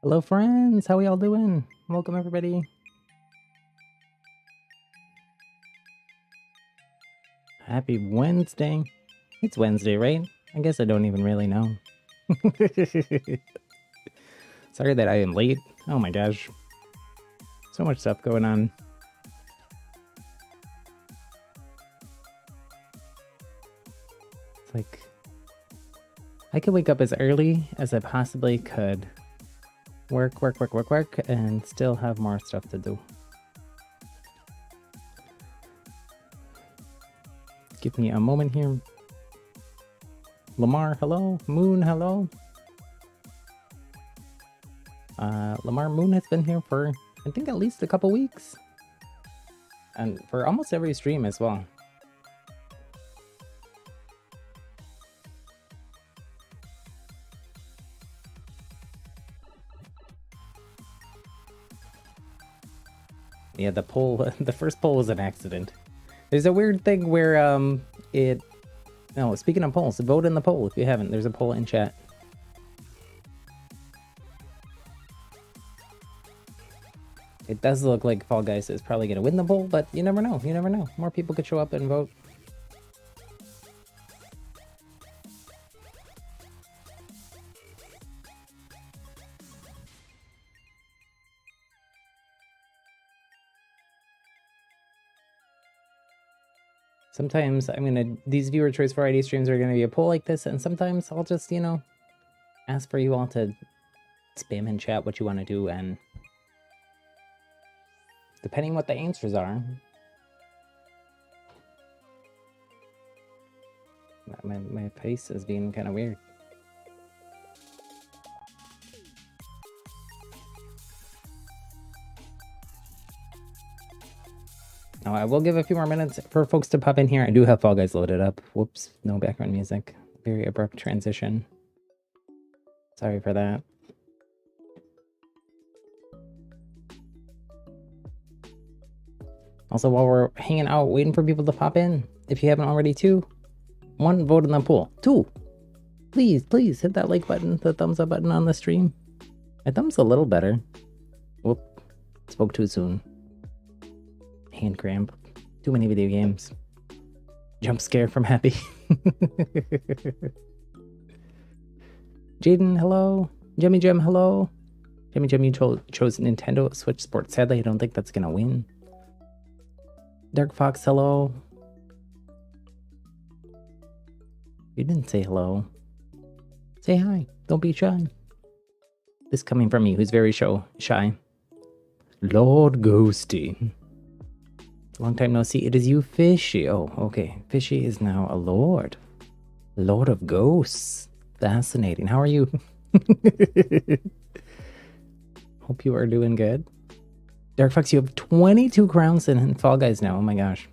Hello friends, how we all doing? Welcome everybody. Happy Wednesday. It's Wednesday, right? I guess I don't even really know. Sorry that I am late. Oh my gosh. So much stuff going on. It's like I could wake up as early as I possibly could. Work, and still have more stuff to do. Give me a moment here. Lamar, hello. Moon, hello. Lamar Moon has been here for, I think, at least a couple weeks. And for almost every stream as well. Yeah, the poll, the first poll was an accident. There's a weird thing where, no, speaking of polls, vote in the poll if you haven't. There's a poll in chat. It does look like Fall Guys is probably going to win the poll, but you never know. You never know. More people could show up and vote. Sometimes, I mean, these viewer choice variety streams are going to be a poll like this, and sometimes I'll just, ask for you all to spam in chat what you want to do, and depending what the answers are. My face is being kind of weird. Now, I will give a few more minutes for folks to pop in here. I do have Fall Guys loaded up. Whoops, no background music. Very abrupt transition. Sorry for that. Also, while we're hanging out, waiting for people to pop in, if you haven't already, one, vote in the poll. 2, please hit that like button, the thumbs up button on the stream. My thumb's a little better. Whoop, spoke too soon. Hand cramp. Too many video games. Jump scare from Happy. Jaden, hello. Jemmy Gem, hello. Jemmy Gem, you chose Nintendo Switch Sports. Sadly, I don't think that's gonna win. Dark Fox, hello. You didn't say hello. Say hi. Don't be shy. This coming from me, who's very shy. Lord Ghosty. Long time no see. It is you, Fishy. Oh, okay. Fishy is now a lord. Lord of Ghosts. Fascinating. How are you? Hope you are doing good. Dark Fox, you have 22 crowns in Fall Guys now. Oh my gosh.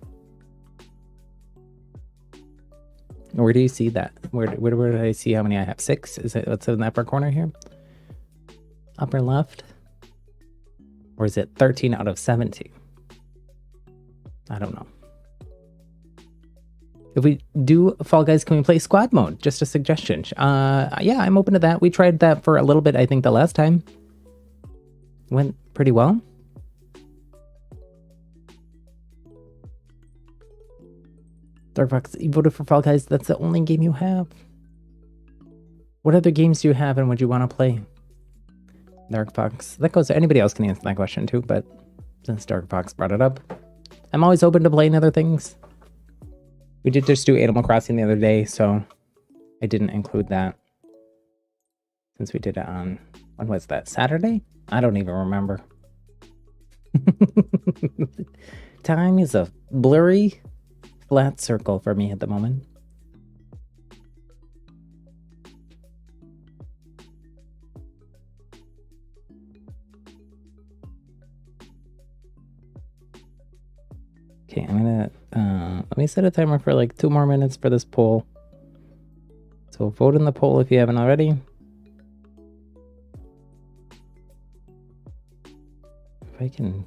Where do you see that? Where did I see how many I have? 6? Is it what's in the upper corner here? Upper left? Or is it 13 out of 70? I don't know. If we do Fall Guys, can we play squad mode? Just a suggestion. Yeah, I'm open to that. We tried that for a little bit, I think, the last time. Went pretty well. Dark Fox, you voted for Fall Guys. That's the only game you have. What other games do you have and would you want to play? Dark Fox. That goes to anybody else can answer that question too, but since Dark Fox brought it up, I'm always open to playing other things. We did just do Animal Crossing the other day, so I didn't include that. Since we did it on, when was that, Saturday? I don't even remember. Time is a blurry, flat circle for me at the moment. Okay, I'm gonna let me set a timer for like 2 more minutes for this poll. So vote in the poll if you haven't already. If I can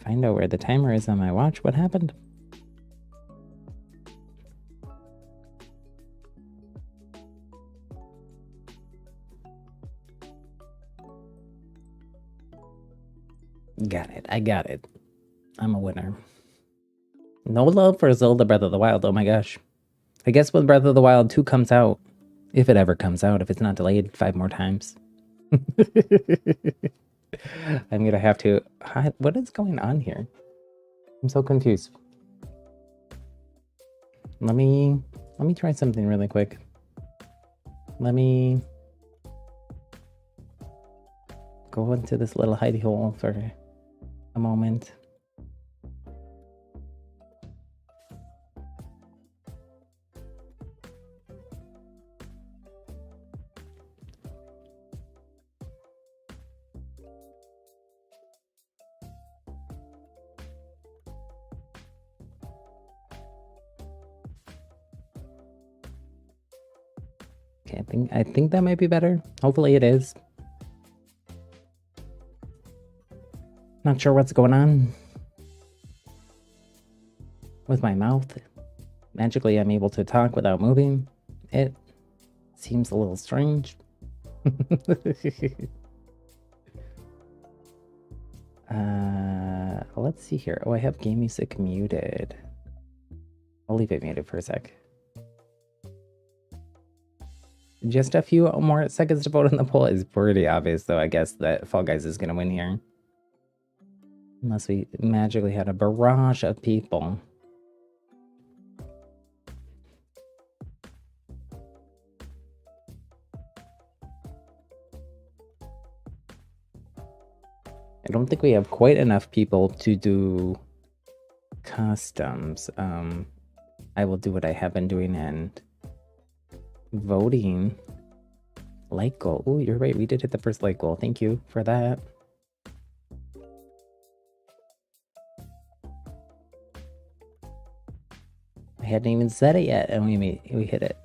find out where the timer is on my watch, what happened? Got it. I got it. I'm a winner. No love for Zelda Breath of the Wild. Oh my gosh. I guess when Breath of the Wild 2 comes out, if it ever comes out, if it's not delayed 5 more times. I'm gonna have to... What is going on here? I'm so confused. Let me try something really quick. Let me go into this little hidey hole for a moment. Okay, I think that might be better. Hopefully it is. Not sure what's going on with my mouth. Magically, I'm able to talk without moving. It seems a little strange. Let's see here. Oh, I have game music muted. I'll leave it muted for a sec. Just a few more seconds to vote on the poll. It's pretty obvious, though, I guess, that Fall Guys is going to win here. Unless we magically had a barrage of people. I don't think we have quite enough people to do customs. I will do what I have been doing and voting. Like goal. Oh, you're right. We did hit the first like goal. Thank you for that. I hadn't even said it yet, and we hit it.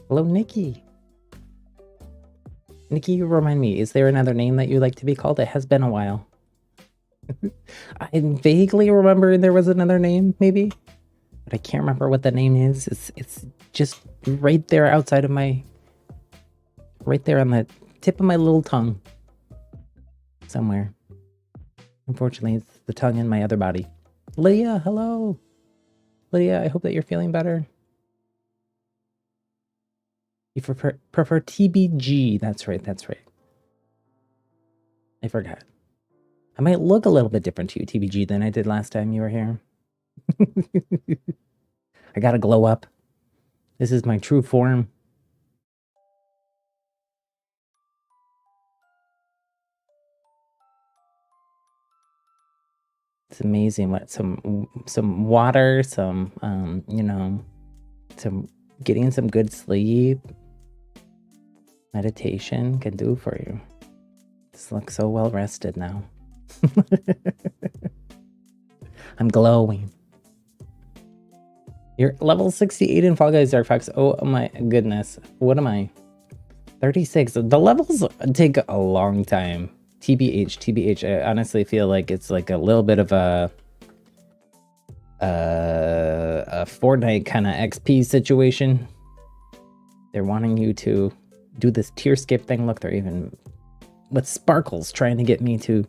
Hello, Nikki. Nikki, you remind me, is there another name that you like to be called? It has been a while. I vaguely remember there was another name, maybe, but I can't remember what the name is. It's just right there outside of my, right there on the tip of my little tongue, somewhere. Unfortunately, it's the tongue in my other body. Lydia, hello. Lydia, I hope that you're feeling better. You prefer TBG. That's right. That's right. I forgot. I might look a little bit different to you, TBG, than I did last time you were here. I gotta glow up. This is my true form. It's amazing what some water, some you know, some getting some good sleep, meditation can do for you. Just look so well rested now. I'm glowing. You're level 68 in Fall Guys Dark Fox. Oh my goodness. What am I? 36. The levels take a long time. TBH. I honestly feel like it's like a little bit of a Fortnite kind of XP situation. They're wanting you to do this tier skip thing. Look, they're even with sparkles trying to get me to...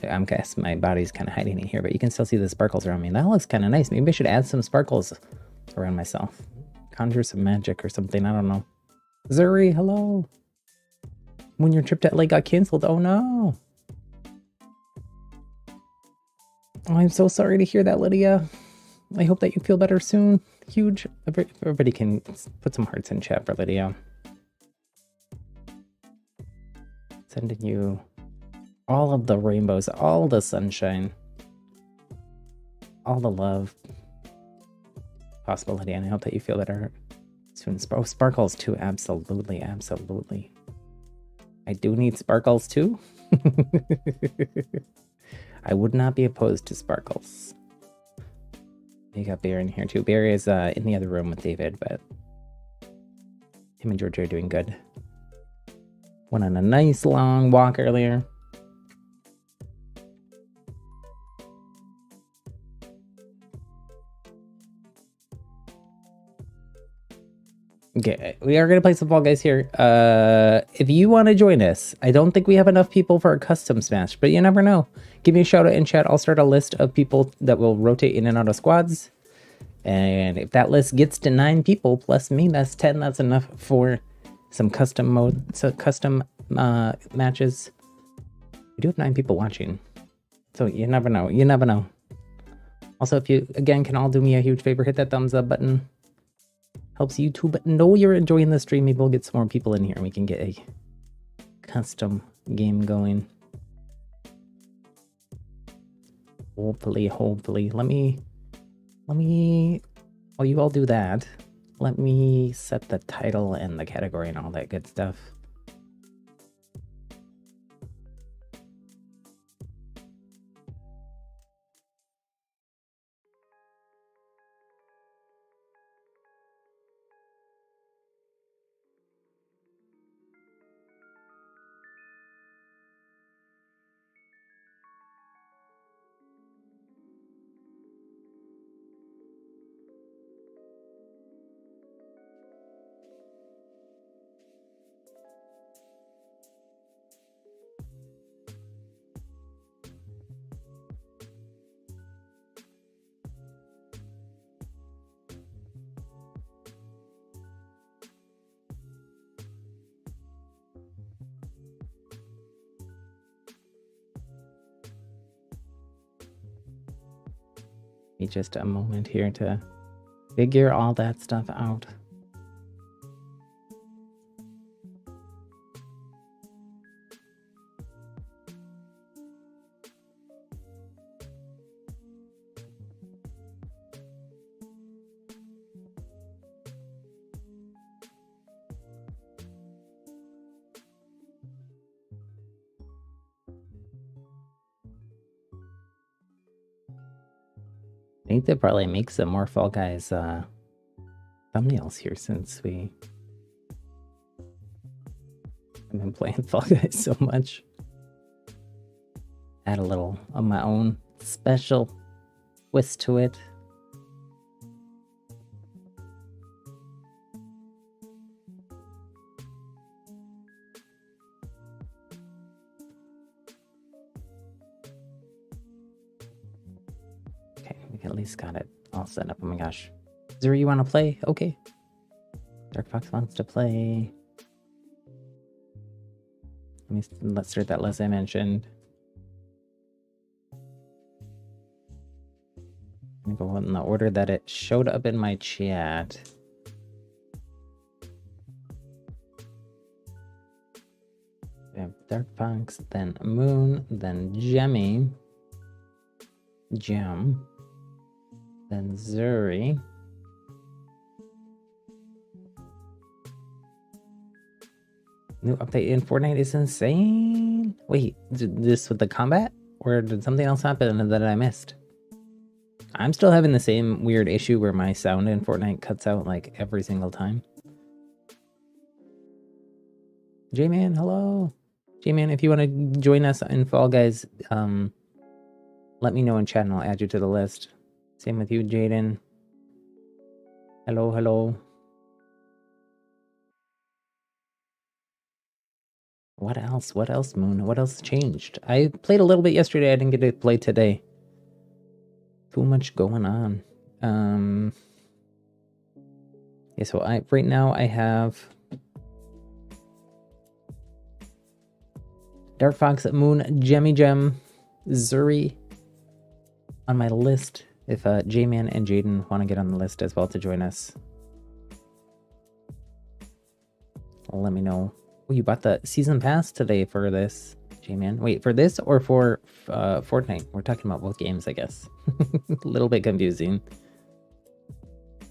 I'm guessing my body's kind of hiding it here, but you can still see the sparkles around me. That looks kind of nice. Maybe I should add some sparkles around myself. Conjure some magic or something. I don't know. Zuri, hello. When your trip to LA got canceled. Oh no. Oh, I'm so sorry to hear that, Lydia. I hope that you feel better soon. Huge. Everybody can put some hearts in chat for Lydia. Sending you all of the rainbows, all the sunshine, all the love possible, Lydia, and I hope that you feel better soon. Sparkles too, absolutely. I do need sparkles too. I would not be opposed to sparkles. You got Barry in here too. Barry is in the other room with David, but him and Georgia are doing good. Went on a nice long walk earlier. Okay, we are gonna play some Fall Guys here. If you want to join us, I don't think we have enough people for a custom smash, but you never know. Give me a shout out in chat. I'll start a list of people that will rotate in and out of squads. And if that list gets to 9 people plus me, that's 10. That's enough for some custom mode, so custom matches. We do have 9 people watching, so you never know. You never know. Also, if you again can all do me a huge favor, hit that thumbs up button. Helps YouTube know you're enjoying the stream. Maybe we'll get some more people in here and we can get a custom game going. Hopefully. Let me, while you all do that, let me set the title and the category and all that good stuff. Just a moment here to figure all that stuff out. I need to probably make some more Fall Guys thumbnails here since we have been playing Fall Guys so much. Add a little of my own special twist to it. At least got it all set up. Oh my gosh. Zero, you want to play? Okay. Dark Fox wants to play. Let's start that list I mentioned. I'm gonna go in the order that it showed up in my chat. We have Dark Fox, then Moon, then Jemmy, Gem, then Zuri. New update in Fortnite is insane. Wait, this with the combat? Or did something else happen that I missed? I'm still having the same weird issue where my sound in Fortnite cuts out like every single time. J-Man, hello. J-Man, if you want to join us in Fall Guys, let me know in chat and I'll add you to the list. Same with you, Jaden. Hello, hello. What else? What else, Moon? What else changed? I played a little bit yesterday. I didn't get to play today. Too much going on. Yeah, so right now I have Dark Fox, Moon, Jemmy Gem, Zuri on my list. If J-Man and Jaden want to get on the list as well to join us, let me know. Oh, you bought the season pass today for this, J-Man. Wait, for this or for Fortnite? We're talking about both games, I guess. A little bit confusing.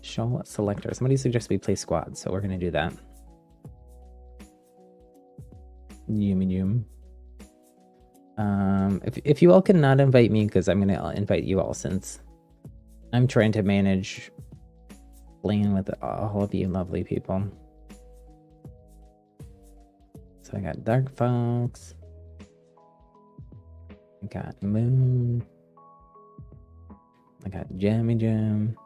Show selector. Somebody suggests we play squad, so we're going to do that. Yum. If you all cannot invite me, because I'm going to invite you all since I'm trying to manage playing with all of you lovely people. So I got Dark Fox. I got Moon. I got Jammy Jam.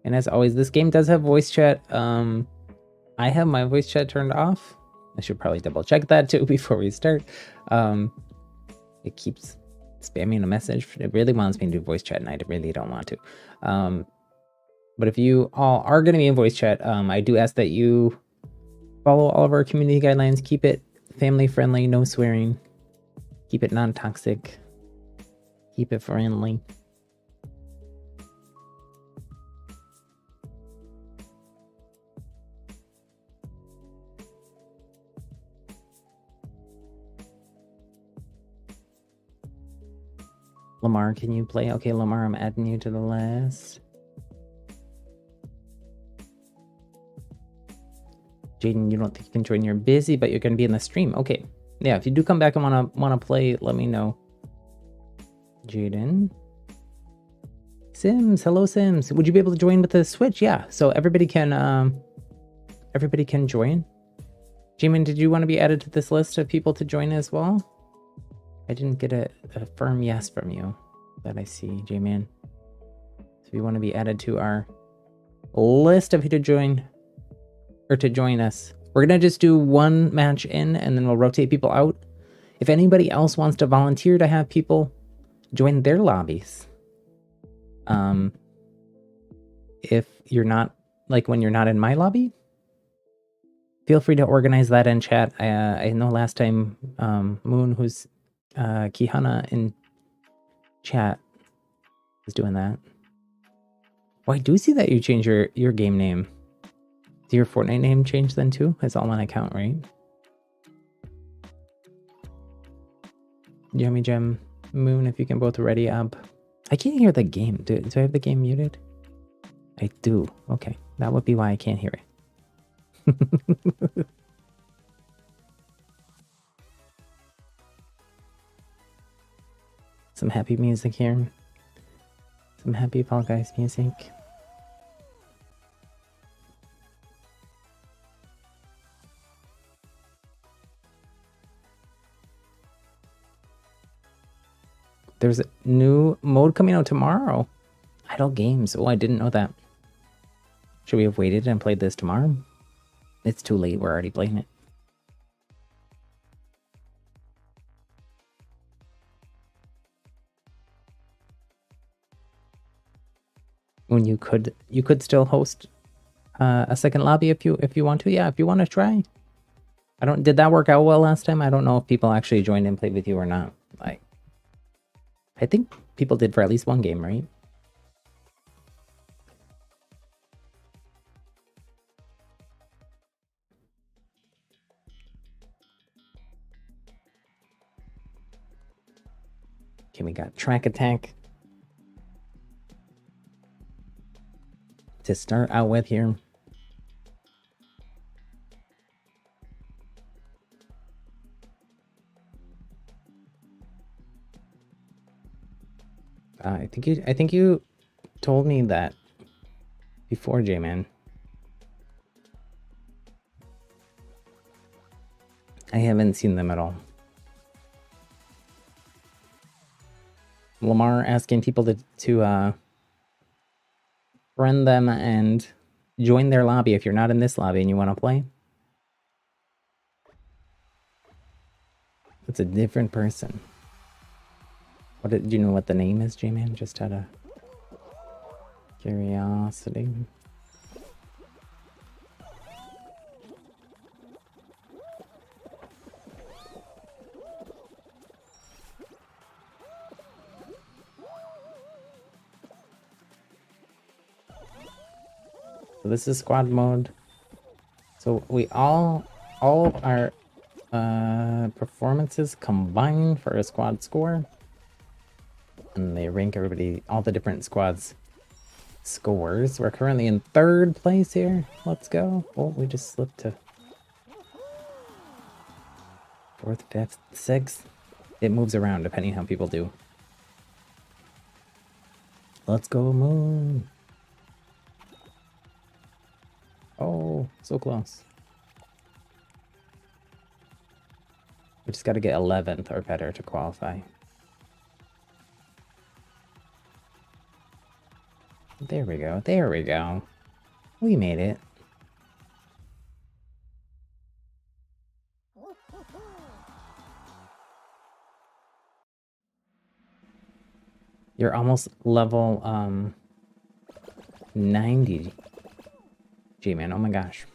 And as always, this game does have voice chat. I have my voice chat turned off. I should probably double check that too before we start. It keeps spamming a message. It really wants me to do voice chat, and I really don't want to. But if you all are going to be in voice chat, I do ask that you follow all of our community guidelines. Keep it family friendly, no swearing. Keep it non-toxic. Keep it friendly. Lamar, can you play? Okay, Lamar, I'm adding you to the list. Jaden, you don't think you can join? You're busy, but you're going to be in the stream. Okay. Yeah, if you do come back and wanna play, let me know. Jaden. Sims, hello Sims. Would you be able to join with the Switch? Yeah, so everybody can join. Jamin, did you want to be added to this list of people to join as well? I didn't get a firm yes from you that I see, J-Man. So if you want to be added to our list of who to join, or to join us, we're going to just do one match in, and then we'll rotate people out. If anybody else wants to volunteer to have people join their lobbies, if you're not, like when you're not in my lobby, feel free to organize that in chat. I know last time Moon, who's Kihana in chat, was doing that. Well, I do see that you changed your game name. Did your Fortnite name change then too? It's all on account, right? Yummy Gem, Moon, if you can both ready up. I can't hear the game. Do I have the game muted? I do. Okay, that would be why I can't hear it. Some happy music here. Some happy Fall Guys music. There's a new mode coming out tomorrow. Idle games. Oh, I didn't know that. Should we have waited and played this tomorrow? It's too late. We're already playing it. When you could still host a second lobby if you want to. Yeah, if you want to try. Did that work out well last time? I don't know if people actually joined and played with you or not. Like, I think people did for at least one game, right? Okay, we got Track Attack to start out with here. I think you told me that before, J-Man. I haven't seen them at all. Lamar asking people to friend them and join their lobby if you're not in this lobby and you want to play. It's a different person. Do you know what the name is, J-Man? Just out of curiosity. So this is squad mode. So we all our performances combine for a squad score. And they rank everybody, all the different squads' scores. We're currently in 3rd place here. Let's go. Oh, we just slipped to 4th, 5th, 6th. It moves around depending how people do. Let's go, Moon. Oh, so close. We just got to get 11th or better to qualify. There we go. There we go. We made it. You're almost level 90. Gee, man. Oh my gosh.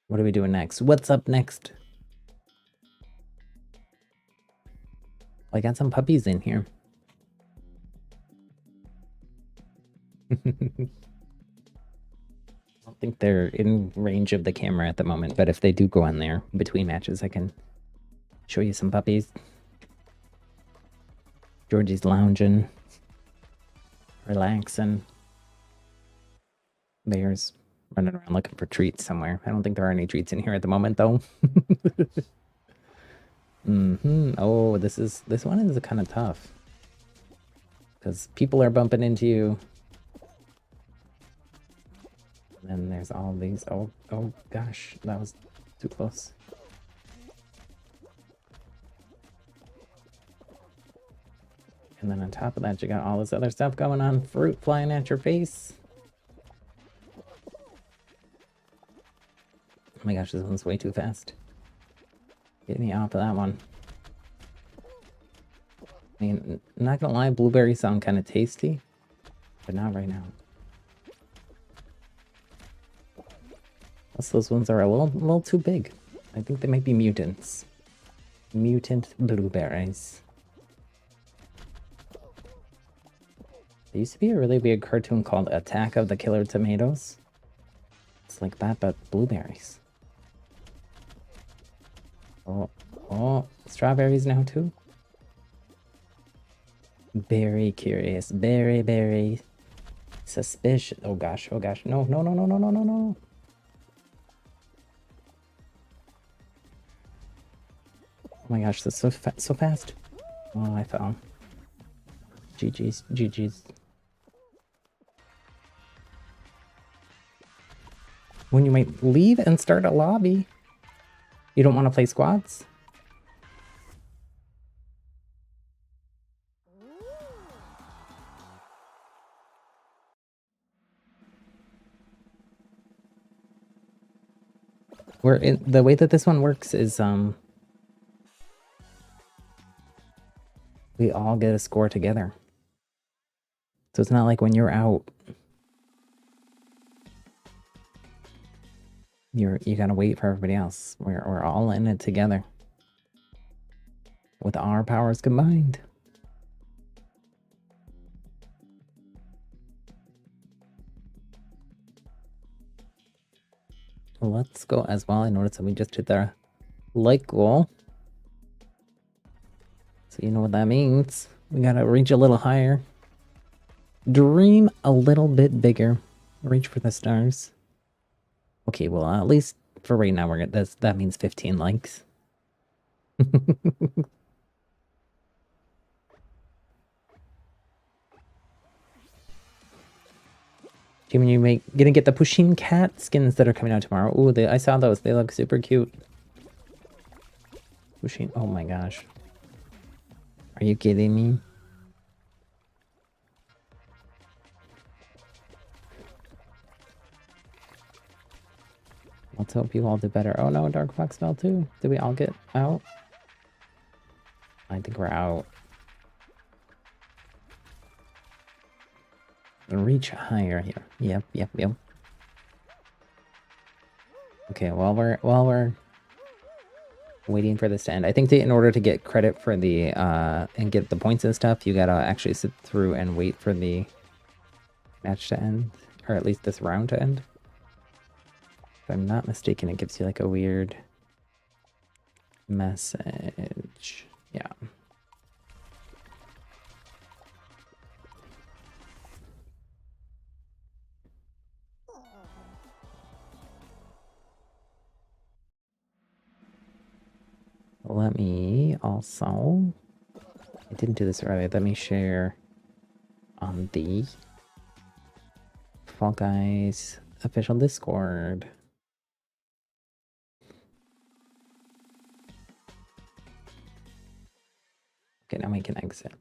What are we doing next? What's up next? I got some puppies in here. I don't think they're in range of the camera at the moment, but if they do go on there between matches, I can show you some puppies. Georgie's lounging, relaxing. Bear's running around looking for treats somewhere. I don't think there are any treats in here at the moment, though. Oh, this one is kind of tough because people are bumping into you. And then there's all these. Oh gosh, that was too close. And then on top of that, you got all this other stuff going on. Fruit flying at your face. Oh my gosh, this one's way too fast. Get me off of that one. I mean, not gonna lie, blueberries sound kind of tasty, but not right now. Plus, those ones are a little too big. I think they might be mutants. Mutant blueberries. There used to be a really weird cartoon called Attack of the Killer Tomatoes. It's like that, but blueberries. Oh, strawberries now too? Very curious. Very suspicious. Oh gosh. No. Oh my gosh, that's so fast. Oh, I fell. GG's. When you might leave and start a lobby. You don't want to play squads? The way that this one works is we all get a score together. So it's not like when you're out, you gotta wait for everybody else. We're all in it together with our powers combined. Let's go as well. I noticed that we just hit the like goal. So you know what that means. We gotta reach a little higher. Dream a little bit bigger. Reach for the stars. Okay, well, at least for right now, that means 15 likes. Jimmy, you gonna get the Pusheen cat skins that are coming out tomorrow. Ooh, I saw those. They look super cute. Pusheen, oh my gosh. Are you kidding me? Let's hope you all do better. Oh no, Dark Fox fell too. Did we all get out? I think we're out. Reach higher here. Yep. Okay, while we're waiting for this to end, I think that in order to get credit for the and get the points and stuff, you gotta actually sit through and wait for the match to end, or at least this round to end. If I'm not mistaken, it gives you like a weird message. Yeah. Let me also, I didn't do this earlier, let me share on the Fall Guys official Discord. make an exit.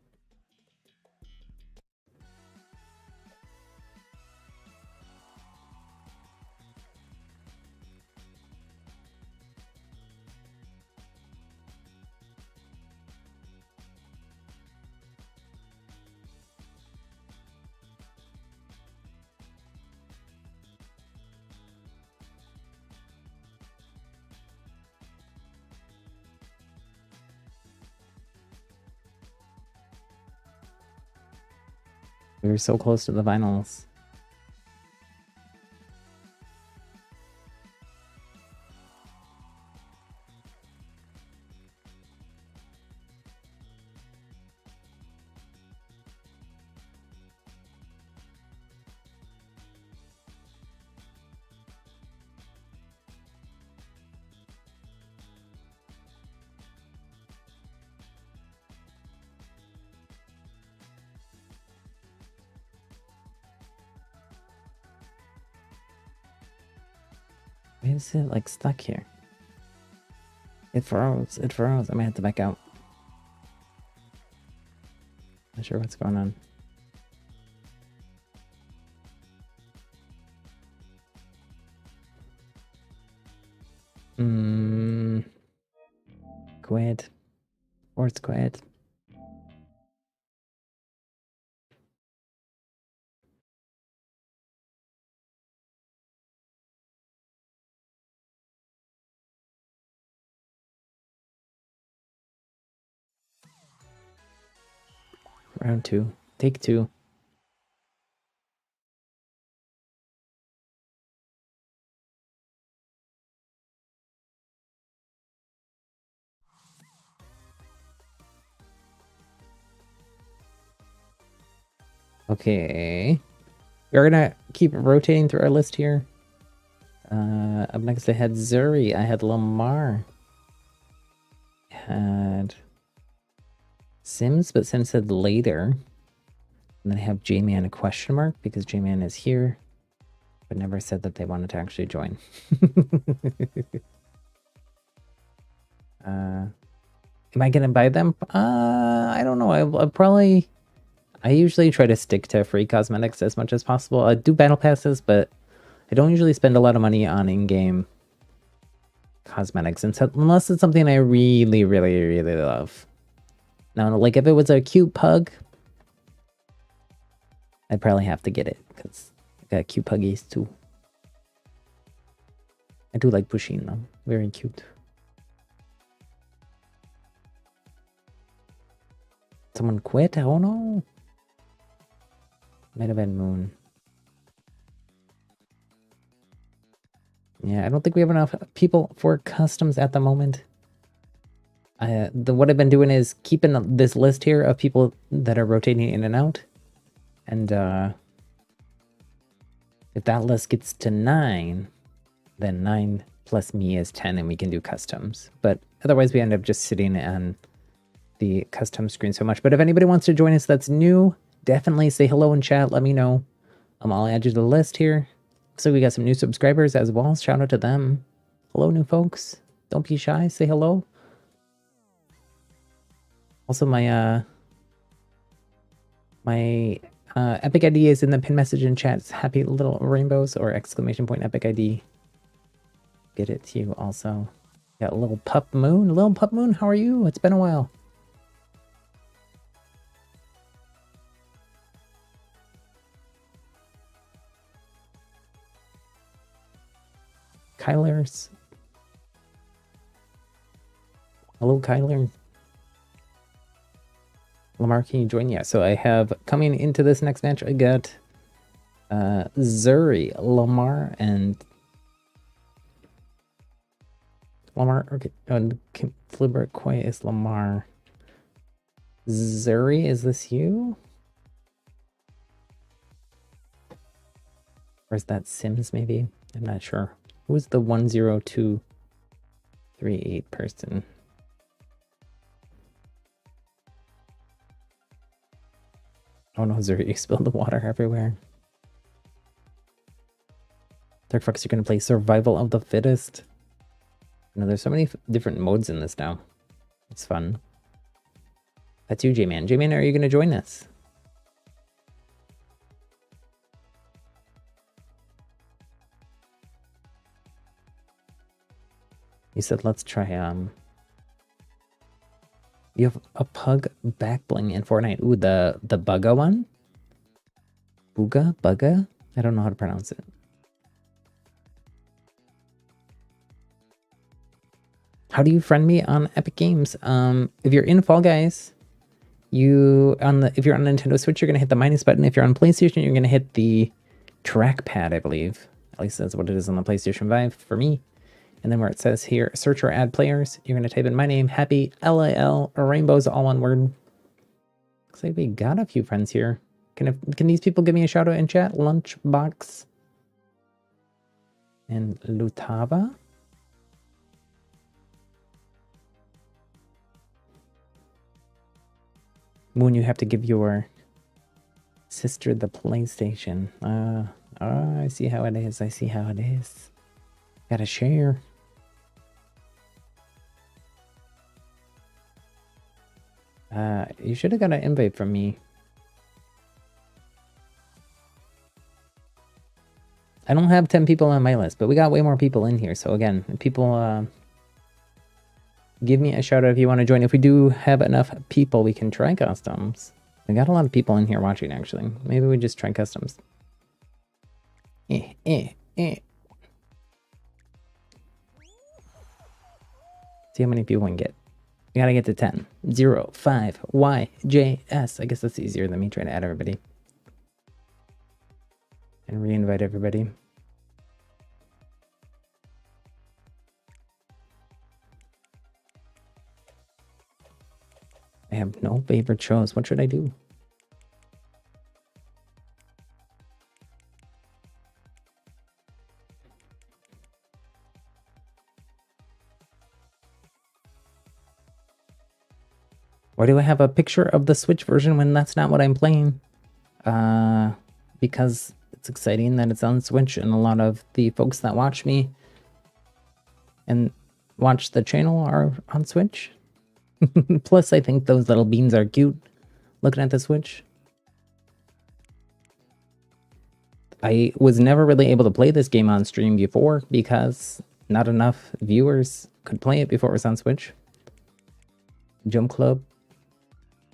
We were so close to the finals. Why is it like stuck here? It froze. It froze. I might have to back out. Not sure what's going on. Quit. Force quit. Round 2. Take 2. Okay. We're gonna keep rotating through our list here. Up next I had Zuri. I had Lamar. I had Sims, but Sims said later. And then I have J-Man a question mark because J-Man is here, but never said that they wanted to actually join. Am I gonna buy them? I don't know. I usually try to stick to free cosmetics as much as possible. I do battle passes, but I don't usually spend a lot of money on in-game cosmetics unless it's something I really, really, really love. Now, like if it was a cute pug, I'd probably have to get it because I got cute puggies too. I do like Pusheen though. Very cute. Someone quit? Oh no. Might have been Moon. Yeah, I don't think we have enough people for customs at the moment. What I've been doing is keeping this list here of people that are rotating in and out. And if that list gets to 9, then 9 plus me is 10 and we can do customs. But otherwise we end up just sitting on the custom screen so much. But if anybody wants to join us that's new, definitely say hello in chat. Let me know. I'll add you to the list here. So we got some new subscribers as well. Shout out to them. Hello, new folks. Don't be shy. Say hello. Also, my Epic ID is in the pin message in chat. It's happy little rainbows or exclamation point Epic ID. Get it to you also. Got a little pup moon. Little pup moon, how are you? It's been a while. Kyler's. Hello, Kyler. Lamar, can you join? Yeah, so I have coming into this next match, I got Zuri, Lamar, and Lamar. Okay, and Flibber Quay is Lamar. Zuri, is this you? Or is that Sims maybe? I'm not sure. Who's the 10238 person? Oh no, Zuri, you spilled the water everywhere. Dark Fox, you're gonna play Survival of the Fittest. You know, there's so many different modes in this now. It's fun. That's you, J-Man. J-Man, are you going to join us? You said let's try, you have a pug back bling in Fortnite. Ooh, the bugga one? Bugga? I don't know how to pronounce it. How do you friend me on Epic Games? If you're in Fall Guys, if you're on Nintendo Switch, you're gonna hit the minus button. If you're on PlayStation, you're gonna hit the trackpad, I believe. At least that's what it is on the PlayStation 5 for me. And then where it says here, search or add players, you're gonna type in my name, Happy LAL, or Rainbows, all one word. Looks like we got a few friends here. Can these people give me a shout out in chat? Lunchbox and Lutava. Moon, you have to give your sister the PlayStation. I see how it is. I see how it is. Gotta share. You should have got an invite from me. I don't have 10 people on my list, but we got way more people in here. So again, people give me a shout out if you want to join. If we do have enough people, we can try customs. We got a lot of people in here watching, actually. Maybe we just try customs. See how many people we can get. We gotta get to 10. 0, 5, Y, J, S. I guess that's easier than me trying to add everybody. And re-invite everybody. I have no favorite shows. What should I do? Why do I have a picture of the Switch version when that's not what I'm playing? Because it's exciting that it's on Switch, and a lot of the folks that watch me and watch the channel are on Switch. Plus, I think those little beans are cute looking at the Switch. I was never really able to play this game on stream before because not enough viewers could play it before it was on Switch. Jump Club.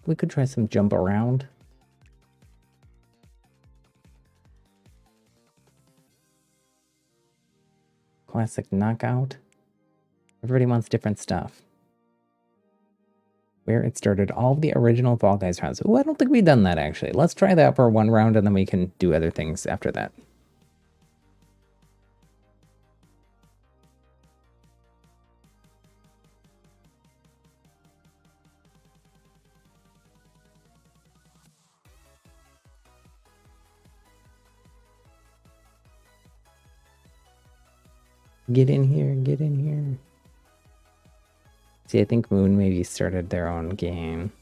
We could try some jump around. Classic knockout. Everybody wants different stuff. Where it started, all the original Fall Guys rounds. Oh, I don't think we've done that actually. Let's try that for one round and then we can do other things after that. Get in here, get in here. See, I think Moon maybe started their own game.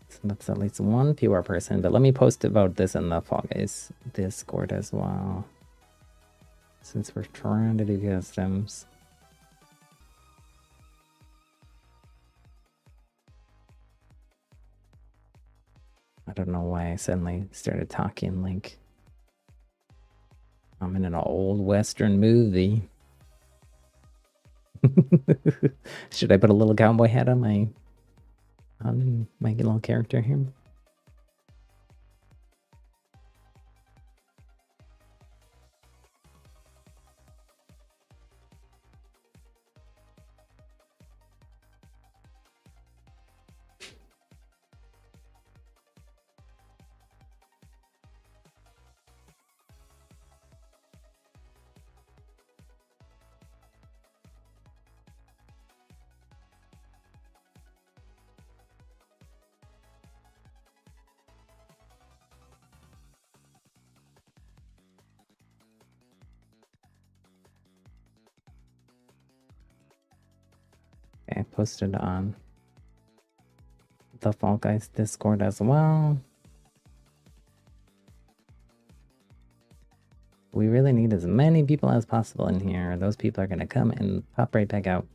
So that's at least one PR person, but let me post about this in the Fall Guys Discord as well. Since we're trying to do customs. I don't know why I suddenly started talking like I'm in an old Western movie. Should I put a little cowboy hat on my little character here? Okay, I posted on the Fall Guys Discord as well. We really need as many people as possible in here. Those people are going to come and pop right back out.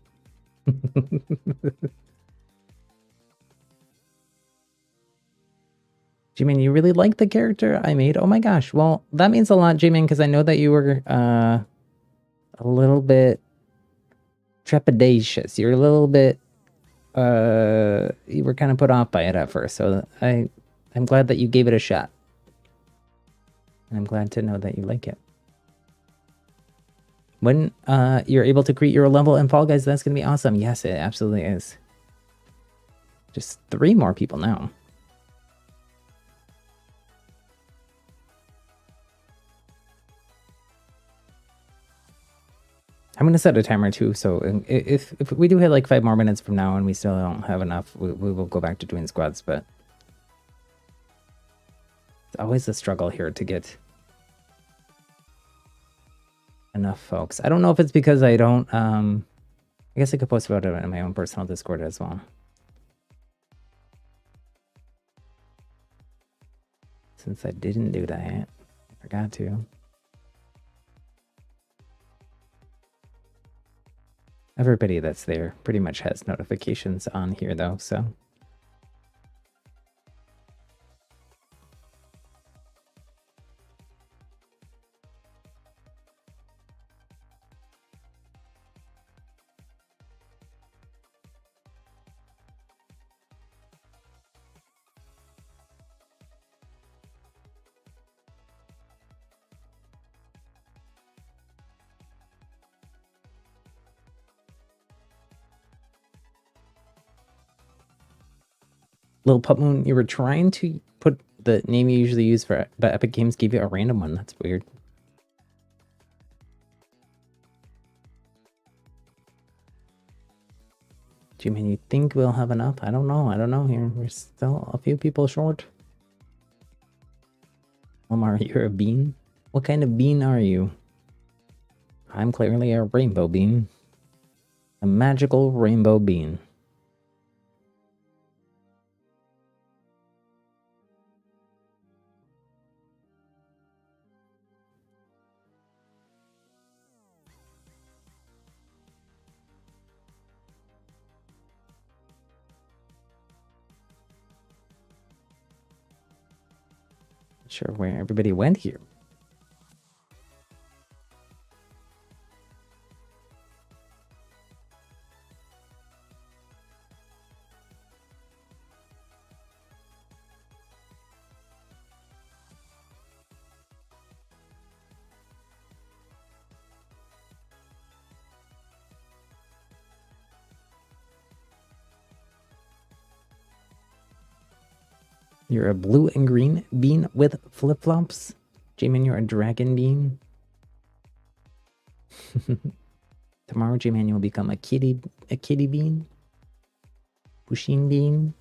J-Man, you really like the character I made? Oh my gosh. Well, that means a lot, J-Man, because I know that you were a little bit trepidatious. You're a little bit you were kind of put off by it at first. So I'm glad that you gave it a shot. And I'm glad to know that you like it. When you're able to create your level in Fall Guys, that's gonna be awesome. Yes, it absolutely is. Just 3 more people now. I'm gonna set a timer too, so if we do hit like 5 more minutes from now and we still don't have enough, we will go back to doing squads, but it's always a struggle here to get enough folks. I don't know if it's because I don't, I guess I could post about it in my own personal Discord as well. Since I didn't do that, I forgot to. Everybody that's there pretty much has notifications on here though, so. Little Pup Moon, you were trying to put the name you usually use for, but Epic Games gave you a random one. That's weird. G-Man, you think we'll have enough? I don't know. I don't know here. We're still a few people short. Omar, you're a bean? What kind of bean are you? I'm clearly a rainbow bean. A magical rainbow bean. Not sure where everybody went here. You're a blue and green bean with flip-flops. J-Man, you're a dragon bean. Tomorrow, J-Man, you'll become a kitty bean. Pusheen bean.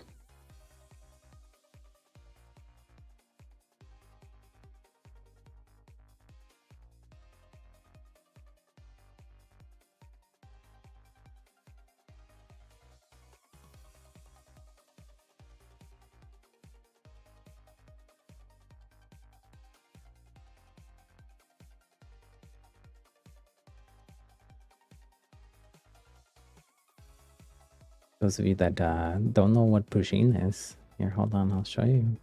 Those of you that don't know what pusheen is, here, hold on, I'll show you.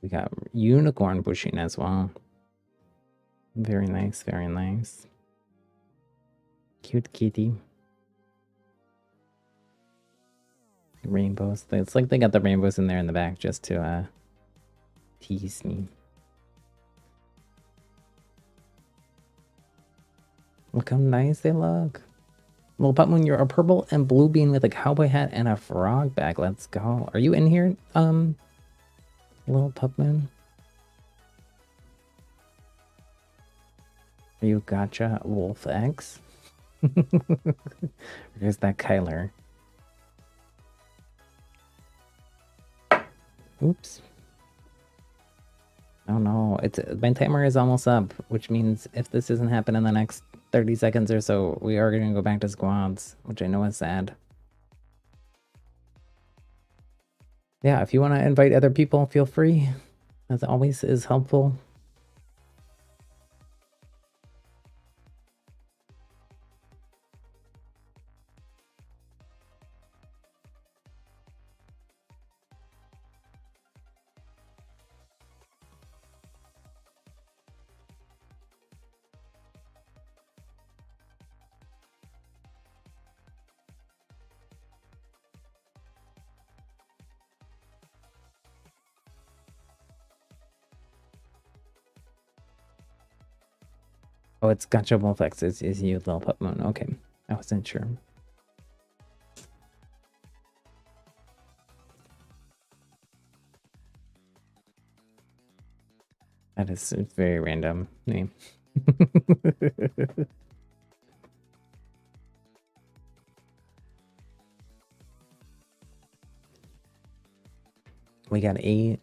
We got unicorn pusheen as well. Very nice, very nice. Cute kitty. Rainbows. It's like they got the rainbows in there in the back just to tease me. Look how nice they look. Little Pup Moon, you're a purple and blue bean with a cowboy hat and a frog bag. Let's go. Are you in here, Little Pup Moon? Are you gotcha wolf X? Or is that Kyler? Oops. Oh no, my timer is almost up, which means if this doesn't happen in the next 30 seconds or so, we are going to go back to squads, which I know is sad. Yeah, if you want to invite other people, feel free. As always, is helpful. Oh, it's Gotcha Wolfex. Is you, Lil Pup Moon. Okay, I wasn't sure. That is a very random name. We got 8.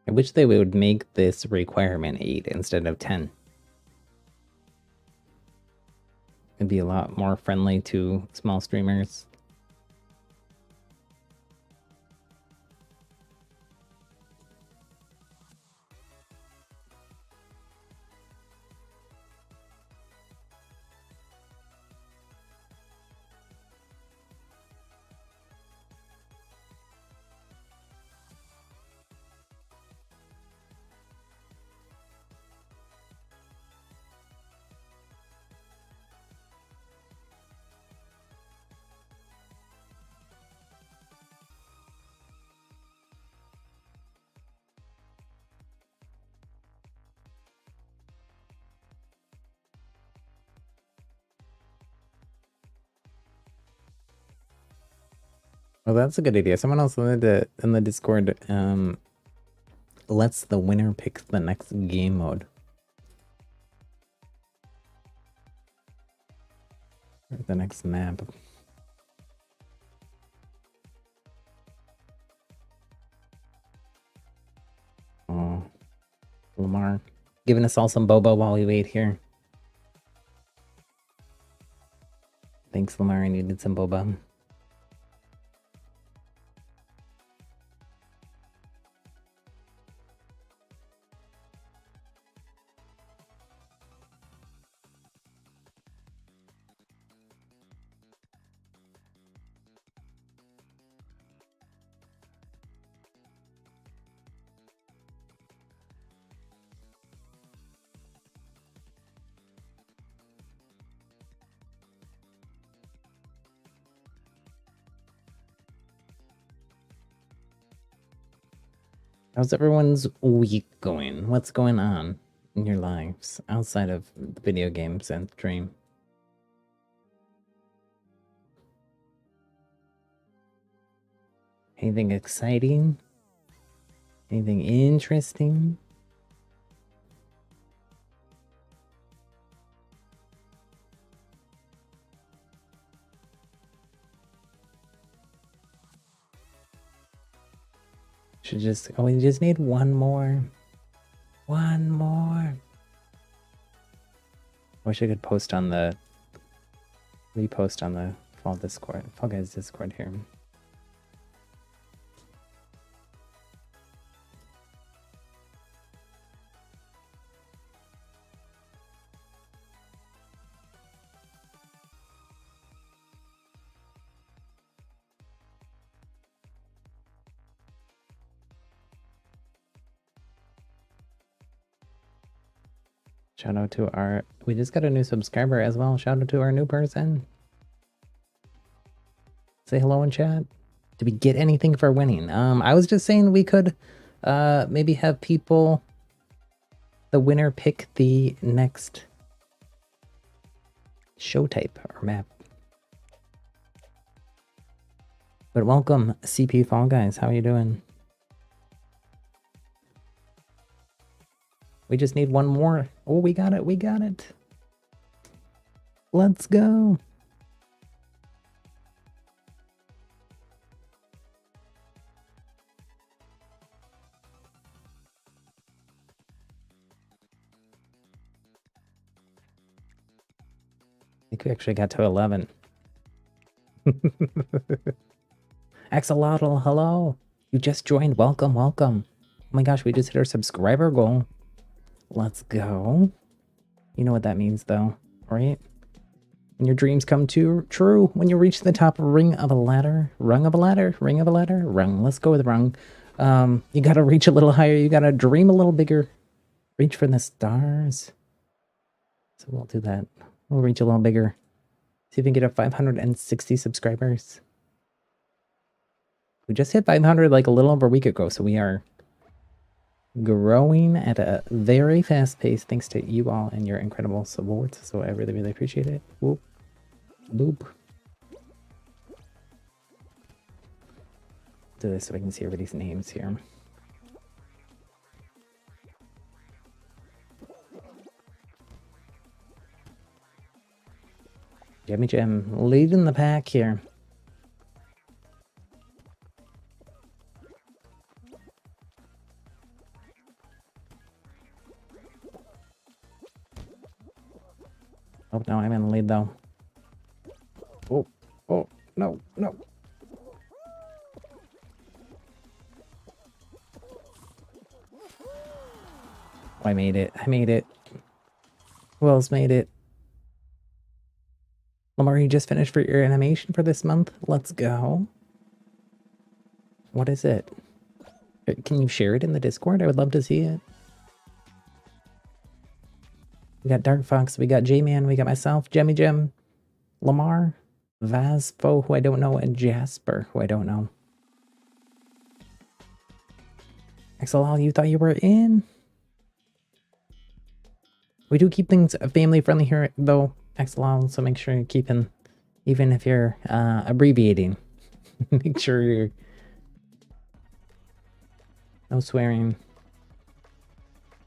I wish they would make this requirement 8 instead of 10. It'd be a lot more friendly to small streamers. Well, that's a good idea. Someone else in the Discord lets the winner pick the next game mode. Or the next map. Oh, Lamar giving us all some boba while we wait here. Thanks, Lamar. I needed some boba. How's everyone's week going? What's going on in your lives outside of video games and stream? Anything exciting? Anything interesting? Should just, oh, we just need one more. One more. I wish I could post on the, repost on the Fall Guys Discord here. Shout out to we just got a new subscriber as well. Shout out to our new person. Say hello in chat. Did we get anything for winning? I was just saying we could maybe have the winner pick the next show type or map. But welcome, CP Fall Guys. How are you doing? We just need one more. Oh, we got it. We got it. Let's go. I think we actually got to 11. Axolotl, hello. You just joined. Welcome, welcome. Oh my gosh, we just hit our subscriber goal. Let's go. You know what that means, though, right? When your dreams come true, when you reach the top rung of a ladder. Let's go with rung. You gotta reach a little higher. You gotta dream a little bigger. Reach for the stars. So we'll do that. We'll reach a little bigger. See if we can get up 560 subscribers. We just hit 500 like a little over a week ago, so we are growing at a very fast pace thanks to you all and your incredible support. So I really, really appreciate it. Whoop. Boop. Do this so I can see everybody's names here. Jemmy Gem leading the pack here. Oh, no, I'm in the lead, though. Oh, oh, no, no. Oh, I made it. I made it. Who else made it? Lamar, you just finished for your animation for this month? Let's go. What is it? Can you share it in the Discord? I would love to see it. We got Dark Fox, we got J-Man, we got myself, Jemmy Gem, Lamar, Vaspo, who I don't know, and Jasper, who I don't know. XLL, you thought you were in? We do keep things family friendly here, though, XLL, so make sure you're keeping, even if you're abbreviating, make sure you're no swearing.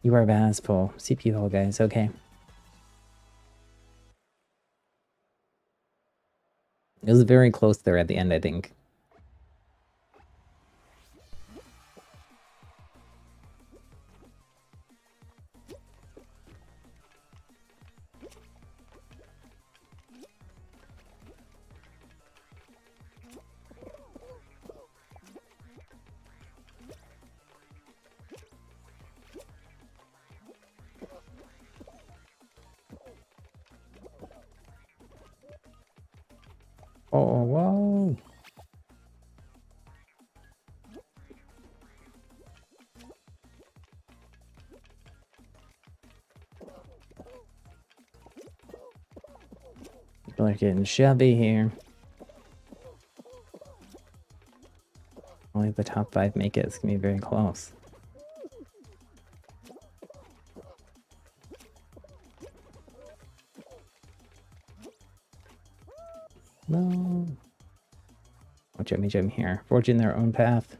You are Vaspo, CPO, guys, okay. It was very close there at the end, I think. Oh, whoa. People are getting shabby here. Only the top 5 make it. It's gonna be very close. No. Oh, Jemmy Gem here. Forging their own path.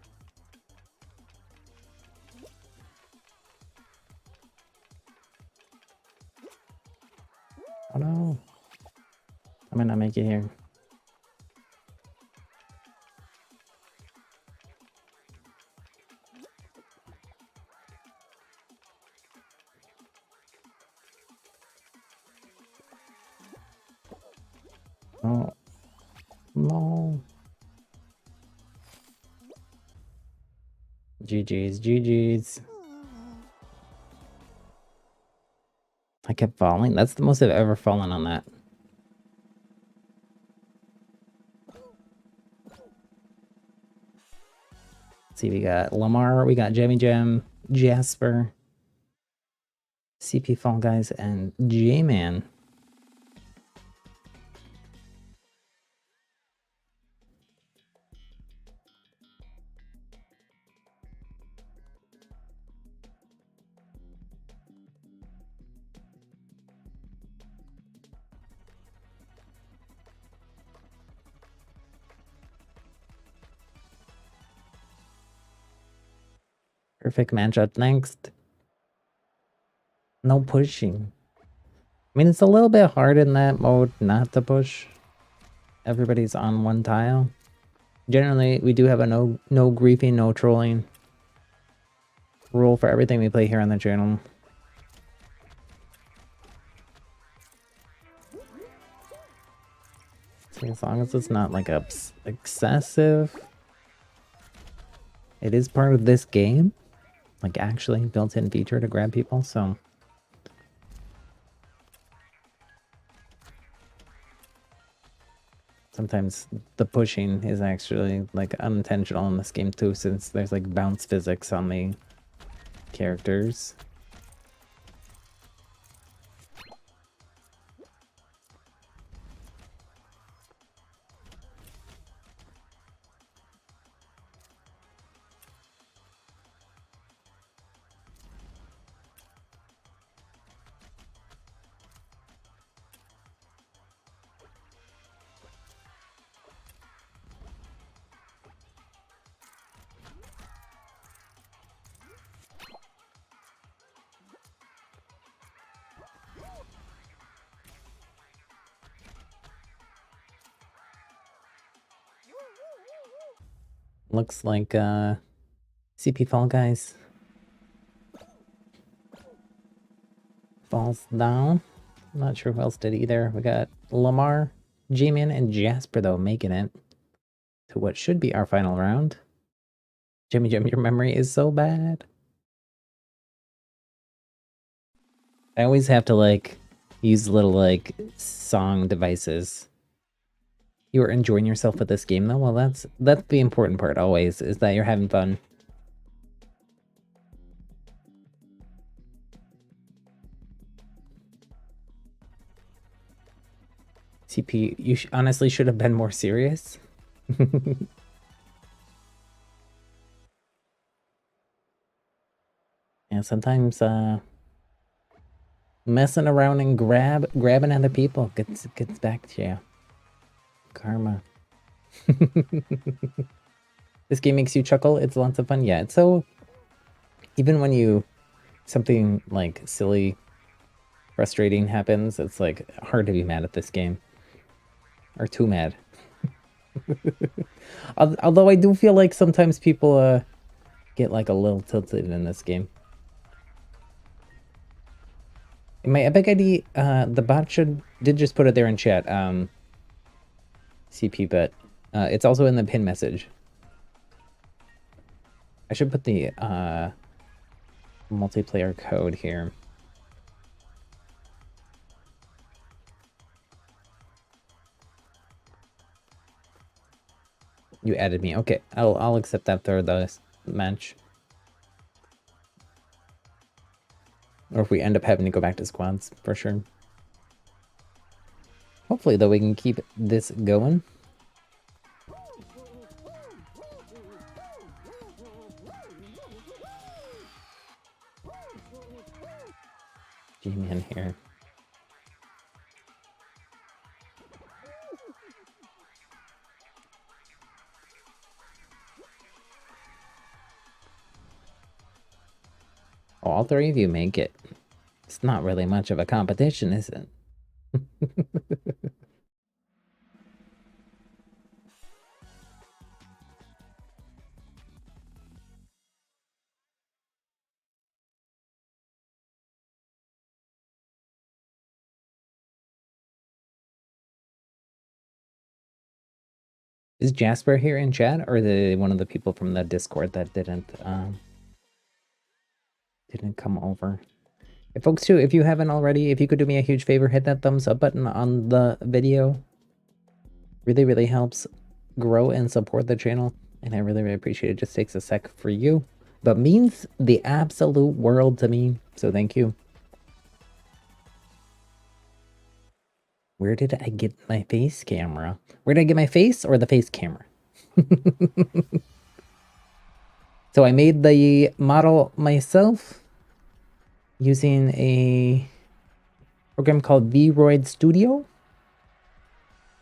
Oh no. I might not make it here. Oh. No. GG's, GG's. I kept falling. That's the most I've ever fallen on that. Let's see, we got Lamar, we got Jemmy Gem, Jasper, CP Fall Guys, and J-Man. Perfect matchup next. No pushing. I mean, it's a little bit hard in that mode not to push. Everybody's on one tile. Generally, we do have a no griefing, no trolling rule for everything we play here on the channel. So as long as it's not like excessive, it is part of this game, like actually built-in feature to grab people. So sometimes the pushing is actually like unintentional in this game too, since there's like bounce physics on the characters. Looks like CP Fall Guys falls down. I'm not sure who else did either. We got Lamar, G-Man, and Jasper though making it to what should be our final round. Jimmy Jim, your memory is so bad. I always have to like use little like song devices. You are enjoying yourself with this game though? Well, that's the important part always, is that you're having fun. CP, you honestly should have been more serious. Yeah, sometimes messing around and grabbing other people gets back to you. Karma. This game makes you chuckle. It's lots of fun. Yeah, it's so even when something like silly, frustrating happens, it's like hard to be mad at this game. Or too mad. Although I do feel like sometimes people get like a little tilted in this game. In my Epic ID, the bot did just put it there in chat, CP, but it's also in the pin message. I should put the multiplayer code here. You added me. Okay, I'll accept that for the match. Or if we end up having to go back to squads, for sure. Hopefully, though, we can keep this going. G-Man here. Oh, all three of you make it. It's not really much of a competition, is it? Is Jasper here in chat, or one of the people from the Discord that didn't come over? And folks too, if you haven't already, if you could do me a huge favor, hit that thumbs up button on the video. Really helps grow and support the channel, and I really appreciate it. Just takes a sec for you, but means the absolute world to me, so thank you. Where did I get my face camera? Where did I get my face or the face camera? So I made the model myself using a program called Vroid Studio.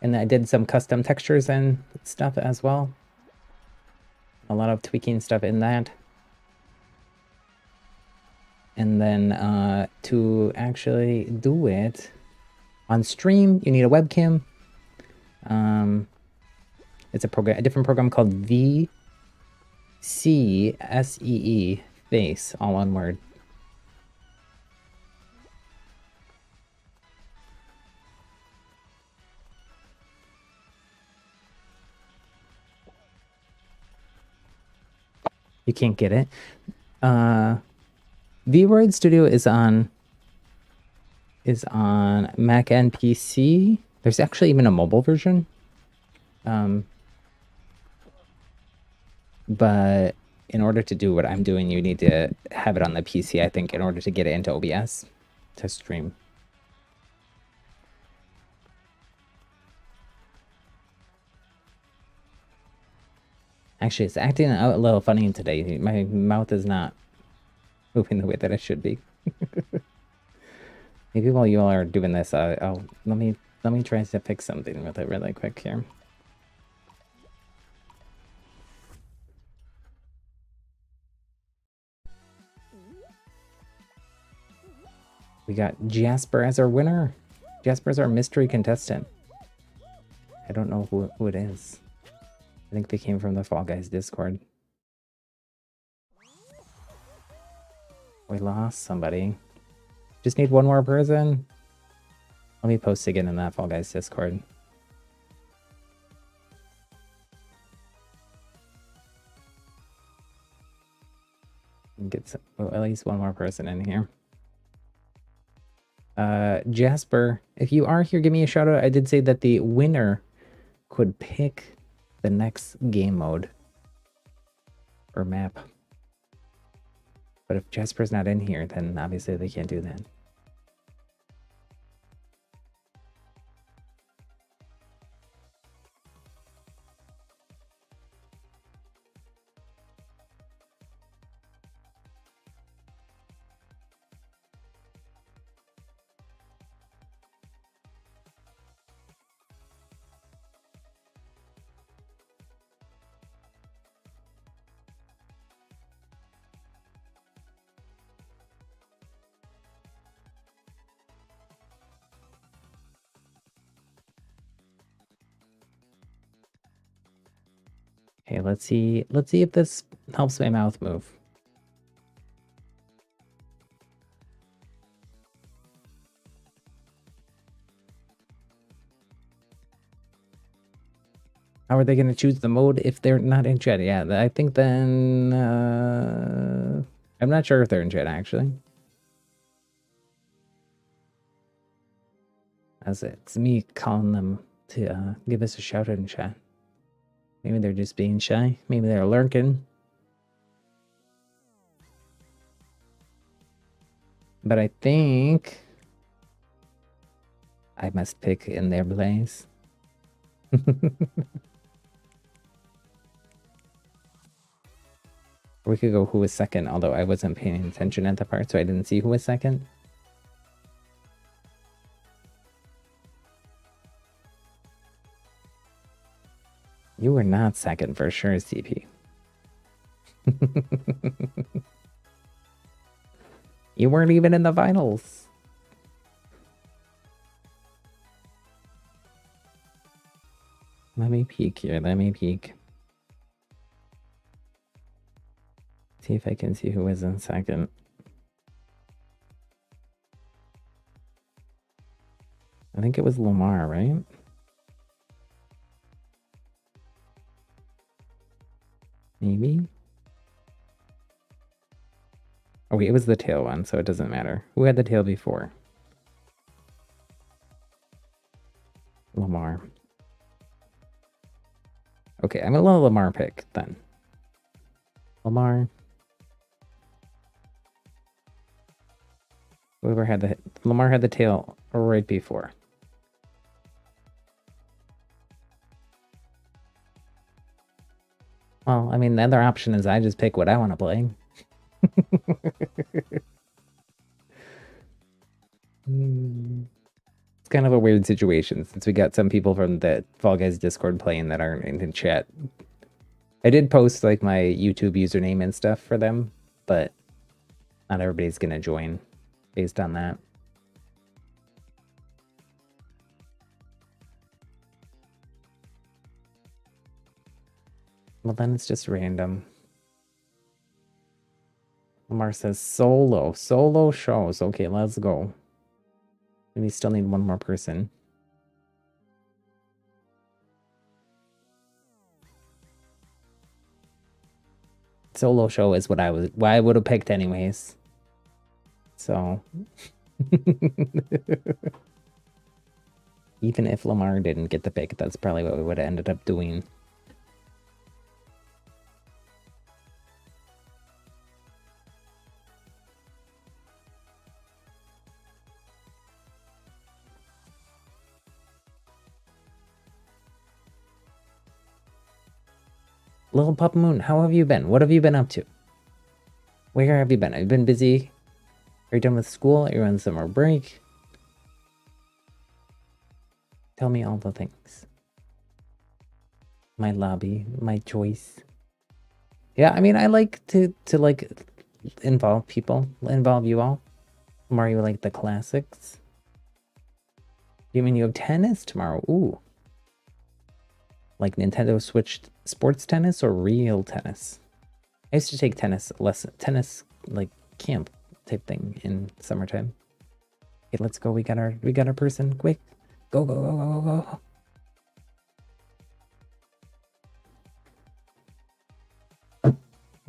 And I did some custom textures and stuff as well. A lot of tweaking stuff in that. And then to actually do it on stream, you need a webcam. It's a different program called VCSEE, face, all one word. You can't get it. VRoid Studio is on Mac and PC. There's actually even a mobile version. But in order to do what I'm doing, you need to have it on the PC, I think, in order to get it into OBS to stream. Actually, it's acting a little funny today. My mouth is not moving the way that it should be. Maybe while you all are doing this, let me try to fix something with it really quick here. We got Jasper as our winner. Jasper's our mystery contestant. I don't know who it is. I think they came from the Fall Guys Discord. We lost somebody. Just need one more person. Let me post again in that Fall Guys Discord. Get at least one more person in here. Jasper, if you are here, give me a shout out. I did say that the winner could pick the next game mode or map. But if Jasper's not in here, then obviously they can't do that. Okay, let's see if this helps my mouth move. How are they going to choose the mode if they're not in chat? Yeah, I think then I'm not sure if they're in chat actually. As it's me calling them to give us a shout out in chat. Maybe they're just being shy. Maybe they're lurking. But I think I must pick in their place. We could go who was second, although I wasn't paying attention at the part, so I didn't see who was second. You were not second for sure, CP. You weren't even in the finals. Let me peek here. Let me peek. See if I can see who was in second. I think it was Lamar, right? Maybe. Oh wait, it was the tail one, so it doesn't matter. Who had the tail before? Lamar. Okay, I'm gonna let Lamar pick then. Lamar. Whoever had the Lamar had the tail right before. Well, I mean, the other option is I just pick what I want to play. It's kind of a weird situation since we got some people from the Fall Guys Discord playing that aren't in chat. I did post like my YouTube username and stuff for them, but Not everybody's gonna join based on that. Well, then it's just random. Lamar says solo shows. Okay, let's go. We still need one more person. Solo show is what I would have picked anyways. So even if Lamar didn't get the pick, that's probably what we would have ended up doing. Little Papa Moon, how have you been? What have you been up to? Where have you been? Have you been busy? Are you done with school? Are you on summer break? Tell me all the things. My lobby, my choice. Yeah, I mean, I like to like involve people, involve you all. Mario like the classics. You mean you have tennis tomorrow? Ooh. Like Nintendo Switch sports tennis or real tennis? I used to take tennis like camp type thing in summertime. Okay, let's go. We got our person. Quick. Go, go, go, go, go, go.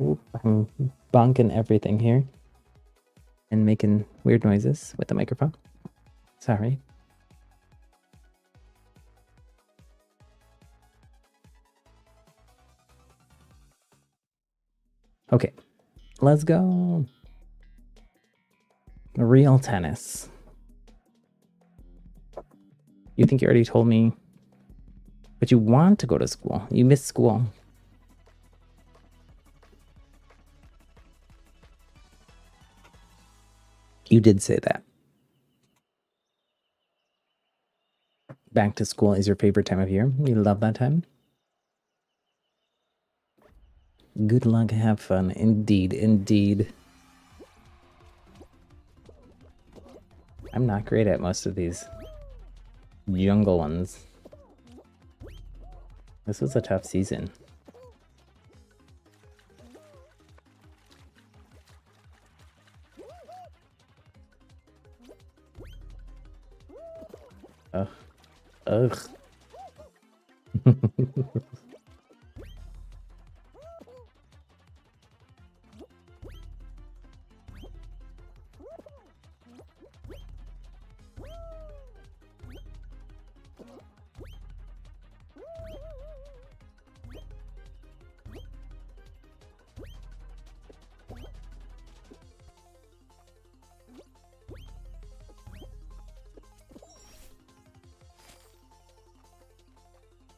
Ooh, I'm bonking everything here. And making weird noises with the microphone. Sorry. Okay, let's go. Real tennis. You think you already told me, but you want to go to school. You miss school. You did say that. Back to school is your favorite time of year. You love that time. Good luck, have fun. Indeed, indeed. I'm not great at most of these jungle ones. This was a tough season. Ugh. Ugh.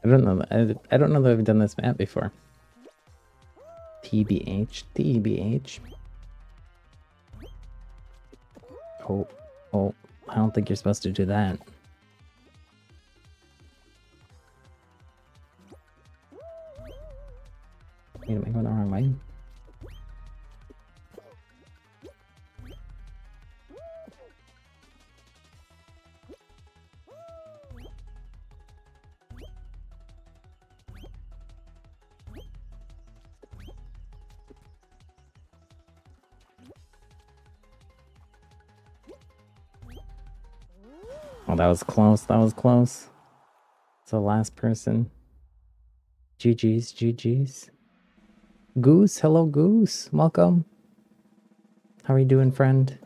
I don't know. I don't know that I've done this map before. TBH. TBH. Oh, I don't think you're supposed to do that. Wait, am I going the wrong way? Oh, that was close. That was close. It's the last person. GG's, GG's. Goose, hello Goose. Welcome. How are you doing, friend?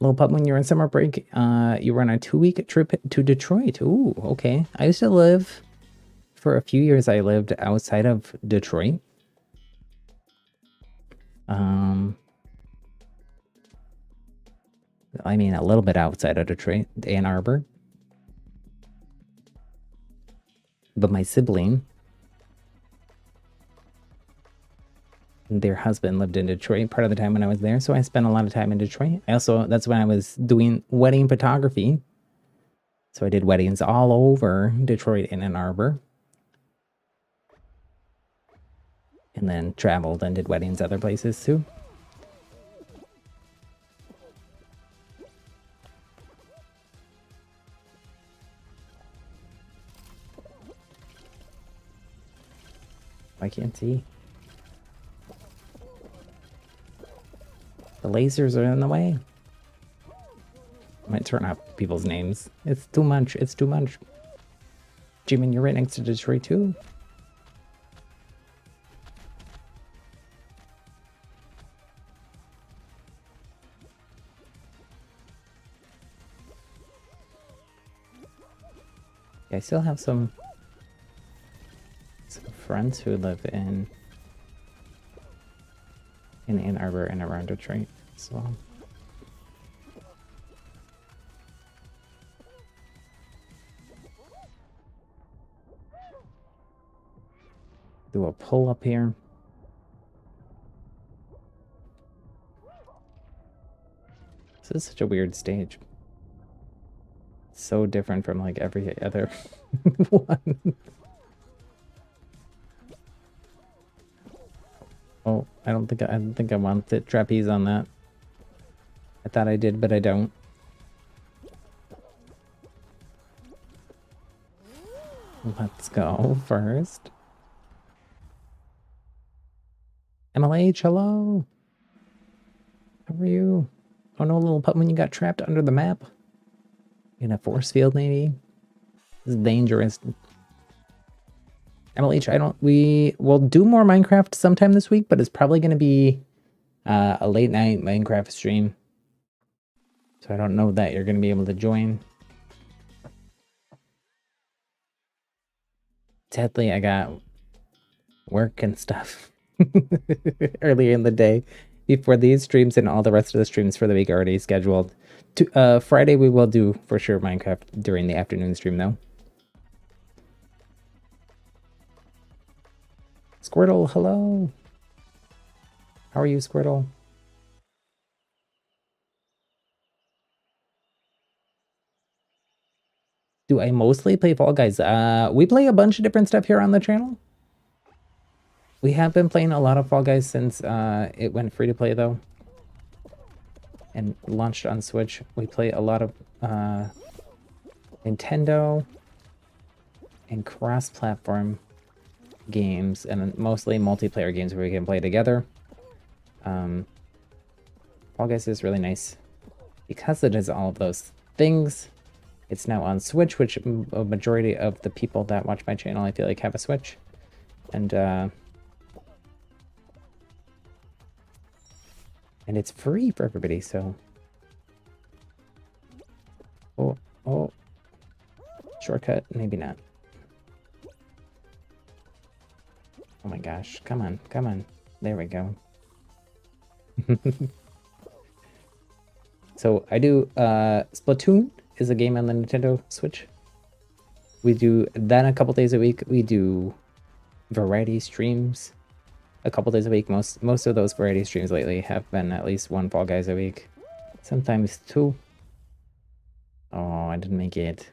Little pup, when you're on summer break, you were on a 2-week trip to Detroit. Ooh, okay. I used to live, for a few years, I lived outside of Detroit. I mean, a little bit outside of Detroit, Ann Arbor. But my sibling, their husband lived in Detroit part of the time when I was there, so I spent a lot of time in Detroit. That's when I was doing wedding photography. So I did weddings all over Detroit and Ann Arbor. and then traveled and did weddings other places too. I can't see. The lasers are in the way. I might turn off people's names. It's too much. It's too much. Jimin, you're right next to Detroit too. I still have some friends who live in Ann Arbor and around Detroit as well. Do a pull up here. This is such a weird stage. It's so different from like every other one. Oh, I don't think I want the trapeze on that. I thought I did, but I don't. Let's go first. MLH, hello. How are you? Oh no, little pup, when you got trapped under the map. In a force field, maybe? This is dangerous. MLH, we will do more Minecraft sometime this week, but it's probably going to be a late night Minecraft stream. So I don't know that you're going to be able to join. Sadly, I got work and stuff earlier in the day before these streams, and all the rest of the streams for the week are already scheduled. Friday, we will do for sure Minecraft during the afternoon stream, though. Squirtle, hello. How are you, Squirtle? Do I mostly play Fall Guys? We play a bunch of different stuff here on the channel. We have been playing a lot of Fall Guys since it went free to play, though, and launched on Switch. We play a lot of Nintendo and cross-platform games, and mostly multiplayer games where we can play together. Fall Guys is really nice because it is all of those things. It's now on Switch, which a majority of the people that watch my channel, I feel like, have a Switch. And it's free for everybody, so... Oh. Shortcut? Maybe not. Oh my gosh. Come on. There we go. So I do... Splatoon is a game on the Nintendo Switch. We do that a couple days a week. We do variety streams a couple days a week. Most of those variety streams lately have been at least one Fall Guys a week. Sometimes two. Oh, I didn't make it.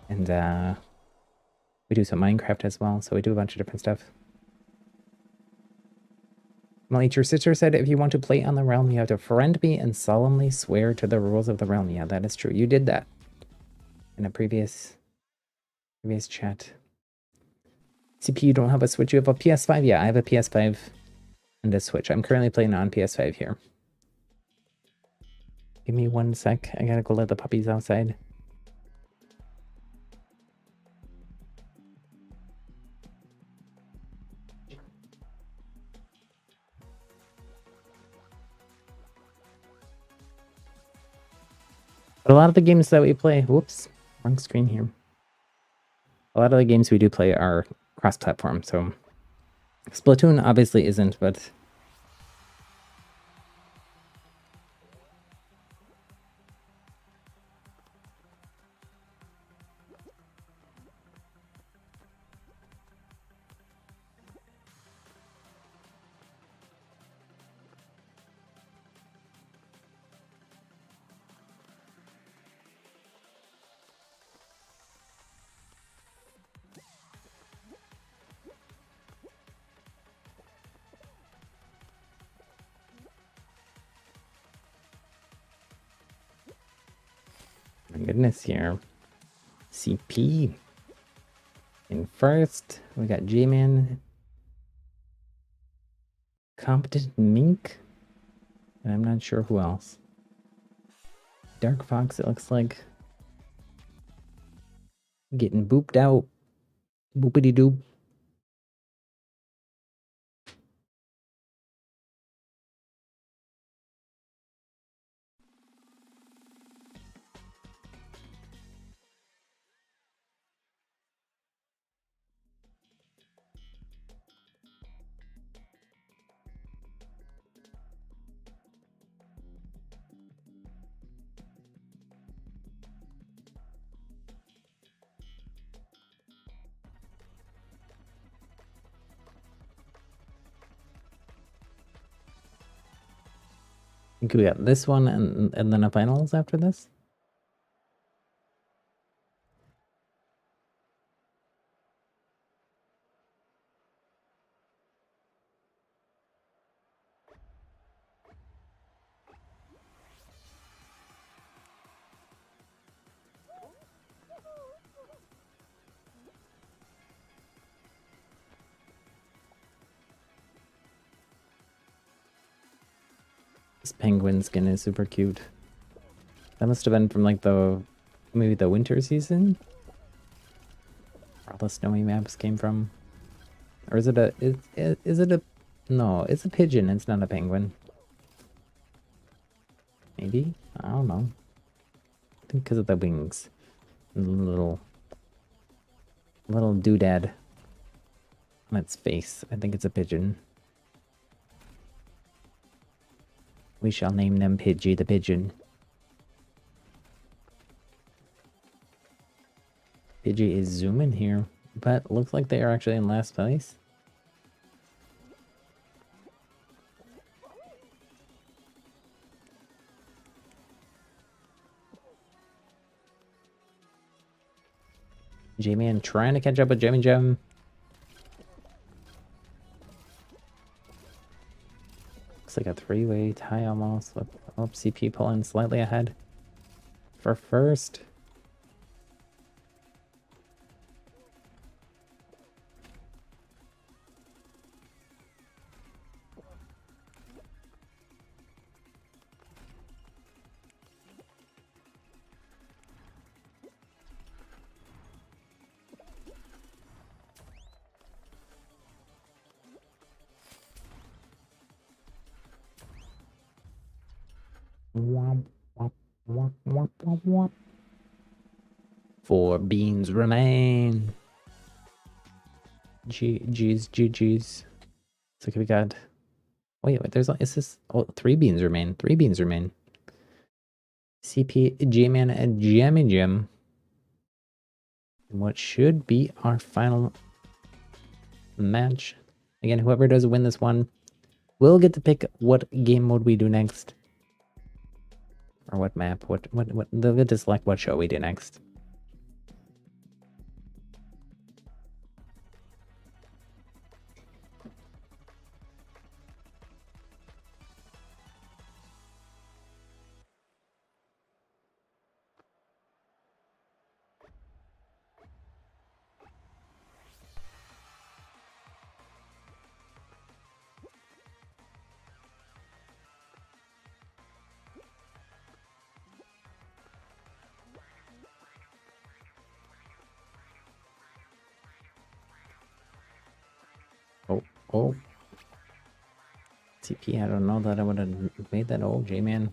And we do some Minecraft as well, so we do a bunch of different stuff. Malik, your sister said if you want to play on the realm, you have to friend me and solemnly swear to the rules of the realm. Yeah, that is true. You did that in a previous chat. CP, you don't have a Switch, you have a PS5? Yeah, I have a PS5 and a Switch. I'm currently playing on PS5 here. Give me 1 sec. I gotta go let the puppies outside. But a lot of the games that we play... Whoops, wrong screen here. A lot of the games we do play are cross-platform, so... Splatoon obviously isn't, but... My goodness here. CP. In first, we got J-Man. Competent Mink. And I'm not sure who else. Dark Fox, it looks like. Getting booped out. Boopity doop. I think we got this one and then a finals after this. This penguin skin is super cute. That must have been from like maybe the winter season? Where all the snowy maps came from. Or is it a no, it's a pigeon, it's not a penguin. Maybe? I don't know. I think because of the wings. And the little doodad on its face. I think it's a pigeon. We shall name them Pidgey the pigeon. Pidgey is zooming here, but looks like they are actually in last place. J-Man trying to catch up with Jimmy Jim. Looks like a three-way tie almost with CP pulling slightly ahead for first. Womp, womp, womp, womp, womp, womp. 4 beans remain. GG's. So we got. Wait, is this? Oh, 3 beans remain. 3 beans remain. CP, J-Man, and Jammy Jim. And what should be our final match. Again, whoever does win this one will get to pick what game mode we do next. Or what map. They'll get to select what show we do next. Oh. TP, I don't know that I would have made that. Oh, J-Man.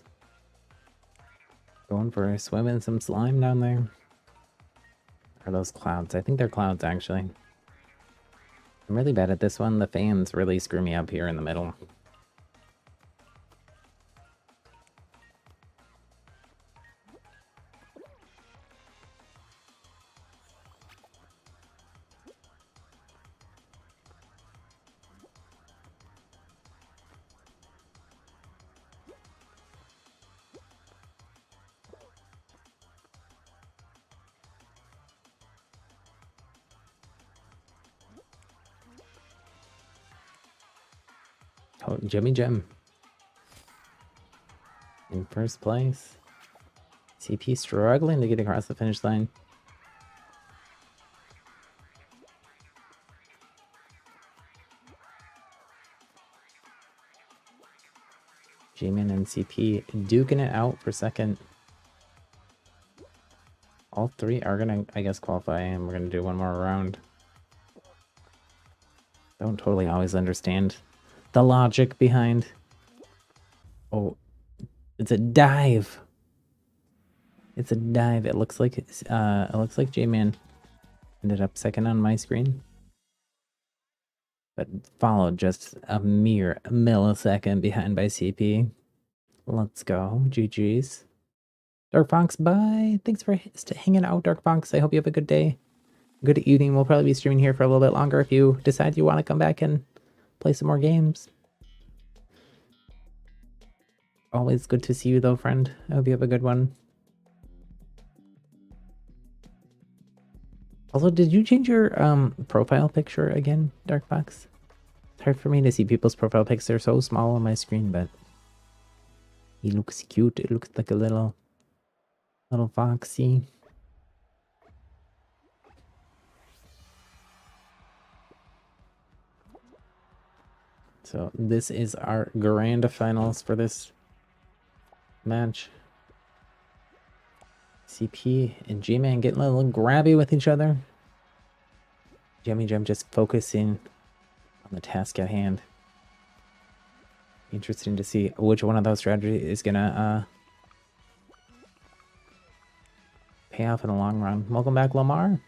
Going for a swim in some slime down there. Are those clouds? I think they're clouds, actually. I'm really bad at this one. The fans really screw me up here in the middle. Oh, Jimmy Jim. In first place. CP struggling to get across the finish line. J-Man and CP duking it out for second. All three are gonna, I guess, qualify, and we're gonna do one more round. Don't totally always understand the logic behind. Oh, it's a dive. It's a dive. It looks like J-Man ended up second on my screen, but followed just a mere millisecond behind by CP. Let's go. GG's. Dark Fox, bye. Thanks for hanging out, Dark Fox. I hope you have a good day. Good evening. We'll probably be streaming here for a little bit longer if you decide you want to come back and play some more games. Always good to see you though, friend. I hope you have a good one. Also, did you change your profile picture again, Dark Fox? It's hard for me to see people's profile pics. They're so small on my screen, but he looks cute. It looks like a little foxy. So this is our grand finals for this match. CP and G-Man getting a little grabby with each other. Jemmy Gem just focusing on the task at hand. Interesting to see which one of those strategies is gonna pay off in the long run. Welcome back, Lamar.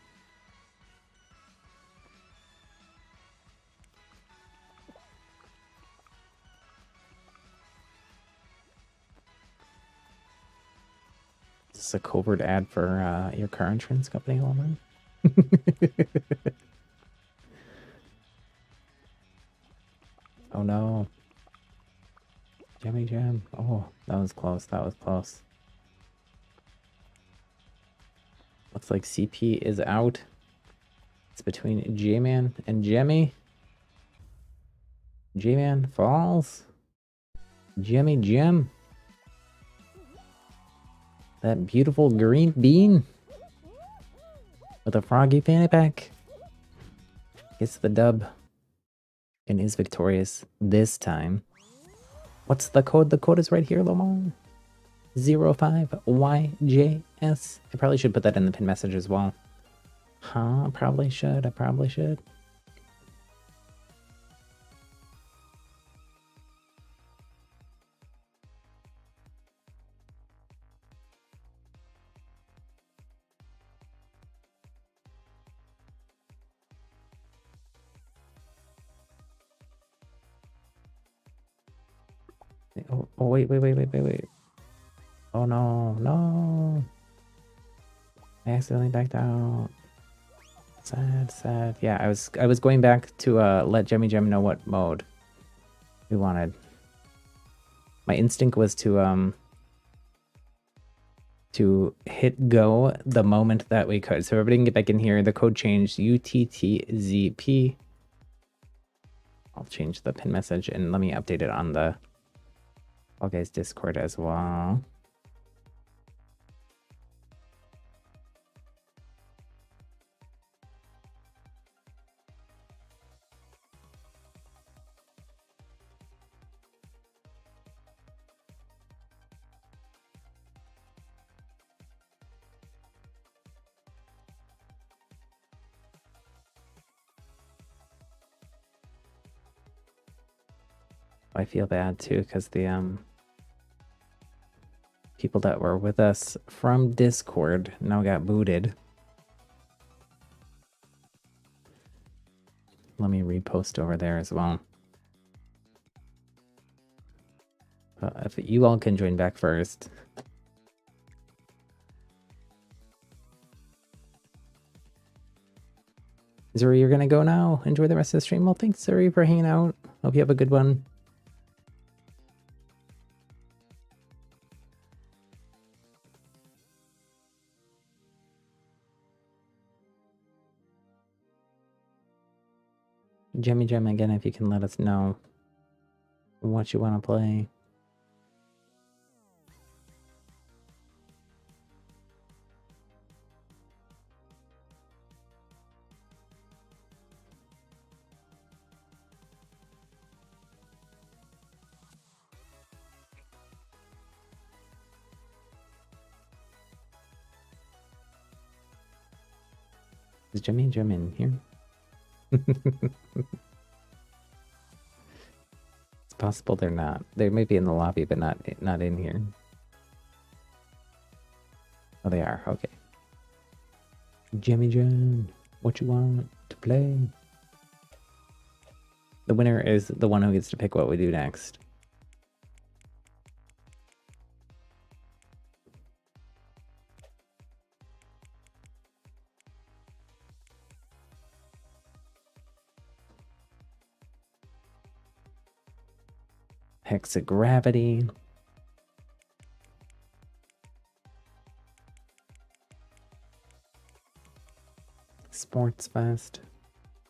Is this a covert ad for your car insurance company, Lamar? Oh no. Jemmy Jam. Oh, that was close. That was close. Looks like CP is out. It's between J-Man and Jemmy. J-Man falls. Jemmy Gem. That beautiful green bean with a froggy fanny pack gets the dub and is victorious this time. What's the code? The code is right here, Lamar. 05YJS. I probably should put that in the pin message as well. Huh? I probably should. Oh wait. Oh no. I accidentally backed out. Sad. Yeah, I was going back to let Jemmy Gem know what mode we wanted. My instinct was to hit go the moment that we could. So everybody can get back in here. The code changed UTTZP. I'll change the pin message and let me update it on the Fall Guys Discord as well. I feel bad too because the people that were with us from Discord now got booted. Let me repost over there as well. If you all can join back first. Zuri, you're gonna go now. Enjoy the rest of the stream. Well, thanks, Zuri, for hanging out. Hope you have a good one. Jemmy Gem again, if you can let us know what you want to play. Is Jimmy Jim in here? It's possible they're not. They may be in the lobby, but not in here. Oh, they are. Okay. Jimmy Jim, what you want to play? The winner is the one who gets to pick what we do next. Hexagravity. Sports Fest.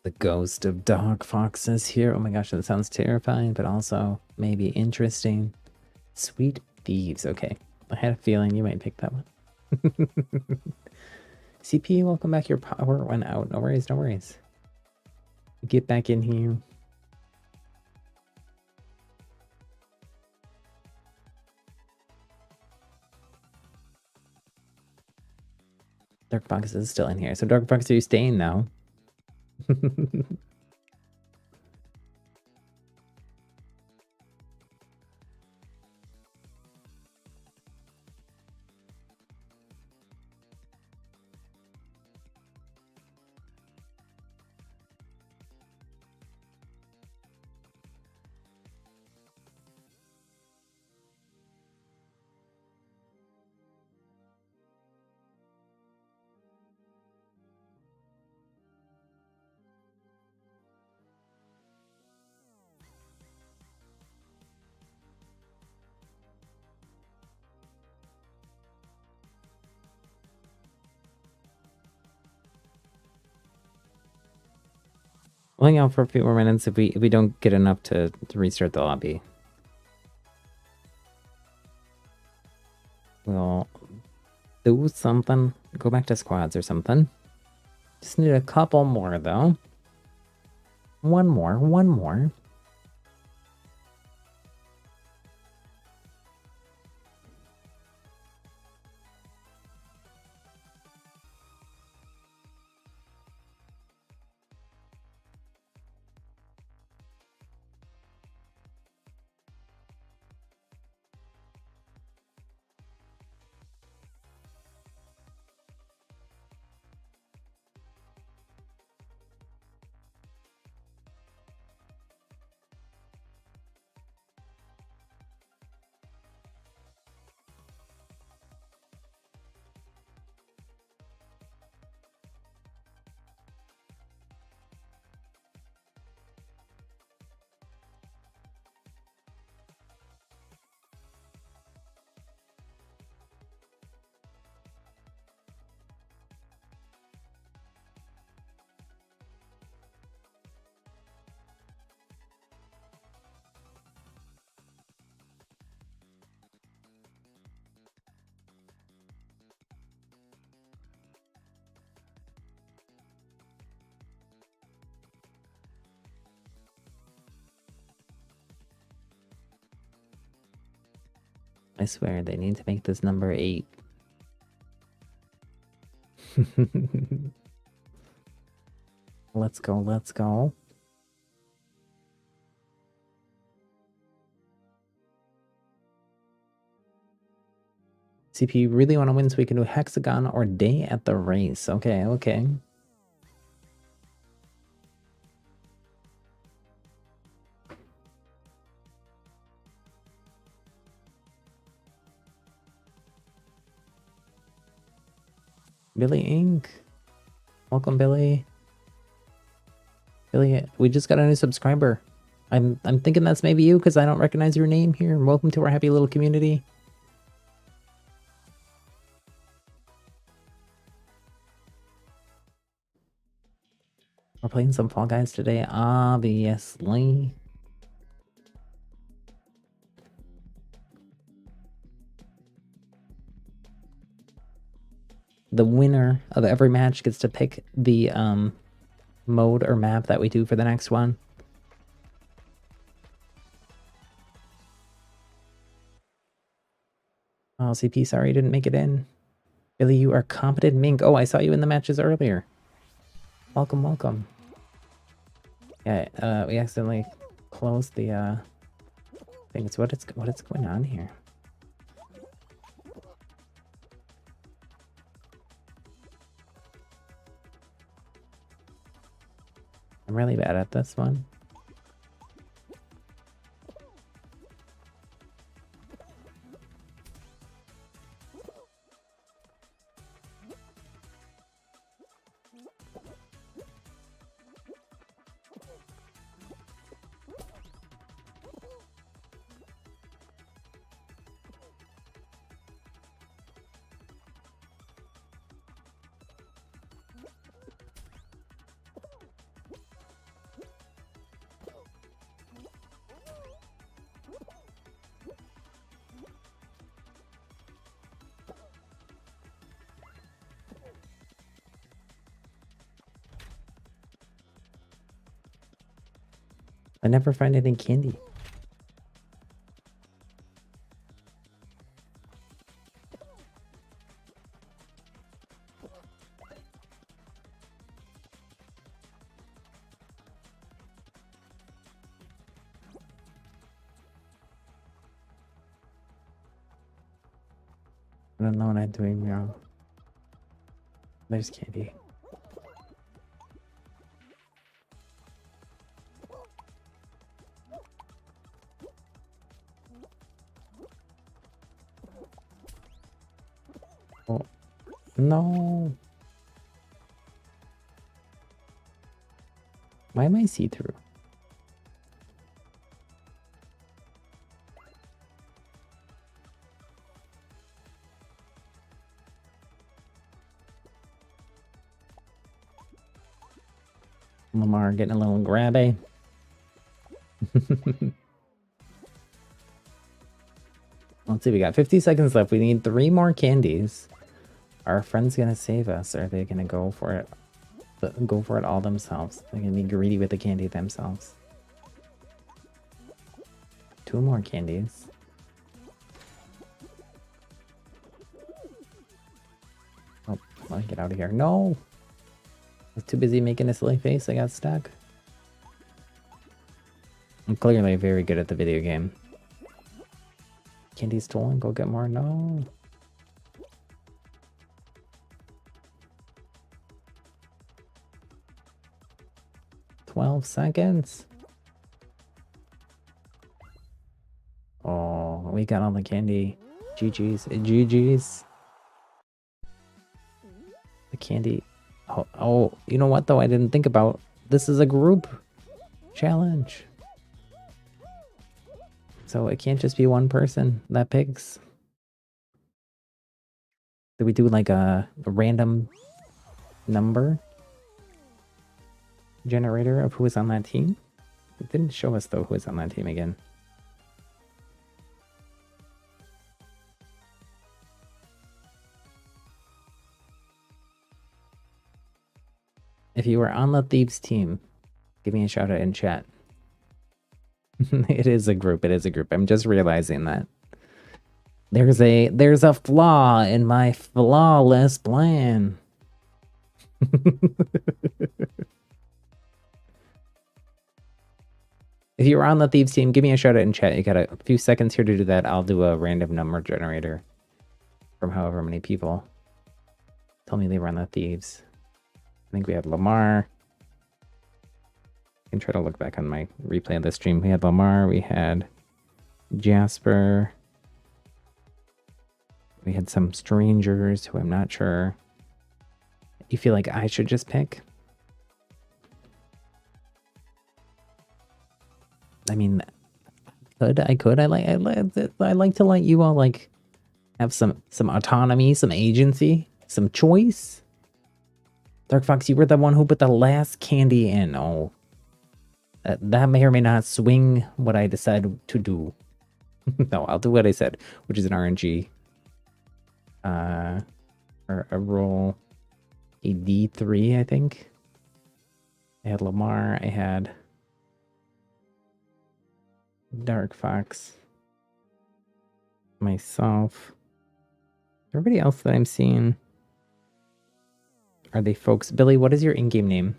The ghost of Dog Fox is here. Oh my gosh, that sounds terrifying, but also maybe interesting. Sweet Thieves. Okay, I had a feeling you might pick that one. CP, welcome back. Your power went out. No worries, no worries. Get back in here. Dark Fox is still in here. So Dark Fox, are you staying now? We'll hang out for a few more minutes if we don't get enough to restart the lobby. We'll do something. Go back to squads or something. Just need a couple more though. One more. I swear they need to make this number 8. Let's go. CP, you really want to win so we can do hexagon or day at the race. Okay. Billy Inc. Welcome, Billy. Billy, we just got a new subscriber. I'm thinking that's maybe you because I don't recognize your name here. Welcome to our happy little community. We're playing some Fall Guys today, obviously. The winner of every match gets to pick the mode or map that we do for the next one. Oh, CP, sorry you didn't make it in. Billy, you are competent mink. Oh, I saw you in the matches earlier. Welcome, welcome. Yeah, we accidentally closed the thing. It's what is going on here? I'm really bad at this one. I never find anything candy. I don't know what I'm doing wrong. There's candy. Oh, no. Why am I see-through? Lamar getting a little grabby. Let's see, we got 50 seconds left. We need 3 more candies. Are our friends gonna save us? Or are they gonna go for it? Go for it all themselves? They're gonna be greedy with the candy themselves. 2 more candies. Oh, let me get out of here. No! I was too busy making a silly face. I got stuck. I'm clearly very good at the video game. Candy stolen? Go get more? No. "12 seconds. Oh, we got all the candy. GG's. GG's. The candy. Oh, you know what though? I didn't think about. This is a group challenge. So it can't just be one person that picks. Did we do like a random number generator of who is on that team? It didn't show us though who is on that team again. If you were on the Thieves team, give me a shout out in chat. It is a group. It is a group. I'm just realizing that. There's a flaw in my flawless plan. If you were on the Thieves team, give me a shout out in chat. You got a few seconds here to do that. I'll do a random number generator from however many people tell me they were on the Thieves. I think we had Lamar. I can try to look back on my replay of the stream. We had Lamar, we had Jasper. We had some strangers who I'm not sure. You feel like I should just pick? I mean, I could. I like to let you all like have some autonomy, some agency, some choice. Dark Fox, you were the one who put the last candy in. Oh, that may or may not swing what I decide to do. No, I'll do what I said, which is an RNG. Or a roll a D3, I think. I had Lamar, I had Dark Fox, myself. Everybody else that I'm seeing, are they folks? Billy, what is your in-game name?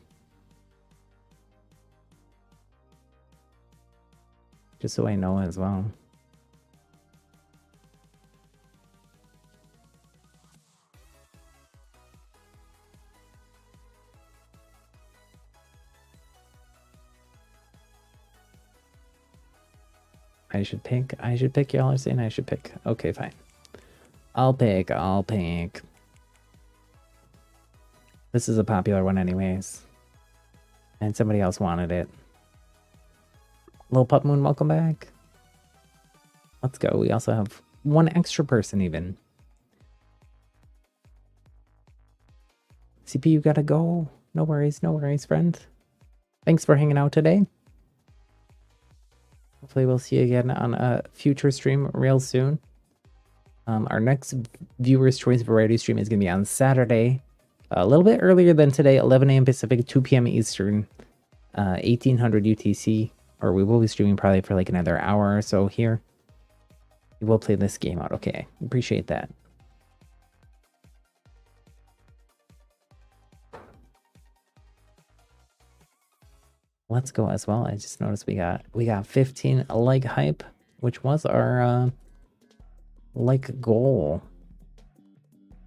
Just so I know as well. I should pick. Y'all are saying I should pick. Okay, fine. I'll pick. This is a popular one anyways. And somebody else wanted it. Little Pup Moon, welcome back. Let's go. We also have one extra person even. CP, you gotta go. No worries, friend. Thanks for hanging out today. Hopefully we'll see you again on a future stream real soon. Our next Viewer's Choice Variety stream is going to be on Saturday, a little bit earlier than today, 11 a.m. Pacific, 2 p.m. Eastern, 1800 UTC, or we will be streaming probably for like another hour or so here. We will play this game out. Okay, appreciate that. Let's go as well. I just noticed we got 15 like hype, which was our like goal.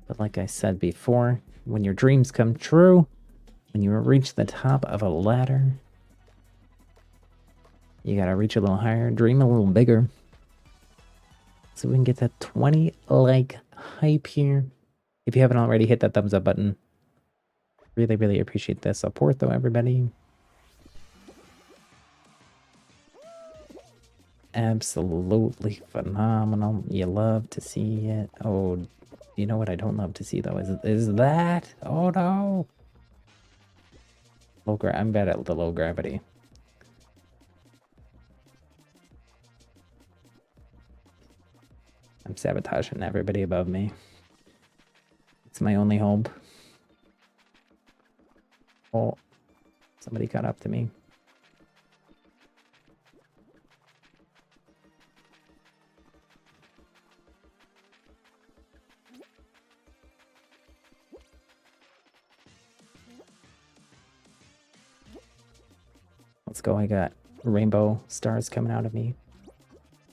But like I said before, when your dreams come true, when you reach the top of a ladder, you gotta reach a little higher, dream a little bigger. So we can get that 20 like hype here. If you haven't already, hit that thumbs up button. Really, really appreciate the support though, everybody. Absolutely phenomenal. You love to see it. Oh, you know what I don't love to see though is that. Oh no. I'm bad at the low gravity. I'm sabotaging everybody above me. It's my only hope. Oh, somebody caught up to me. Let's go. I got rainbow stars coming out of me.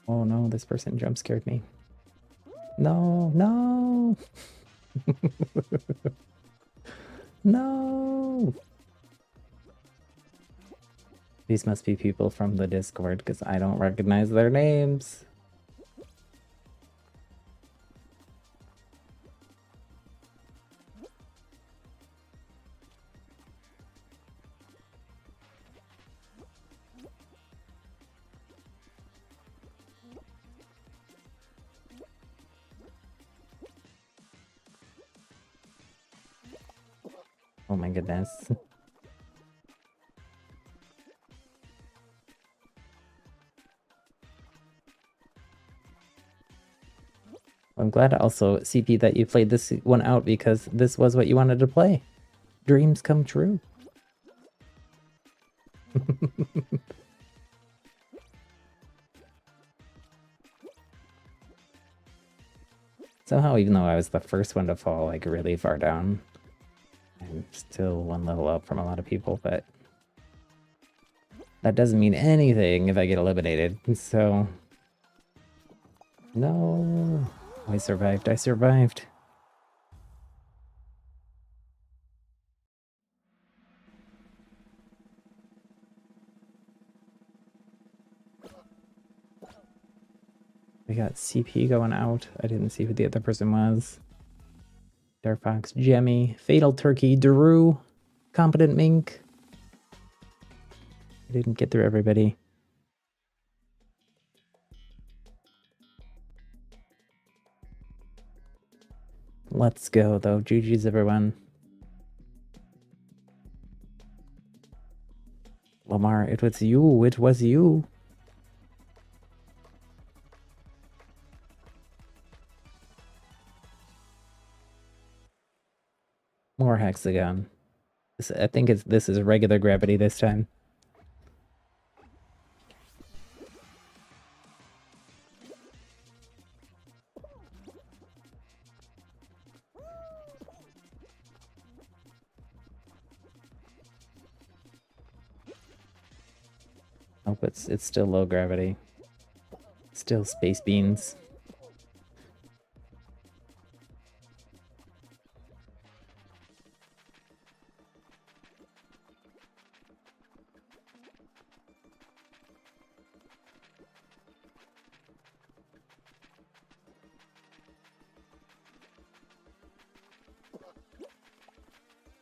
Oh no, this person jump scared me. No, no. No. These must be people from the Discord because I don't recognize their names. Oh my goodness. I'm glad also, CP, that you played this one out because this was what you wanted to play. Dreams come true. Somehow, even though I was the first one to fall like really far down, I'm still one level up from a lot of people, but that doesn't mean anything if I get eliminated, so... No! I survived. We got CP going out. I didn't see who the other person was. Dark Fox, Jemmy, Fatal Turkey, Daru, Competent Mink. I didn't get through everybody. Let's go, though. GG's, everyone. Lamar, it was you. It was you. More hexagon. I think this is regular gravity this time. Nope, it's still low gravity. Still space beans.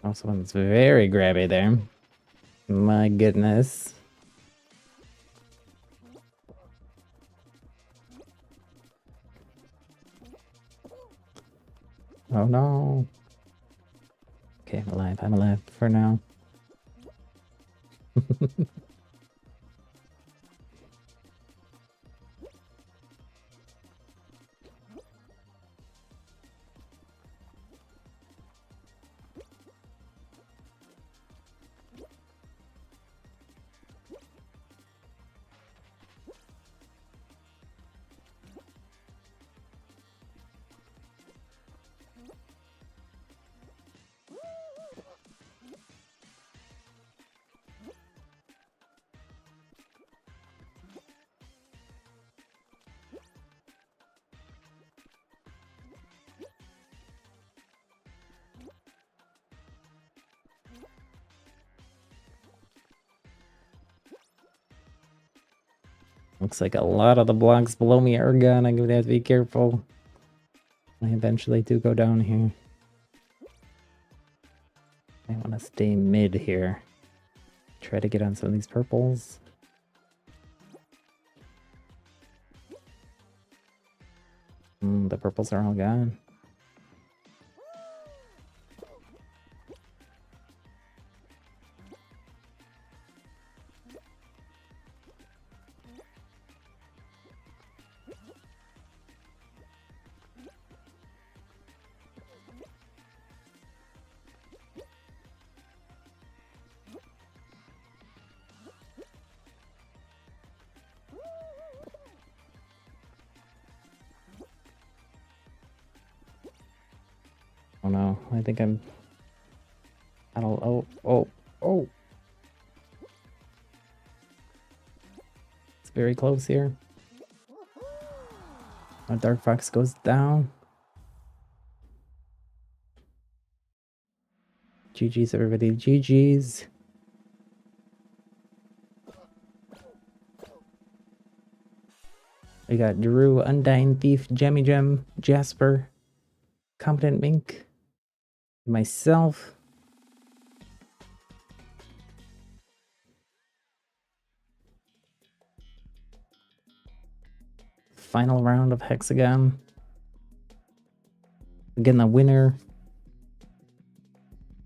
Oh, someone's very grabby there. My goodness. Oh no. Okay, I'm alive for now. Looks like a lot of the blocks below me are gone. I'm gonna have to be careful. I eventually do go down here. I want to stay mid here. Try to get on some of these purples. The purples are all gone. Oh no, I think I'm... Oh. It's very close here. Our Dark Fox goes down. GG's everybody, GG's. We got Drew, Undying Thief, Jemmy Gem, Jasper, Competent Mink, myself. Final round of Hexagon. Again, the winner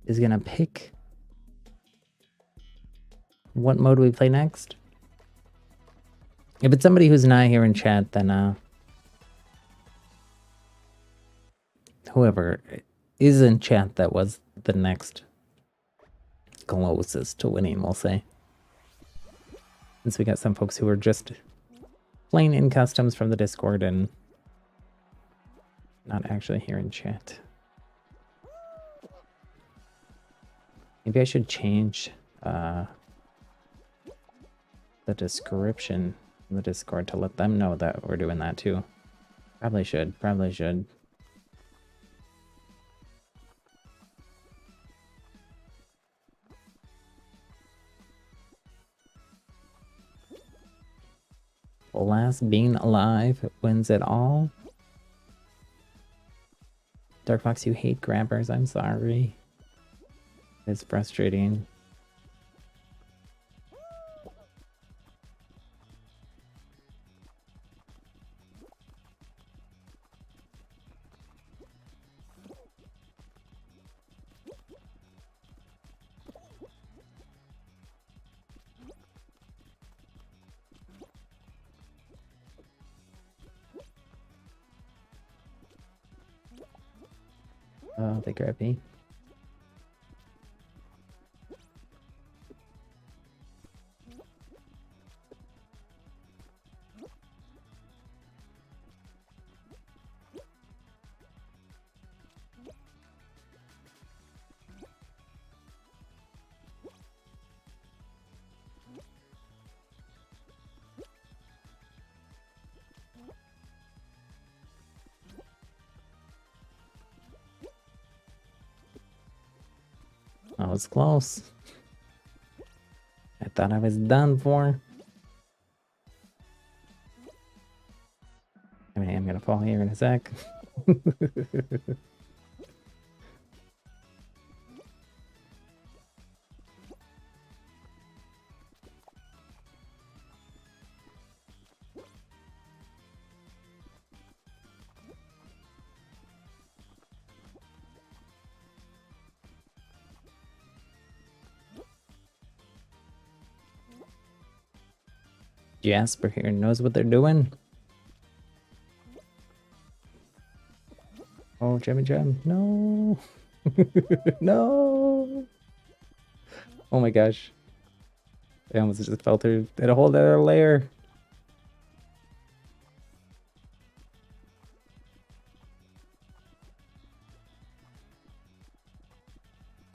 is gonna pick what mode we play next. If it's somebody who's not here in chat, then whoever is in chat that was the next closest to winning, we'll say. Since we got some folks who are just playing in customs from the Discord and not actually here in chat. Maybe I should change the description in the Discord to let them know that we're doing that too. Probably should. Last being alive wins it all. Dark Fox, you hate grabbers. I'm sorry. It's frustrating. Oh, they grab me. was close. I thought I was done for. I mean, I'm gonna fall here in a sec. Jasper here knows what they're doing. Oh, Jimmy Jam, no. No. Oh my gosh. I almost just fell through a whole other layer.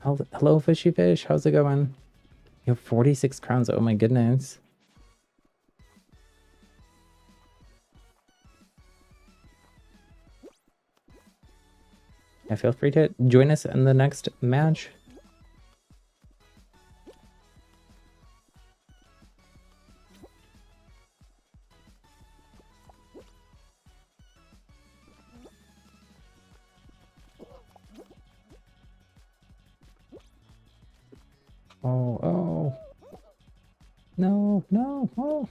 Hello, fishy fish. How's it going? You have 46 crowns. Oh my goodness. Yeah, feel free to join us in the next match. Oh, oh. No, no, oh.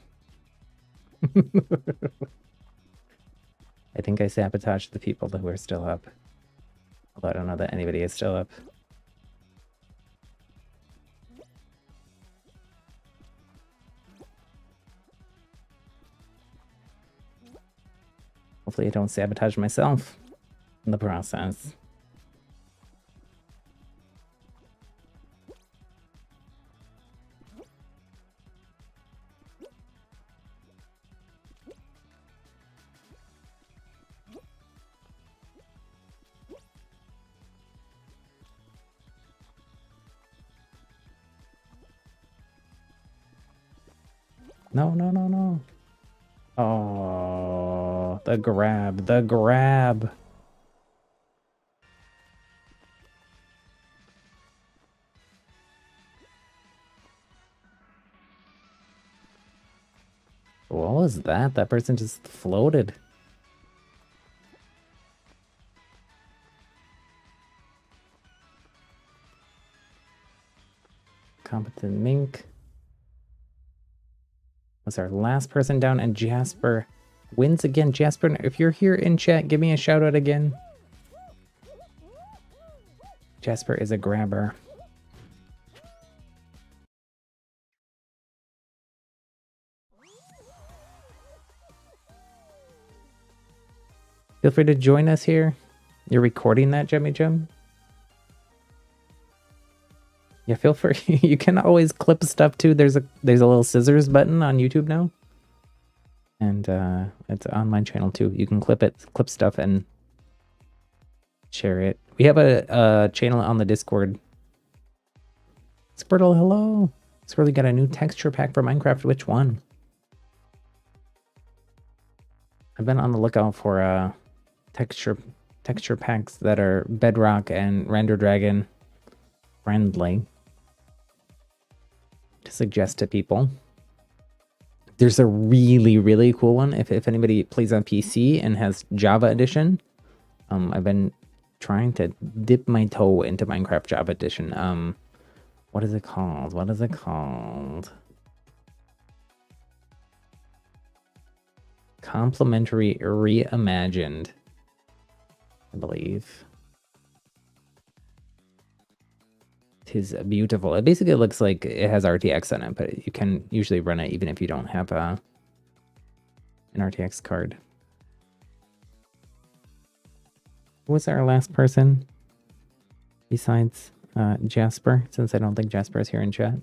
I think I sabotaged the people who are still up. Although I don't know that anybody is still up. Hopefully I don't sabotage myself in the process. No, no, no, no. Oh, the grab, the grab. What was that? That person just floated. Competent mink. Was our last person down, and Jasper wins again. Jasper, if you're here in chat, give me a shout out again. Jasper is a grabber. Feel free to join us here. You're recording that, Jemmy Jim? Yeah, feel free. You can always clip stuff too. There's a little scissors button on YouTube now. And it's on my channel too. You can clip stuff and share it. We have a channel on the Discord. Squirtle, hello. Squirtle got a new texture pack for Minecraft. Which one? I've been on the lookout for texture packs that are Bedrock and Render Dragon friendly to suggest to people. There's a really, really cool one if anybody plays on PC and has Java Edition. I've been trying to dip my toe into Minecraft Java Edition. What is it called? What is it called? Complimentary Reimagined, I believe. It is beautiful. It basically looks like it has RTX on it, but you can usually run it even if you don't have an RTX card. Who was our last person besides Jasper, since I don't think Jasper is here in chat?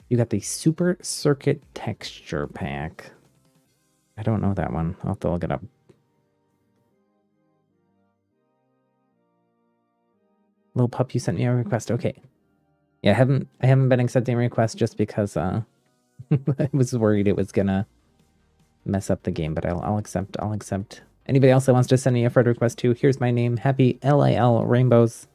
You got the Super Circuit Texture Pack. I don't know that one. I'll have to look it up. Little pup, you sent me a request. Okay. Yeah, I haven't been accepting requests just because I was worried it was gonna mess up the game, but I'll accept. I'll accept. Anybody else that wants to send me a friend request too? Here's my name. Happy LIL Rainbows.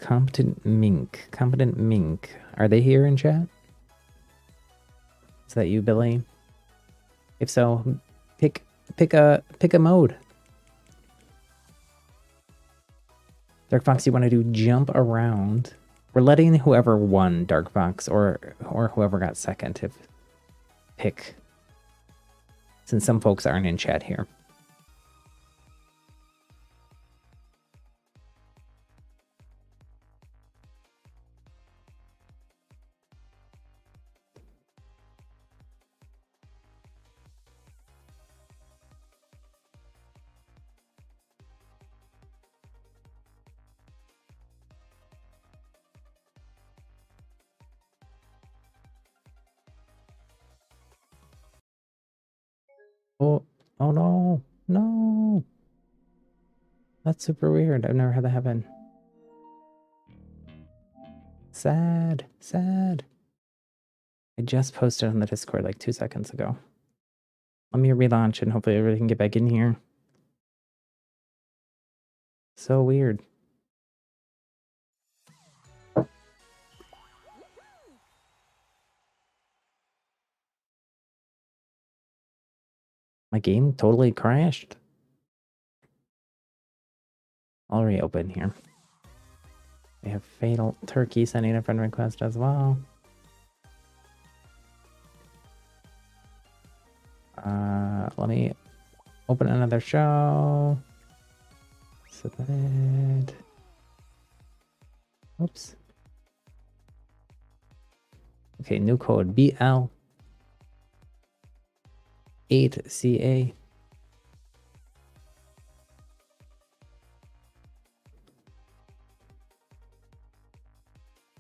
Competent Mink. Competent Mink. Are they here in chat? Is that you, Billy? If so, pick a mode. Dark Fox, you want to do jump around? We're letting whoever won Dark Fox or whoever got second if pick. Since some folks aren't in chat here. Oh no, no. That's super weird. I've never had that happen. Sad, sad. I just posted on the Discord like 2 seconds ago. Let me relaunch and hopefully everybody can get back in here. So weird. My game totally crashed. I'll reopen here. We have Fatal Turkey sending a friend request as well. Let me open another show. Submit. Oops. Okay, new code BL 8CA.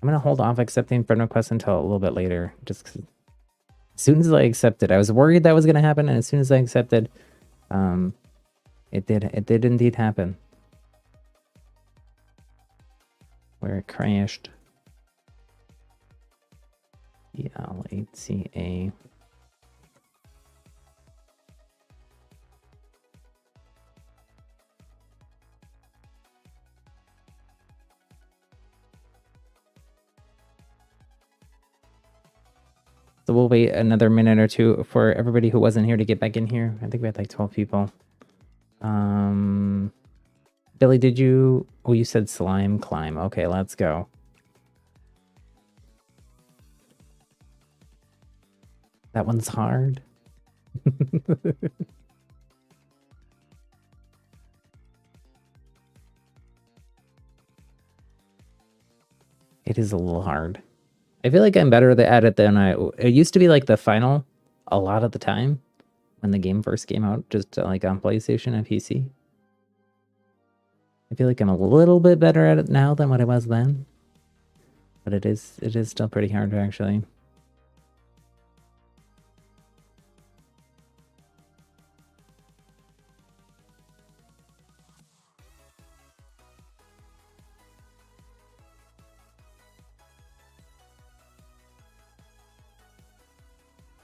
I'm gonna hold off accepting friend requests until a little bit later, just because as soon as I accepted, I was worried that was gonna happen, and as soon as I accepted, it did indeed happen. Where it crashed. BL8CA. So we'll wait another minute or two for everybody who wasn't here to get back in here. I think we had like 12 people. Billy, did you... Oh, you said slime climb. Okay, let's go. That one's hard. It is a little hard. I feel like I'm better at it than it used to be like the final a lot of the time when the game first came out, just like on PlayStation and PC. I feel like I'm a little bit better at it now than what I was then. But it is still pretty hard actually.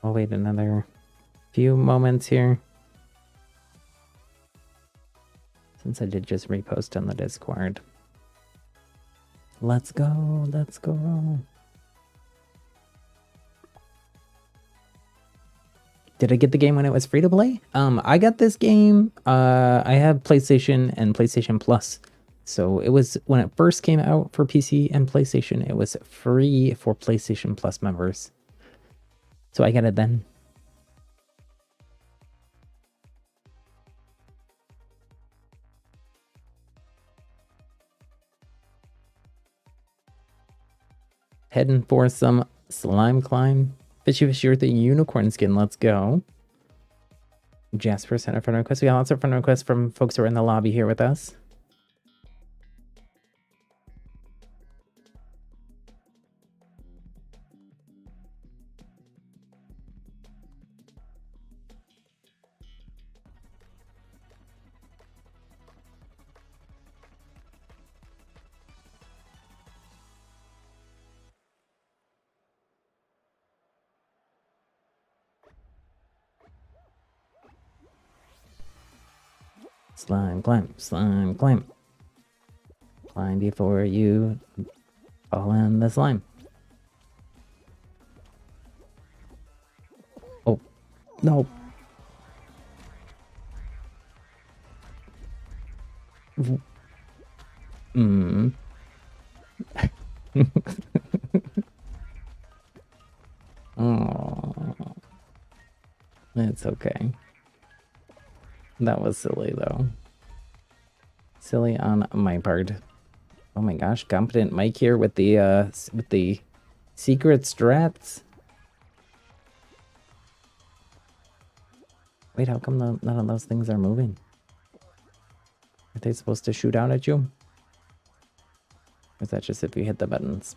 I'll wait another few moments here. Since I did just repost on the Discord. Let's go, let's go. Did I get the game when it was free to play? I got this game. I have PlayStation and PlayStation Plus. So it was when it first came out for PC and PlayStation, it was free for PlayStation Plus members. So I got it then. Heading for some slime climb. Fishy Fishy with the unicorn skin. Let's go. Jasper sent a friend request. We got lots of friend requests from folks who are in the lobby here with us. Slime climb, slime climb. Climb before you fall in the slime. Oh, no. Hmm. Oh, it's okay. That was silly though. Silly on my part. Oh my gosh, competent Mike here with the secret strats. Wait, how come none of those things are moving? Are they supposed to shoot out at you? Or is that just if you hit the buttons?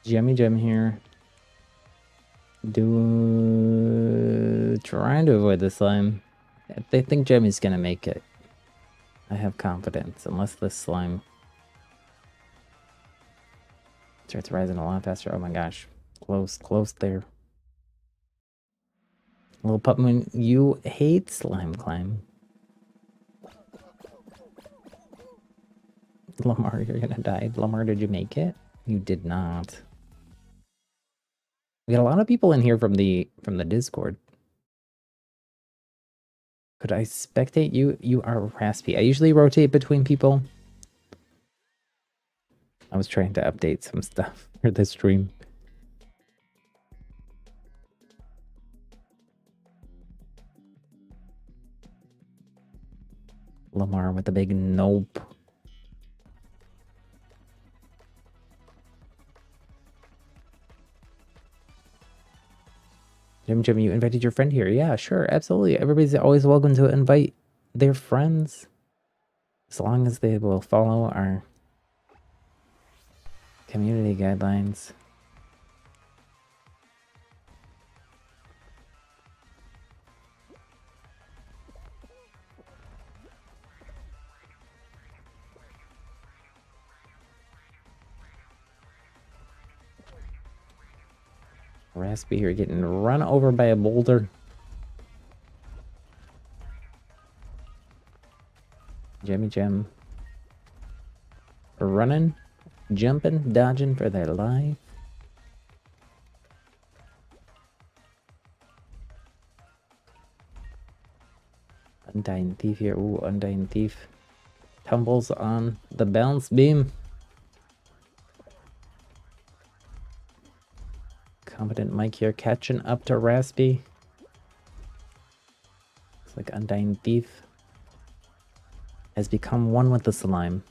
Jemmy Gem here. Trying to avoid the slime. If they think Jemmy's gonna make it, I have confidence. Unless this slime starts rising a lot faster. Oh my gosh. Close there. Little pup moon, you hate slime climb. Lamar, you're gonna die. Lamar, did you make it? You did not. We got a lot of people in here from the Discord. Could I spectate you? You are raspy. I usually rotate between people. I was trying to update some stuff for the stream. Lamar with a big nope. Jim, you invited your friend here. Yeah, sure, absolutely. Everybody's always welcome to invite their friends. As long as they will follow our community guidelines. Raspy here getting run over by a boulder. Jemmy Gem running, jumping, dodging for their life. Undying Thief here. Ooh, Undying Thief tumbles on the bounce beam. Competent Mike here catching up to Raspy. Looks like Undying Thief has become one with the slime.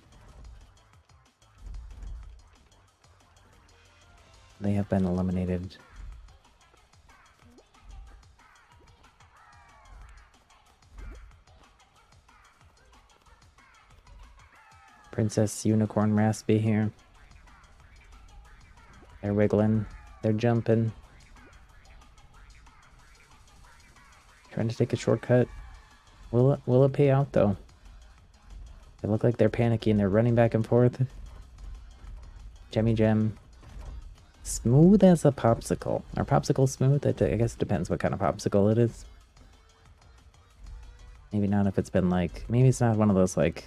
They have been eliminated. Princess Unicorn Raspy here. They're wiggling. They're jumping. Trying to take a shortcut. Will it pay out though? They look like they're panicking. They're running back and forth. Jemmy Gem. Smooth as a popsicle. Are popsicles smooth? I guess it depends what kind of popsicle it is. Maybe not if it's been like... Maybe it's not one of those like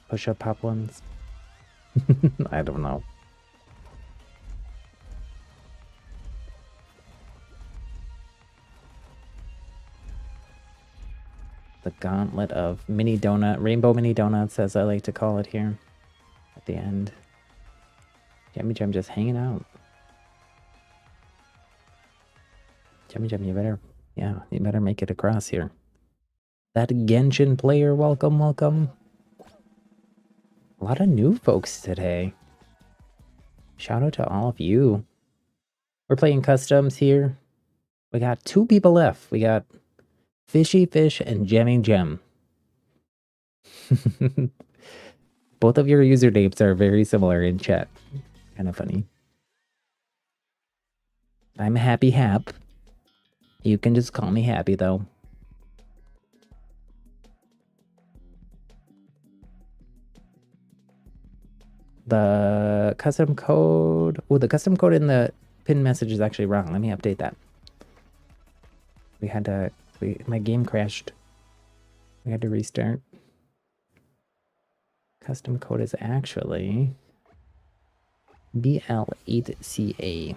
push-up pop ones. I don't know. The gauntlet of mini donut, rainbow mini donuts, as I like to call it here at the end. Jemmy Gem just hanging out. Jimmy, you better, yeah, you better make it across here. That Genshin player, welcome, welcome. A lot of new folks today. Shout out to all of you. We're playing customs here. We got 2 people left. We got Fishy Fish and Jemmy Gem. Both of your usernames are very similar in chat. Kind of funny. I'm Happy Hap. You can just call me Happy, though. The custom code... Oh, the custom code in the pin message is actually wrong. Let me update that. We had to... my game crashed. We had to restart. Custom code is actually... BL8CA.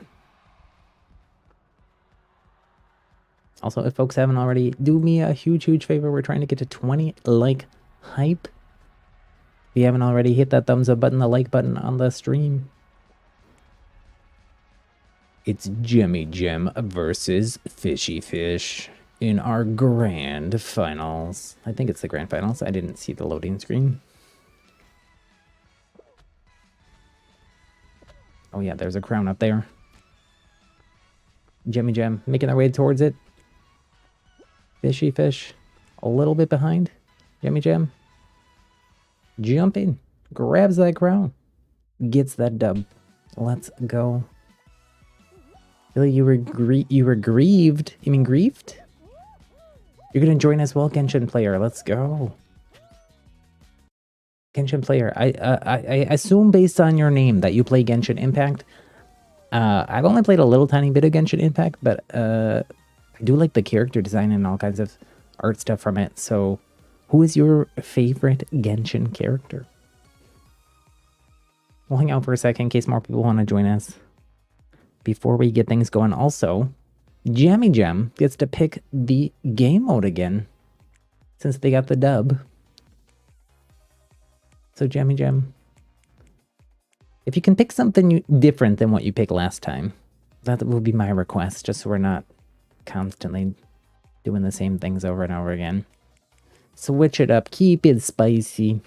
Also, if folks haven't already, do me a huge favor. We're trying to get to 20 like hype. If you haven't already, hit that thumbs up button, the like button on the stream. It's Jemmy Gem versus Fishy Fish in our grand finals. I think it's the grand finals. I didn't see the loading screen. Oh yeah, there's a crown up there. Jemmy Gem making their way towards it. Fishy Fish a little bit behind. Jemmy Gem jumping, grabs that crown, gets that dub. Let's go. Billy, you were grieved. You mean grieved? You're gonna join us, well, Genshin player. Let's go. Genshin player. I assume based on your name that you play Genshin Impact. I've only played a little tiny bit of Genshin Impact, but I do like the character design and all kinds of art stuff from it. So, who is your favorite Genshin character? We'll hang out for a second in case more people want to join us. Before we get things going, also, Jemmy Gem gets to pick the game mode again, since they got the dub. So Jemmy Gem, if you can pick something different than what you picked last time, that would be my request, just so we're not constantly doing the same things over and over again. Switch it up, keep it spicy.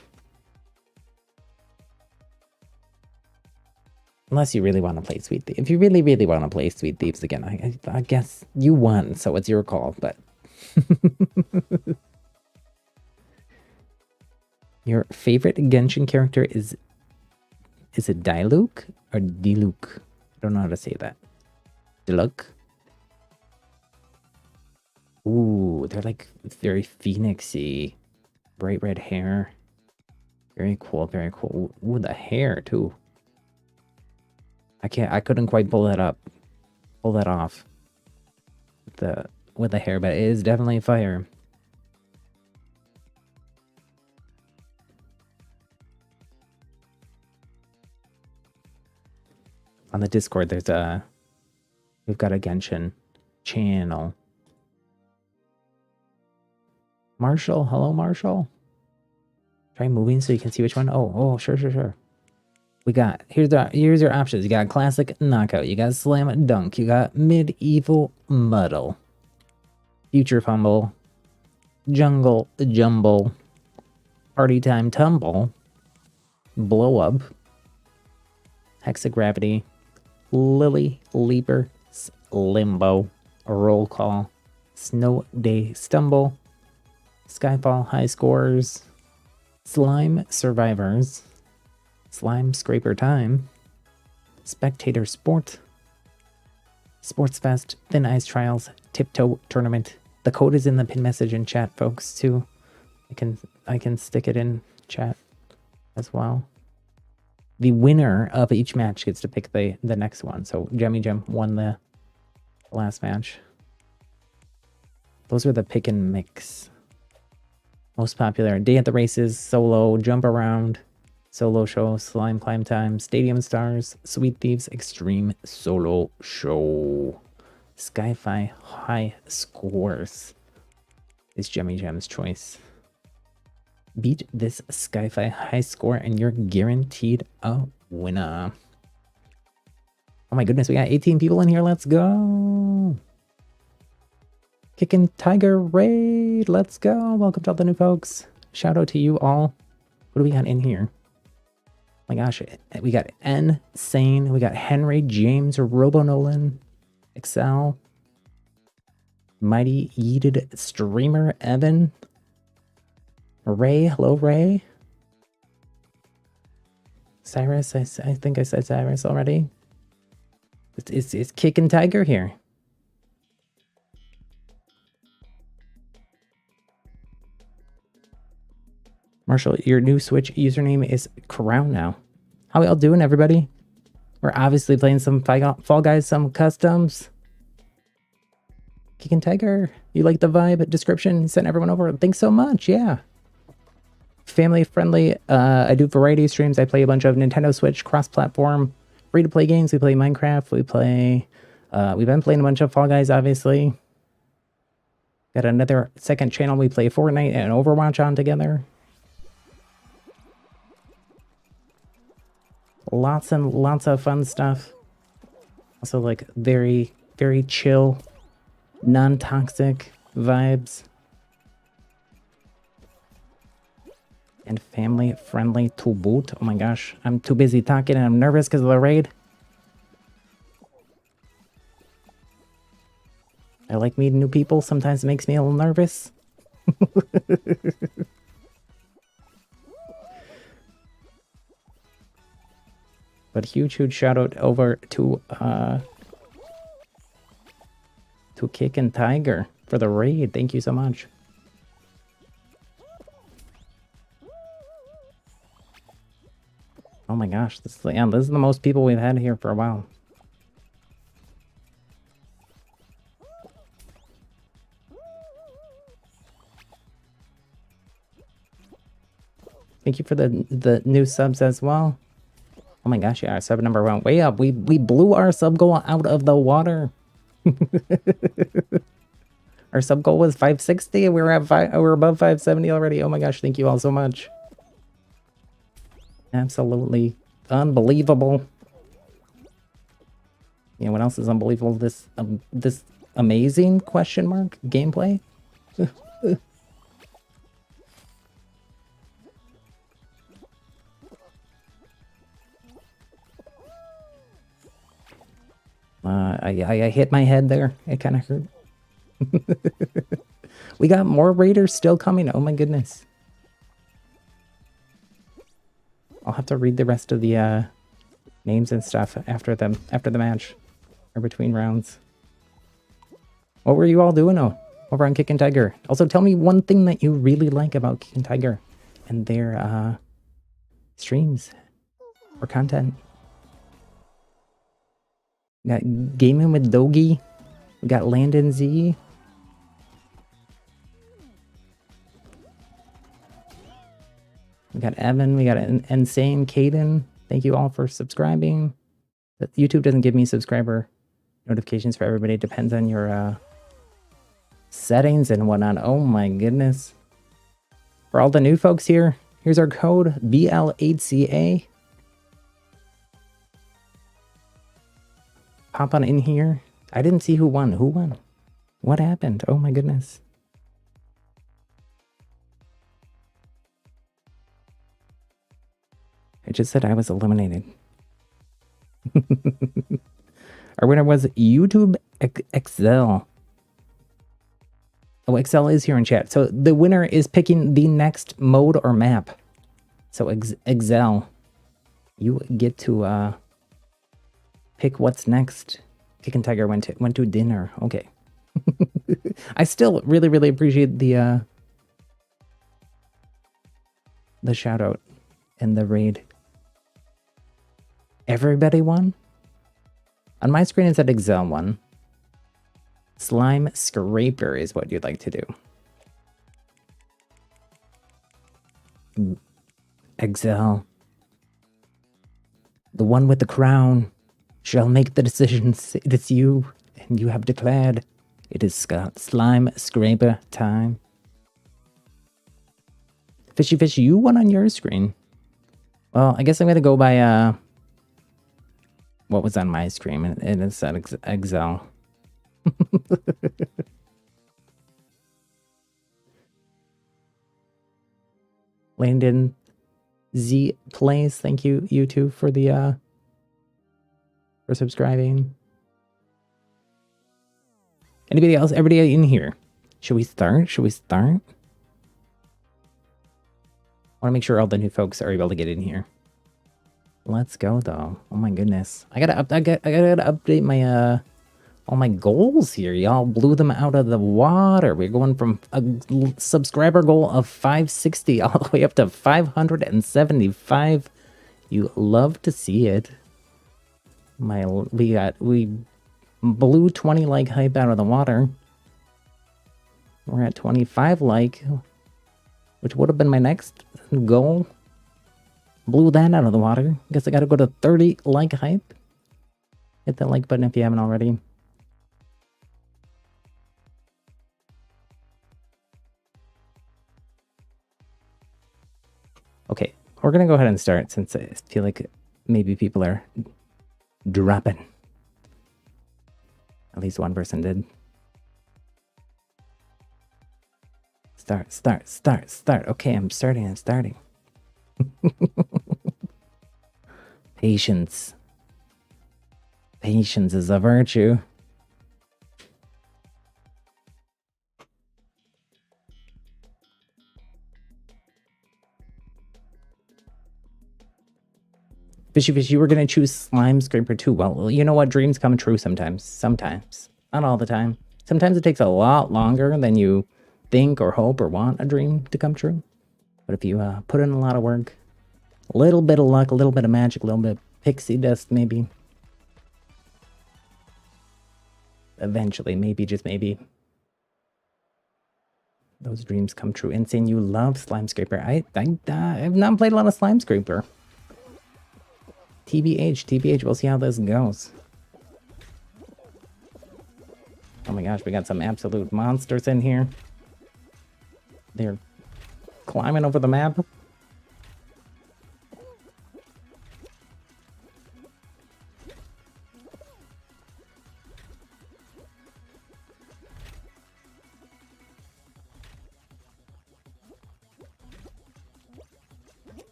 Unless you really want to play Sweet Thieves. If you really want to play Sweet Thieves again, I guess you won, so it's your call, but... Your favorite Genshin character is it Diluc or Diluc? I don't know how to say that. Diluc? Ooh, they're like very phoenixy. Bright red hair. Very cool, very cool. Ooh, the hair too. I couldn't quite pull that off. With the hair, but it is definitely fire. On the Discord, we've got a Genshin channel. Marshall, hello Marshall. Try moving so you can see which one. Oh, sure. We got, here's your options. You got classic knockout, you got slam dunk, you got medieval muddle, future fumble, jungle jumble, party time tumble, blow up, hexagravity, lily leaper, limbo, roll call, snow day stumble, skyfall high scores, slime survivors, slime scraper time, spectator sport, sports fest, thin ice trials, tiptoe tournament. The code is in the pin message in chat, folks, too. I can stick it in chat as well. The winner of each match gets to pick the next one. So Jemmy Gem won the last match. Those are the pick and mix. Most popular: day at the races, solo, jump around, solo show, slime climb time, stadium stars, Sweet Thieves, extreme solo show. Skyfi high scores is Jemmy Gem's choice. Beat this Skyfi high score and you're guaranteed a winner. Oh my goodness, we got 18 people in here. Let's go. Kicking Tiger Raid. Let's go. Welcome to all the new folks. Shout out to you all. What do we got in here? Oh my gosh. We got Insane. We got Henry, James, Robo Nolan, Excel, Mighty Yeeted Streamer, Evan, Ray. Hello, Ray. Cyrus. I think I said Cyrus already. It's Kicking Tiger here. Marshall, your new Switch username is Crown now. How y'all doing, everybody? We're obviously playing some Fall Guys, some customs. Kicking Tiger, you like the vibe description? Sent everyone over. Thanks so much. Yeah. Family friendly. I do variety streams. I play a bunch of Nintendo Switch cross-platform, free-to-play games. We play Minecraft. We play. We've been playing a bunch of Fall Guys, obviously. Got another second channel. We play Fortnite and Overwatch on together. Lots and lots of fun stuff. Also, like very, very chill, non-toxic vibes. And family friendly to boot. Oh my gosh, I'm too busy talking and I'm nervous because of the raid. I like meeting new people. Sometimes it makes me a little nervous. But huge shout out over to Kickin' Tiger for the raid. Thank you so much. Oh my gosh, this is the most people we've had here for a while. Thank you for the new subs as well. Oh my gosh, yeah, our sub number went way up. We blew our sub goal out of the water. Our sub goal was 560 and we're above 570 already. Oh my gosh, thank you all so much. Absolutely unbelievable. You know what else is unbelievable? This amazing question mark gameplay. I hit my head there. It kind of hurt. We got more raiders still coming. Oh my goodness. I'll have to read the rest of the names and stuff after the match or between rounds. What were you all doing over on Kickin' Tiger? Also, tell me one thing that you really like about Kickin' Tiger and their streams or content. We got Gaming with Dogi. We got Landon Z. We got Evan. We got Insane Caden. Thank you all for subscribing. YouTube doesn't give me subscriber notifications for everybody. It depends on your settings and whatnot. Oh my goodness. For all the new folks here, here's our code BL8CA. Pop on in here. I didn't see who won. Who won? What happened? Oh my goodness. It just said I was eliminated. Our winner was YouTube Excel. Oh, Excel is here in chat. So the winner is picking the next mode or map. So Excel, you get to pick what's next. Kickin' Tiger went to dinner. Okay. I still really appreciate the shout out and the raid. Everybody won? On my screen it said Excel won. Slime Scraper is what you'd like to do. Excel. The one with the crown shall make the decisions. It is you, and you have declared it is Slime Scraper time. Fishy Fish, you won on your screen. Well, I guess I'm gonna go by what was on my screen, and it said Excel. Landon Z Plays, thank you, you two, for the for subscribing. Anybody else? Everybody in here? Should we start? Should we start? I want to make sure all the new folks are able to get in here. Let's go though. Oh my goodness. I gotta update my all my goals here. Y'all blew them out of the water. We're going from a subscriber goal of 560 all the way up to 575. You love to see it. We blew 20 like hype out of the water. We're at 25 like, which would have been my next goal. Blew that out of the water. Guess I gotta go to 30 like hype. Hit that like button if you haven't already. Okay, we're gonna go ahead and start since I feel like maybe people are dropping. At least one person did. Start. Okay, I'm starting. Patience. Patience is a virtue. Fishy, you were gonna choose Slime Scraper too. Well, you know what? Dreams come true sometimes. Sometimes. Not all the time. Sometimes it takes a lot longer than you think or hope or want a dream to come true. But if you put in a lot of work, a little bit of luck, a little bit of magic, a little bit of pixie dust maybe, eventually, maybe, just maybe, those dreams come true. Insane, you love Slime Scraper. I've not played a lot of Slime Scraper. TBH, we'll see how this goes. Oh my gosh, we got some absolute monsters in here. They're climbing over the map.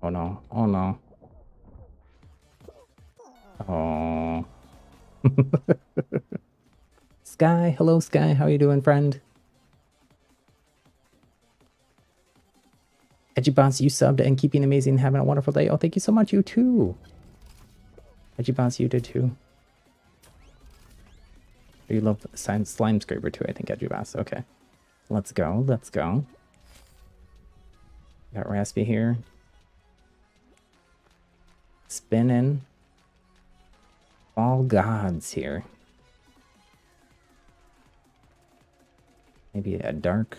Oh no, oh no. Oh. Sky, hello Sky, how you doing, friend? Edgyboss, you subbed and keeping amazing, having a wonderful day. Oh, thank you so much, you too. Edgyboss, you did too. You love Slime Scraper too, I think, Edgyboss. Okay. Let's go, let's go. Got Raspy here. Spinning. All gods here. Maybe a dark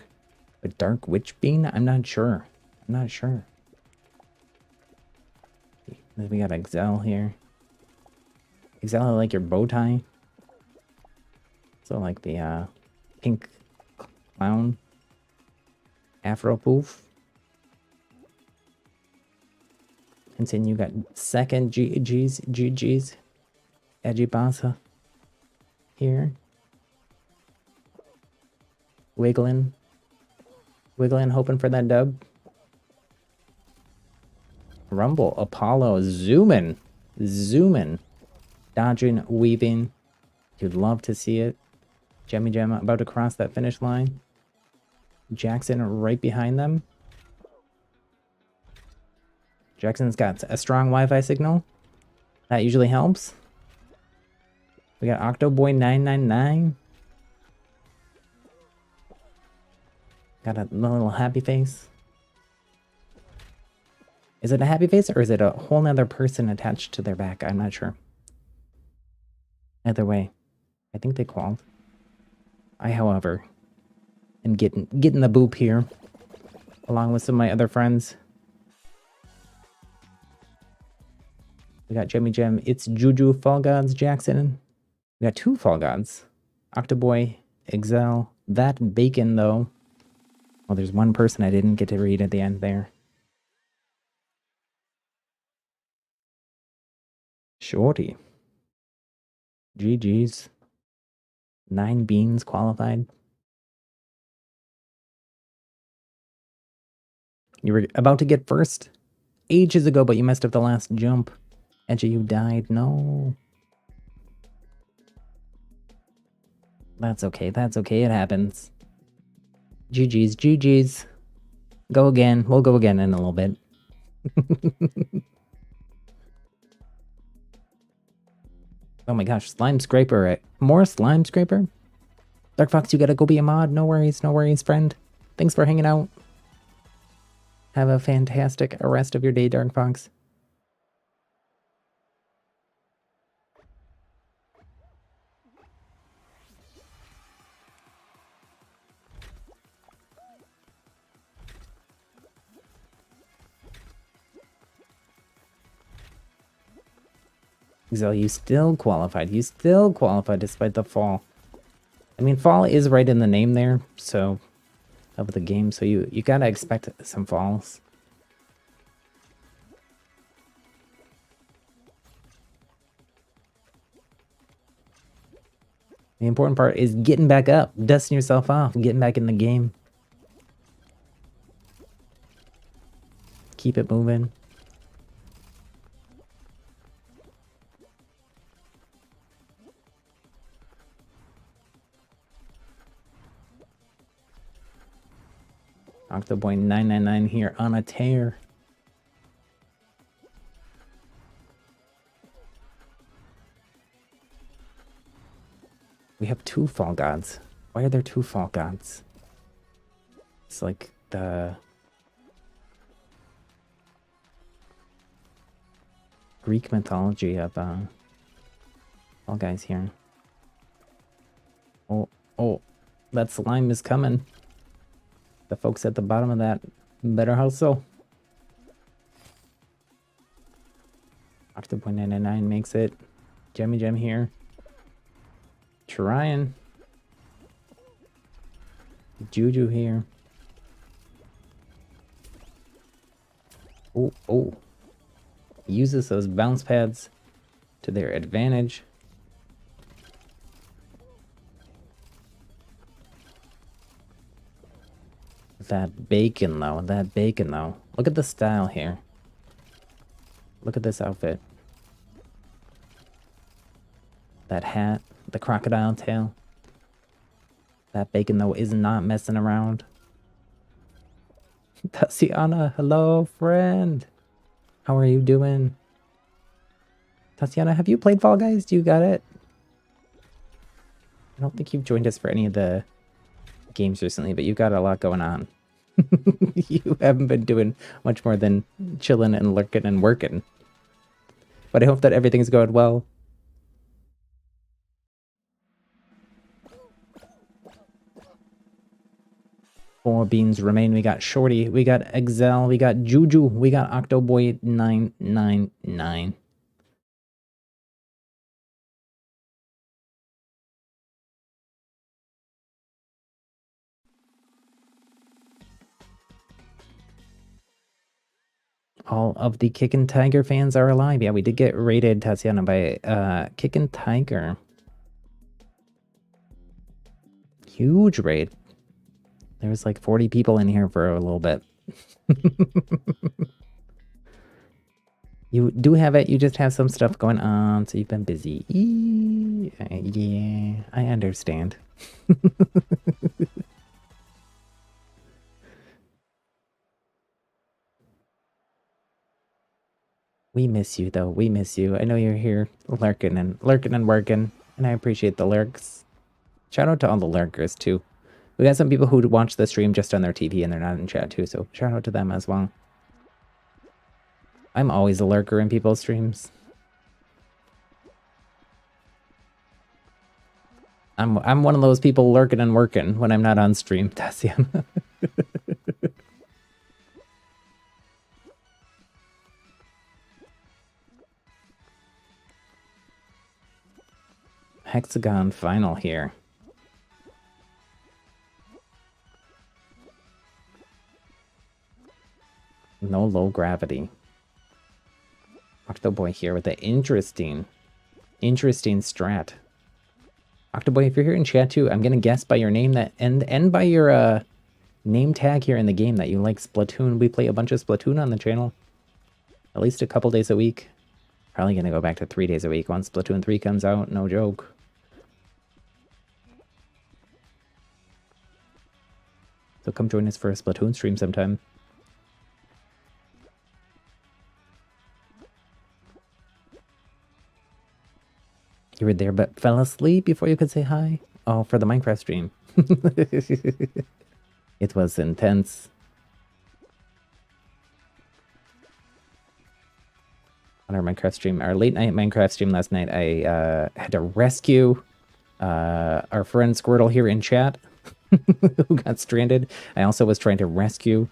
witch bean? I'm not sure. I'm not sure. Then we got Excel here. Excel, I like your bow tie. So like the pink clown afro poof. And then you got second GG's Edgy here. Wiggling, hoping for that dub. Rumble, Apollo, zooming, dodging, weaving. You'd love to see it. Jemmy Jam about to cross that finish line. Jackson right behind them. Jackson's got a strong Wi-Fi signal. That usually helps. We got Octoboy 999. Got a little happy face. Is it a happy face or is it a whole nother person attached to their back? I'm not sure. Either way, I think they qualled. I, however, am getting the boop here, along with some of my other friends. We got Jemmy Gem, It's Juju, Fall Gods, Jackson. We got two Fall Gods. Octoboy, Excel, that Bacon though. Well, there's one person I didn't get to read at the end there. Shorty. GG's. 9 beans qualified. You were about to get first ages ago, but you messed up the last jump. Edgy, you died. No. That's okay. That's okay. It happens. GG's. GG's. Go again. We'll go again in a little bit. Oh my gosh. Slime Scraper. More Slime Scraper? Dark Fox, you gotta go be a mod. No worries. No worries, friend. Thanks for hanging out. Have a fantastic rest of your day, Dark Fox. Xel, you still qualified. You still qualified despite the fall. I mean, fall is right in the name there, so of the game, so you gotta expect some falls. The important part is getting back up, dusting yourself off, getting back in the game. Keep it moving. Octoboy 999 here on a tear. We have 2 fall gods. Why are there 2 fall gods? It's like the Greek mythology of fall guys here. Oh, that slime is coming. The folks at the bottom of that better hustle. Octoboy 999 makes it. Jemmy Gem here. Trying. Juju here. Oh. Uses those bounce pads to their advantage. That bacon though. Look at the style here. Look at this outfit. That hat, the crocodile tail. That bacon though is not messing around. Tatiana, hello friend. How are you doing? Tatiana, have you played Fall Guys? Do you got it? I don't think you've joined us for any of the games recently, but you've got a lot going on. You haven't been doing much more than chilling and lurking and working. But I hope that everything's going well. Four beans remain. We got Shorty, we got Exel, we got Juju, we got Octoboy 999. All of the Kickin' Tiger fans are alive. Yeah, we did get raided, Tatiana, by Kickin' Tiger. Huge raid. There was like 40 people in here for a little bit. You do have it, you just have some stuff going on, so you've been busy. Yeah, I understand. We miss you, though. We miss you. I know you're here lurking and working, and I appreciate the lurks. Shout out to all the lurkers, too. We got some people who watch the stream just on their TV, and they're not in chat, too, so shout out to them as well. I'm always a lurker in people's streams. I'm one of those people lurking and working when I'm not on stream, Tatiana. Hexagon final here. No low gravity. Octoboy here with the interesting strat. Octoboy, if you're here in chat too, I'm gonna guess by your name that and by your name tag here in the game that you like Splatoon. We play a bunch of Splatoon on the channel. At least a couple days a week. Probably gonna go back to 3 days a week once Splatoon 3 comes out, no joke. So come join us for a Splatoon stream sometime. You were there but fell asleep before you could say hi? Oh, for the Minecraft stream. It was intense. On our Minecraft stream, our late night Minecraft stream last night, I had to rescue our friend Squirtle here in chat who got stranded. I also was trying to rescue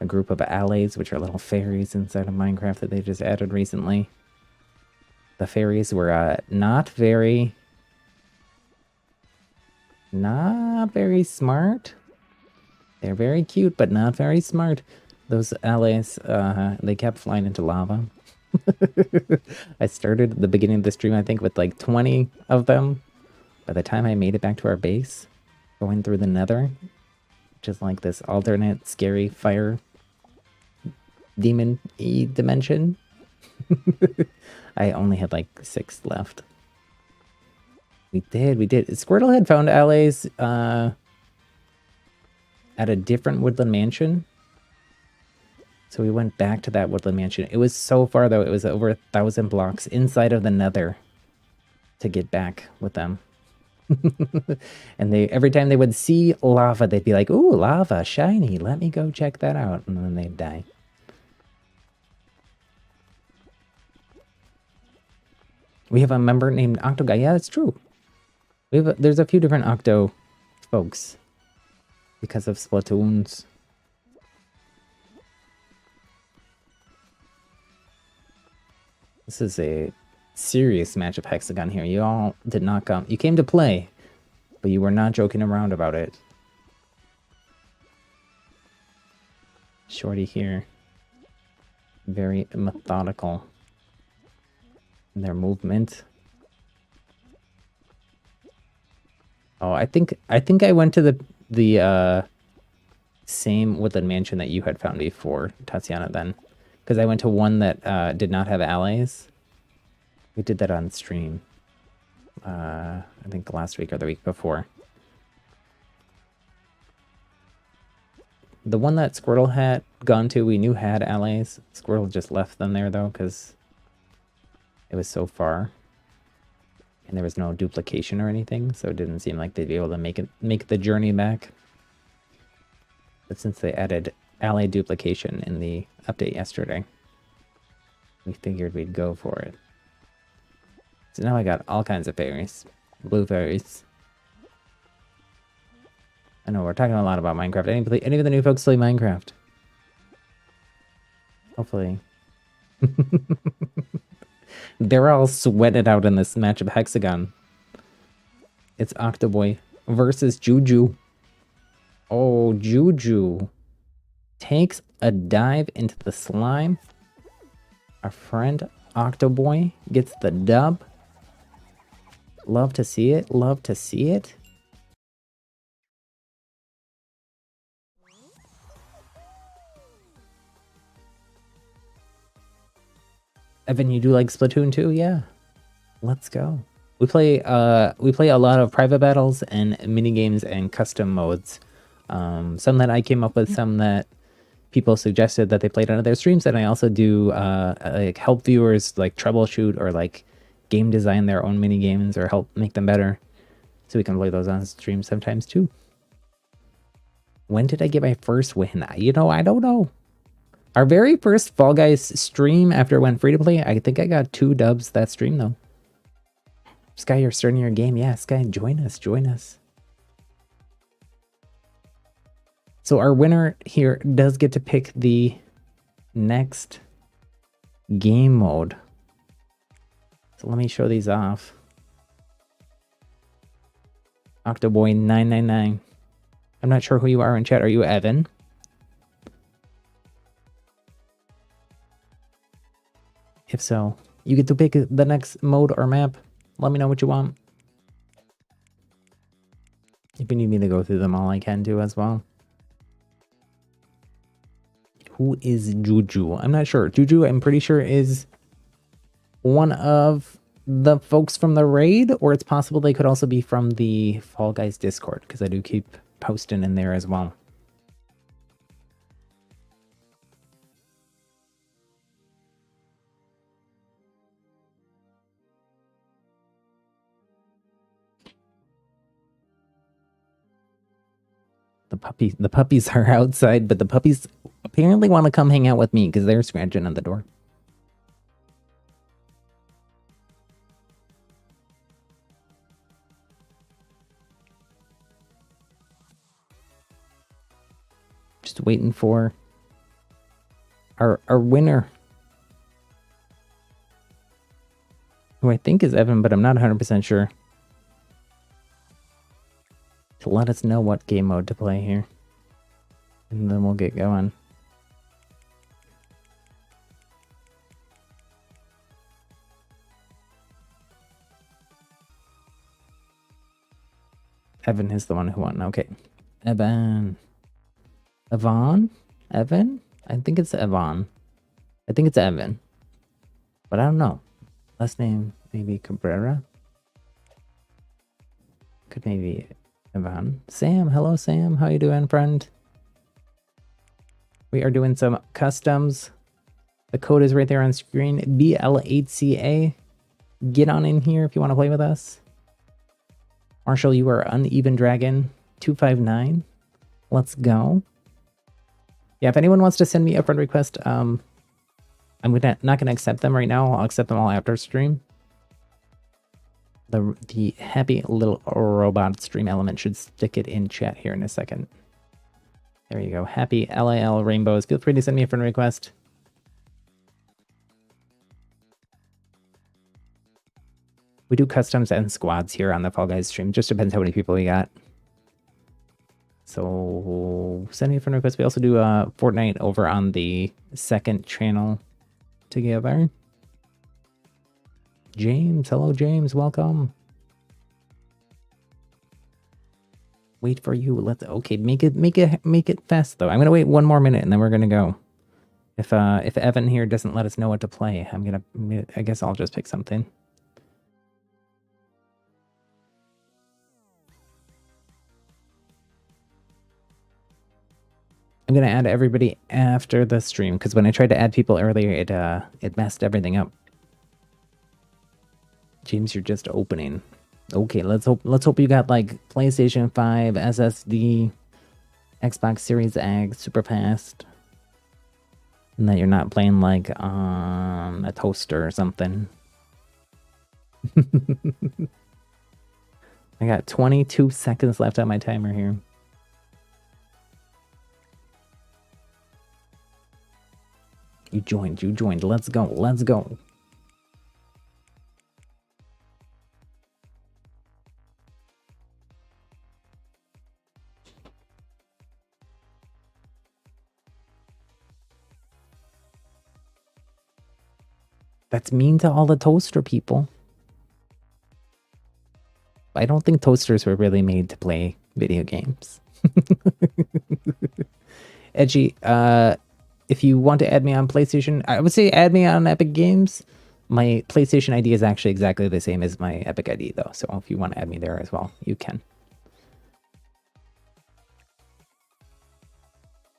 a group of allays, which are little fairies inside of Minecraft that they just added recently. The fairies were not very smart. They're very cute, but not very smart. Those allays, they kept flying into lava. I started at the beginning of the stream, I think, with like 20 of them. By the time I made it back to our base, going through the nether, which is like this alternate scary fire demon-y dimension, I only had like 6 left. We did. Squirtle had found allays at a different woodland mansion. So we went back to that woodland mansion. It was so far, though. It was over 1,000 blocks inside of the nether to get back with them. And every time they would see lava, they'd be like, ooh, lava, shiny, let me go check that out. And then they'd die. We have a member named Octo Guy. Yeah, that's true. There's a few different Octo folks because of Splatoons. This is a serious match of Hexagon here. You all did not come. You came to play, but you were not joking around about it. Shorty here. Very methodical in their movement. Oh, I think I went to the same woodland mansion that you had found before, Tatiana, then. Because I went to one that did not have allays. We did that on stream. I think last week or the week before. The one that Squirtle had gone to, we knew had allays. Squirtle just left them there, though, because it was so far. And there was no duplication or anything, so it didn't seem like they'd be able to make the journey back. But since they added alley duplication in the update yesterday, we figured we'd go for it. So now I got all kinds of fairies. Blue fairies. I know, we're talking a lot about Minecraft. Any of the new folks play Minecraft? Hopefully. They're all sweated out in this match of Hexagon. It's Octoboy versus Juju. Oh, Juju takes a dive into the slime. Our friend Octoboy gets the dub. Love to see it. Love to see it. Evan, you do like Splatoon 2? Yeah. Let's go. We play a lot of private battles and mini games and custom modes. Some that I came up with, some that people suggested that they played on their streams, and I also do like help viewers like troubleshoot or like game design their own mini games or help make them better, so we can play those on stream sometimes too. When did I get my first win? You know, I don't know. Our very first Fall Guys stream after it went free to play, I think I got 2 dubs that stream though. Sky, you're starting your game. Yeah, Sky, join us, join us. So our winner here does get to pick the next game mode. So let me show these off. Octoboy999. I'm not sure who you are in chat. Are you Evan? If so, you get to pick the next mode or map. Let me know what you want. If you need me to go through them all, I can do as well. Who is Juju? I'm not sure. Juju, I'm pretty sure, is one of the folks from the raid, or it's possible they could also be from the Fall Guys Discord, because I do keep posting in there as well. The puppies are outside, but the puppies apparently want to come hang out with me because they're scratching on the door. Just waiting for our winner, who I think is Evan, but I'm not 100% sure, to let us know what game mode to play here. And then we'll get going. Evan is the one who won. Okay. Evan. Evan? Evan? I think it's Evan. I think it's Evan. But I don't know. Last name, maybe Cabrera? Could maybe Evan. Sam. Hello, Sam. How you doing, friend? We are doing some customs. The code is right there on screen. BL8CA. Get on in here if you want to play with us. Marshall, you are Uneven Dragon 259. Let's go. Yeah, if anyone wants to send me a friend request, I'm not gonna accept them right now. I'll accept them all after stream. The happy little robot stream element should stick it in chat here in a second. There you go. Happy LAL Rainbows. Feel free to send me a friend request. We do customs and squads here on the Fall Guys stream. Just depends how many people we got. So send me a friend request. We also do Fortnite over on the second channel together. James, hello James, welcome. Wait for you. Okay, make it fast though. I'm gonna wait one more minute and then we're gonna go. If Evan here doesn't let us know what to play, I guess I'll just pick something. I'm gonna add everybody after the stream because when I tried to add people earlier, it messed everything up. James, you're just opening. Okay, let's hope you got like PlayStation 5, SSD, Xbox Series X, super fast, and that you're not playing like a toaster or something. I got 22 seconds left on my timer here. You joined. Let's go. That's mean to all the toaster people. I don't think toasters were really made to play video games. Edgy, if you want to add me on PlayStation, I would say add me on Epic Games. My PlayStation ID is actually exactly the same as my Epic ID though. So if you want to add me there as well, you can.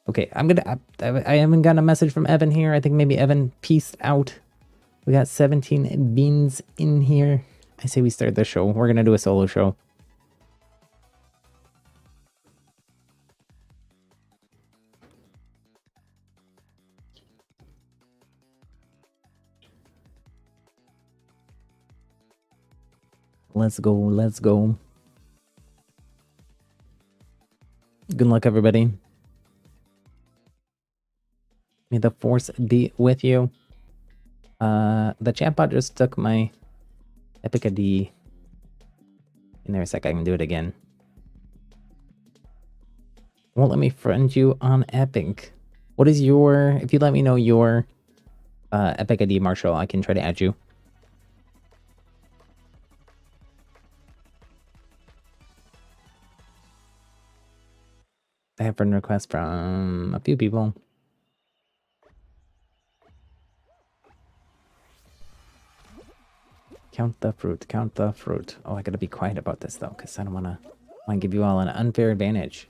Okay, I haven't gotten a message from Evan here. I think maybe Evan peaced out. We got 17 beans in here. I say we start the show. We're going to do a solo show. Let's go. Good luck, everybody. May the force be with you. The chatbot just took my Epic ID. In there a sec, I can do it again. Won't let me friend you on Epic. What is your, if you let me know your Epic ID, Marshall, I can try to add you. I have friend requests from a few people. Count the fruit, count the fruit. Oh, I gotta be quiet about this though, because I don't wanna give you all an unfair advantage.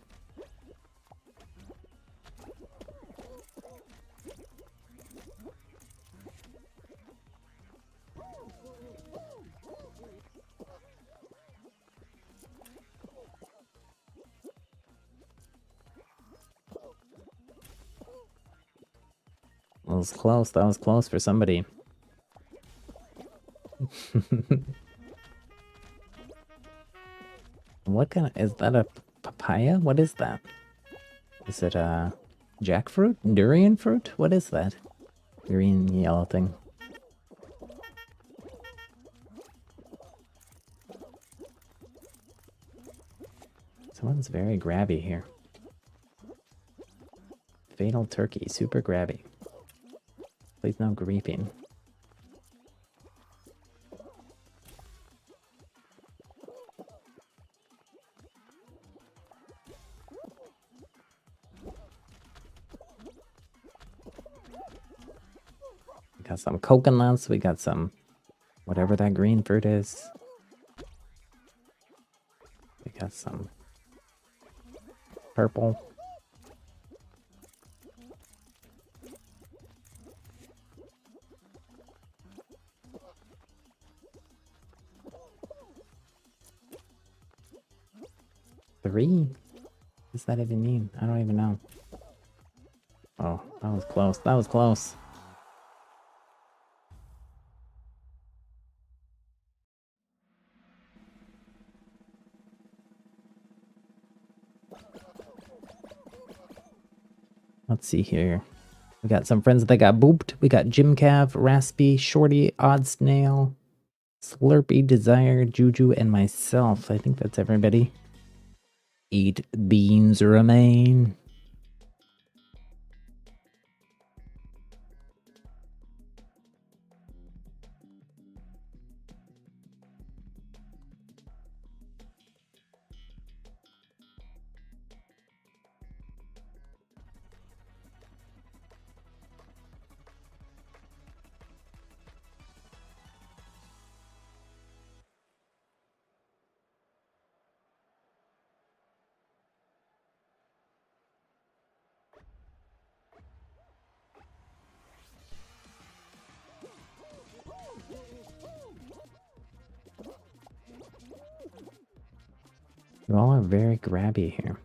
That was close. That was close for somebody. What kind of, is that a papaya? What is that? Is it a jackfruit? Durian fruit? What is that? Green yellow thing. Someone's very grabby here. Fatal turkey, super grabby. Please no griefing. We got some coconuts, we got some whatever that green fruit is. We got some purple. Three? What does that even mean? I don't even know. Oh, that was close. That was close. Let's see here. We got some friends that got booped. We got Jim Cav, Raspy, Shorty, Odd Snail, Slurpy, Desire, Juju, and myself. I think that's everybody. Eat beans remain. You all are very grabby here.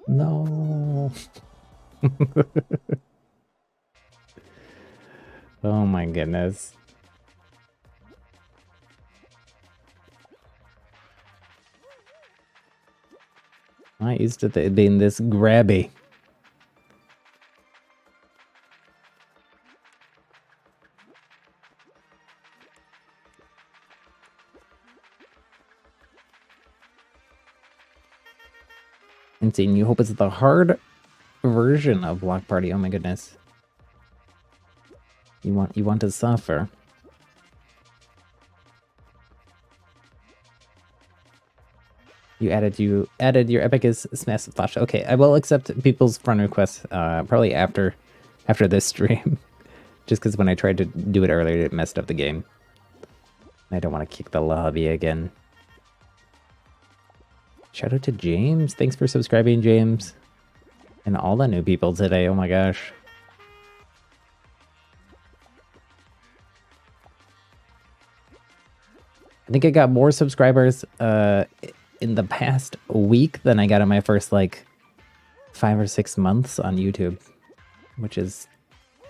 No. Oh my goodness. I'm not used to it being this grabby. Insane. You hope it's the hard version of Block Party. Oh my goodness. You want to suffer. You added your epic is smash flash. Okay, I will accept people's friend requests probably after this stream. Just because when I tried to do it earlier, it messed up the game. I don't want to kick the lobby again. Shout out to James. Thanks for subscribing, James. And all the new people today. Oh my gosh. I think I got more subscribers in the past week than I got in my first like 5 or 6 months on YouTube, which is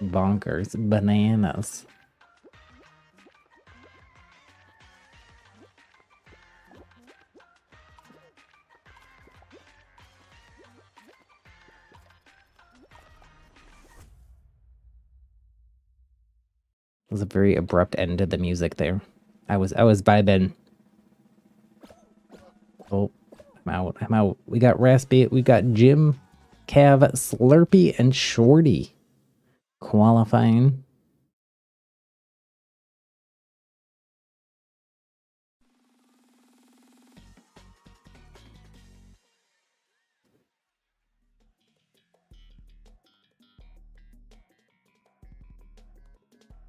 bonkers, bananas. It was a very abrupt end to the music there. I was vibing. Oh, I'm out. We got Raspy, we got Jim, Cav, Slurpy, and Shorty qualifying.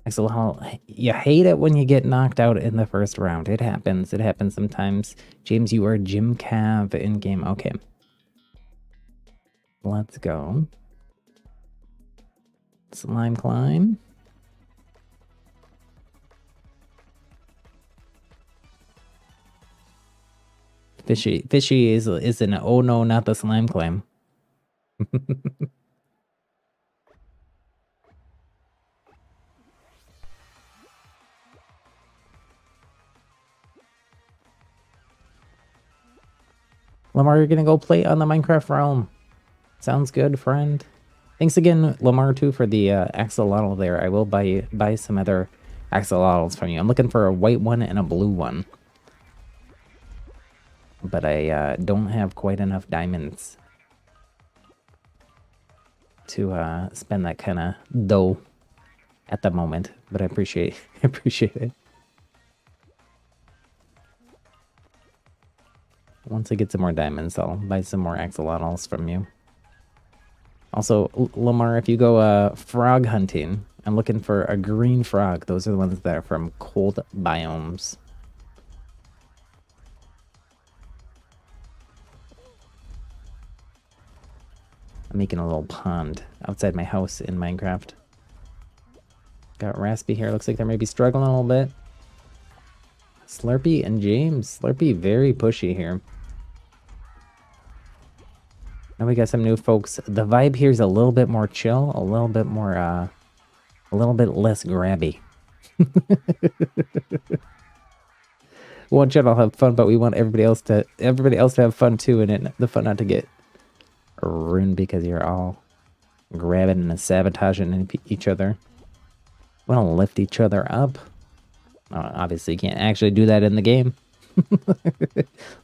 Axel, you hate it when you get knocked out in the first round. It happens. It happens sometimes. James, you are Jim Cav in game. Okay. Let's go. Slime climb. Fishy is an oh no, not the slime climb. Lamar, you're gonna go play on the Minecraft realm. Sounds good, friend. Thanks again, Lamar, too, for the axolotl there. I will buy some other axolotls from you. I'm looking for a white one and a blue one. But I don't have quite enough diamonds to spend that kind of dough at the moment. But I appreciate it. Once I get some more diamonds, I'll buy some more axolotls from you. Also, Lamar, if you go frog hunting, I'm looking for a green frog. Those are the ones that are from cold biomes. I'm making a little pond outside my house in Minecraft. Got Raspy here. Looks like they may be struggling a little bit. Slurpee and James. Slurpee very pushy here. Now we got some new folks. The vibe here is a little bit more chill, a little bit more, a little bit less grabby. We want y'all to have fun, but we want everybody else to have fun too, and the fun not to get ruined because you're all grabbing and sabotaging each other. We want to lift each other up. Obviously, you can't actually do that in the game,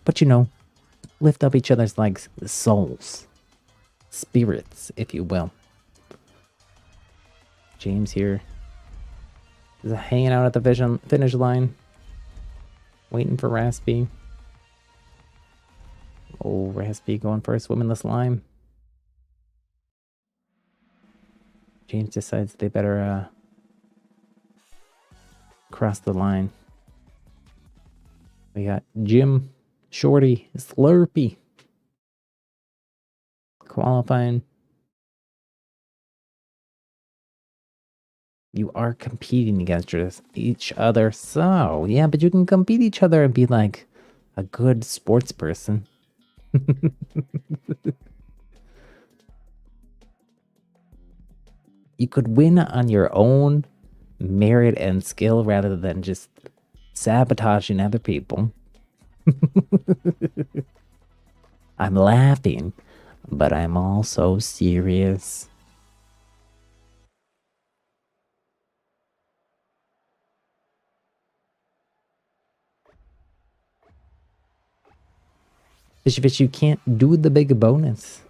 but you know, lift up each other's legs, souls, spirits, if you will. James here is hanging out at the finish line, waiting for Raspy. Oh, Raspy going for a swim in the slime. James decides they better cross the line. We got Jim, Shorty, Slurpee qualifying. You are competing against each other, so yeah, but you can compete each other and be like a good sports person. You could win on your own merit and skill rather than just sabotaging other people. I'm laughing, but I'm also serious. Fish, you can't do the big bonus.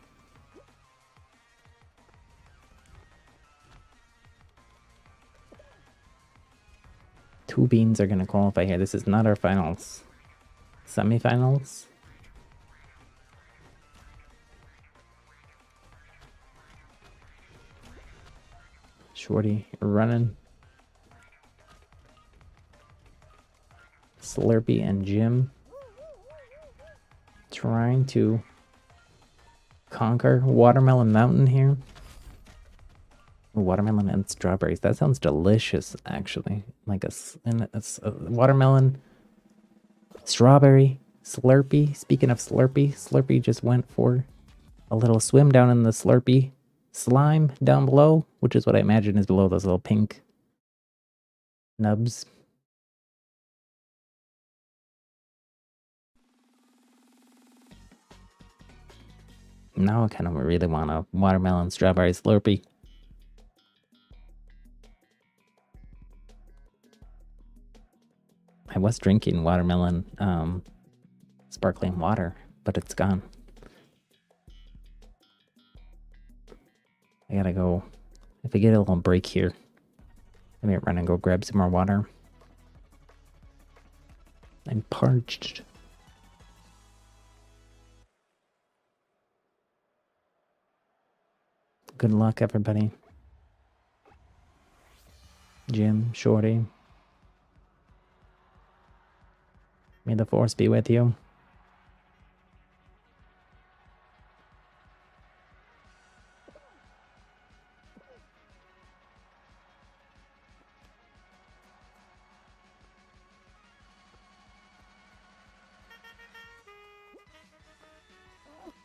Two beans are going to qualify here. This is not our finals. Semifinals? Shorty running. Slurpee and Jim trying to conquer Watermelon Mountain here. Watermelon and strawberries. That sounds delicious, actually. Like a watermelon, strawberry, Slurpee. Speaking of Slurpee, Slurpee just went for a little swim down in the Slurpee slime down below, which is what I imagine is below those little pink nubs. Now I kind of really want a watermelon strawberry Slurpee. I was drinking watermelon sparkling water, but it's gone. I gotta go. If I get a little break here, let me run and go grab some more water. I'm parched. Good luck, everybody. Jim, Shorty. May the force be with you.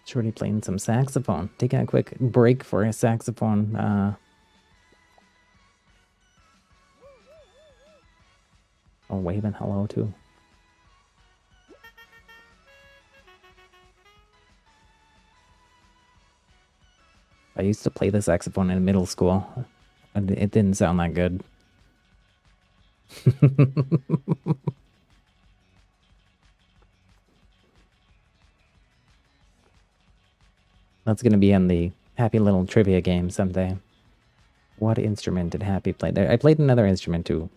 Shorty playing some saxophone. Taking a quick break for a saxophone. Oh, waving hello too. I used to play the saxophone in middle school. It didn't sound that good. That's going to be in the Happy little trivia game someday. What instrument did Happy play? I played another instrument too.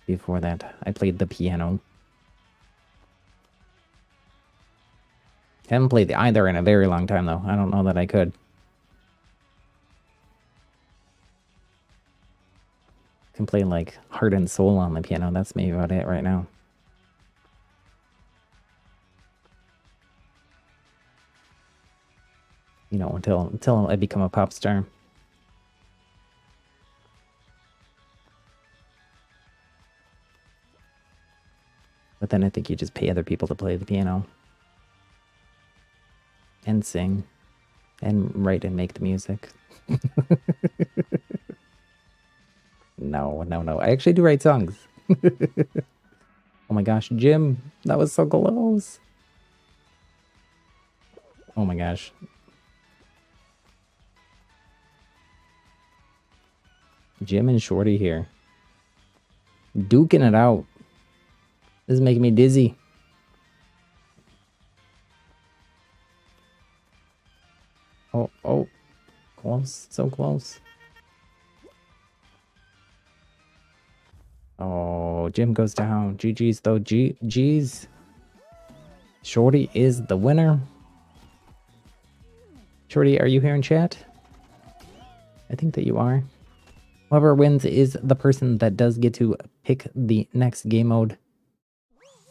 Before that, I played the piano. Haven't played either in a very long time though. I don't know that I could. Can play like Heart and Soul on the piano. That's maybe about it right now. You know, until I become a pop star. But then I think you just pay other people to play the piano. And sing. And write and make the music. No. I actually do write songs. Oh my gosh, Jim. That was so close. Oh my gosh. Jim and Shorty here. Duking it out. This is making me dizzy. Oh. Close. So close. Oh, Jim goes down. GG's though. GG's. Shorty is the winner. Shorty, are you here in chat? I think that you are. Whoever wins is the person that does get to pick the next game mode.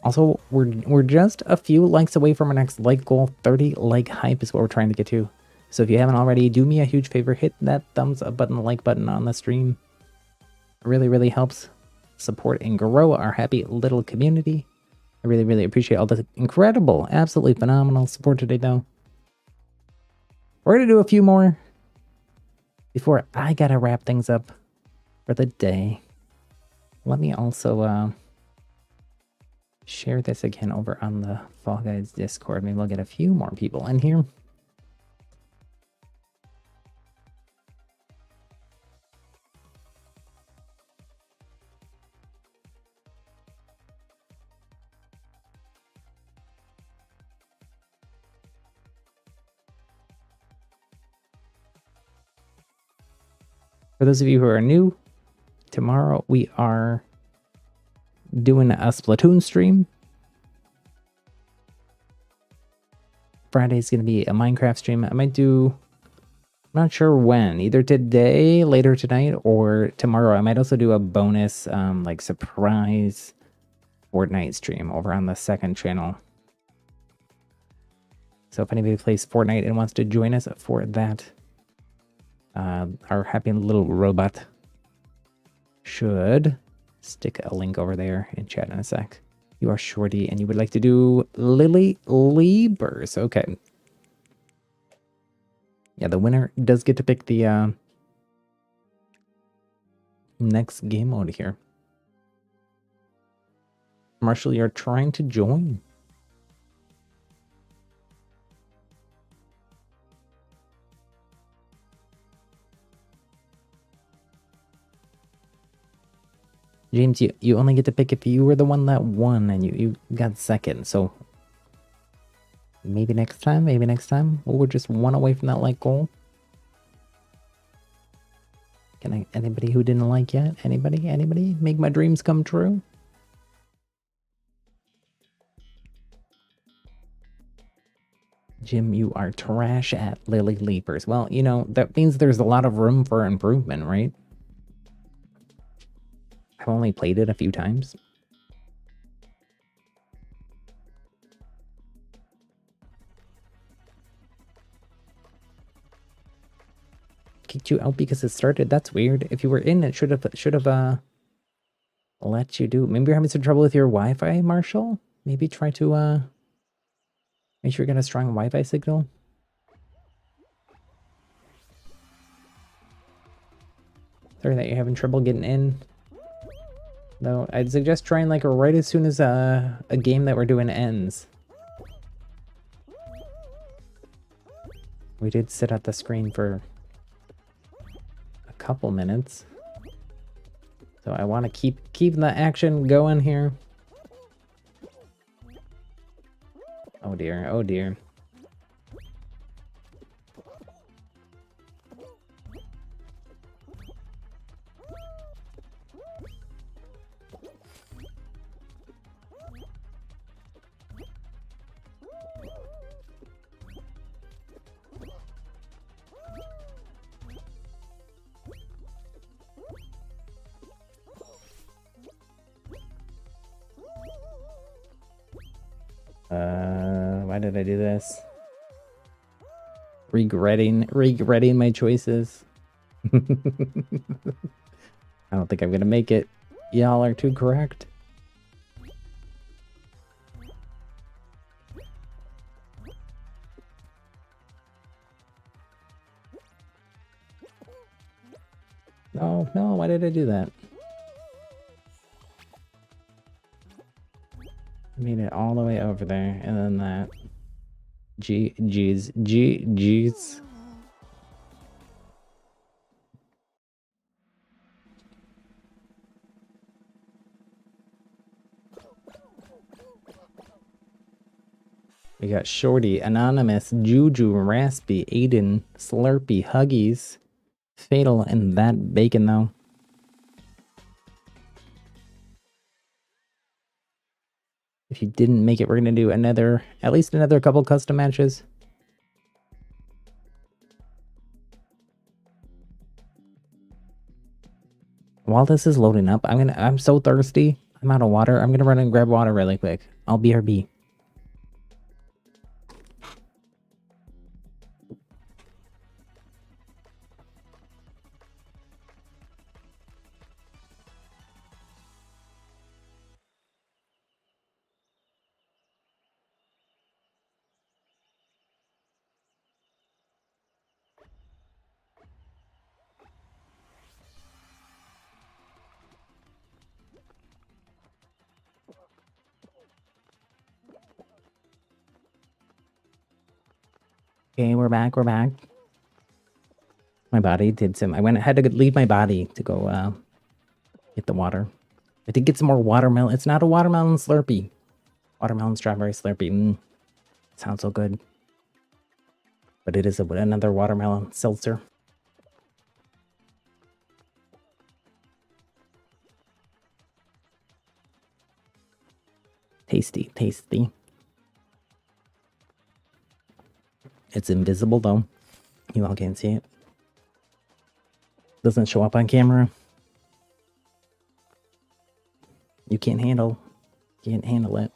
Also, we're just a few likes away from our next like goal. 30 like hype is what we're trying to get to. So if you haven't already, do me a huge favor. Hit that thumbs up button, the like button on the stream. It really helps support and grow our happy little community. I really appreciate all the incredible, absolutely phenomenal support today, though. We're going to do a few more before I got to wrap things up for the day. Let me also share this again over on the Fall Guys Discord. Maybe we'll get a few more people in here. For those of you who are new, tomorrow we are doing a Splatoon stream. Friday's going to be a Minecraft stream. I might do, I'm not sure when, either today, later tonight, or tomorrow. I might also do a bonus, like surprise Fortnite stream over on the second channel. So if anybody plays Fortnite and wants to join us for that, our happy little robot should stick a link over there in chat in a sec. You are Shorty and you would like to do Lily Liebers. Okay. Yeah, the winner does get to pick the next game mode here. Marshall, you're trying to join. James, you only get to pick if you were the one that won and you got second. So maybe next time. We're just one away from that like goal. Anybody who didn't like yet? Anybody? Make my dreams come true? Jim, you are trash at Lily Leapers. Well, you know, that means there's a lot of room for improvement, right? I've only played it a few times. Kicked you out because it started. That's weird. If you were in, it should have let you do. Maybe you're having some trouble with your Wi-Fi, Marshall. Maybe try to make sure you get a strong Wi-Fi signal. Sorry that you're having trouble getting in. Though I'd suggest trying like right as soon as a game that we're doing ends. We did sit at the screen for a couple minutes. So I want to keep the action going here. Oh dear, oh dear. Why did I do this? Regretting my choices. I don't think I'm gonna make it. Y'all are too correct. No, no, why did I do that? I made it all the way over there, and then that. Jeez. We got Shorty, Anonymous, Juju, Raspy, Aiden, Slurpy, Huggies, Fatal, and that bacon though. If you didn't make it, we're gonna do at least another couple custom matches. While this is loading up, I'm so thirsty. I'm out of water. I'm gonna run and grab water really quick. I'll BRB. Okay, we're back. My body did some. I had to leave my body to go get the water. I did get some more watermelon. It's not a watermelon Slurpee. Watermelon strawberry Slurpee. Sounds so good. But it is another watermelon seltzer. Tasty. It's invisible though. You all can't see it. Doesn't show up on camera. You can't handle it.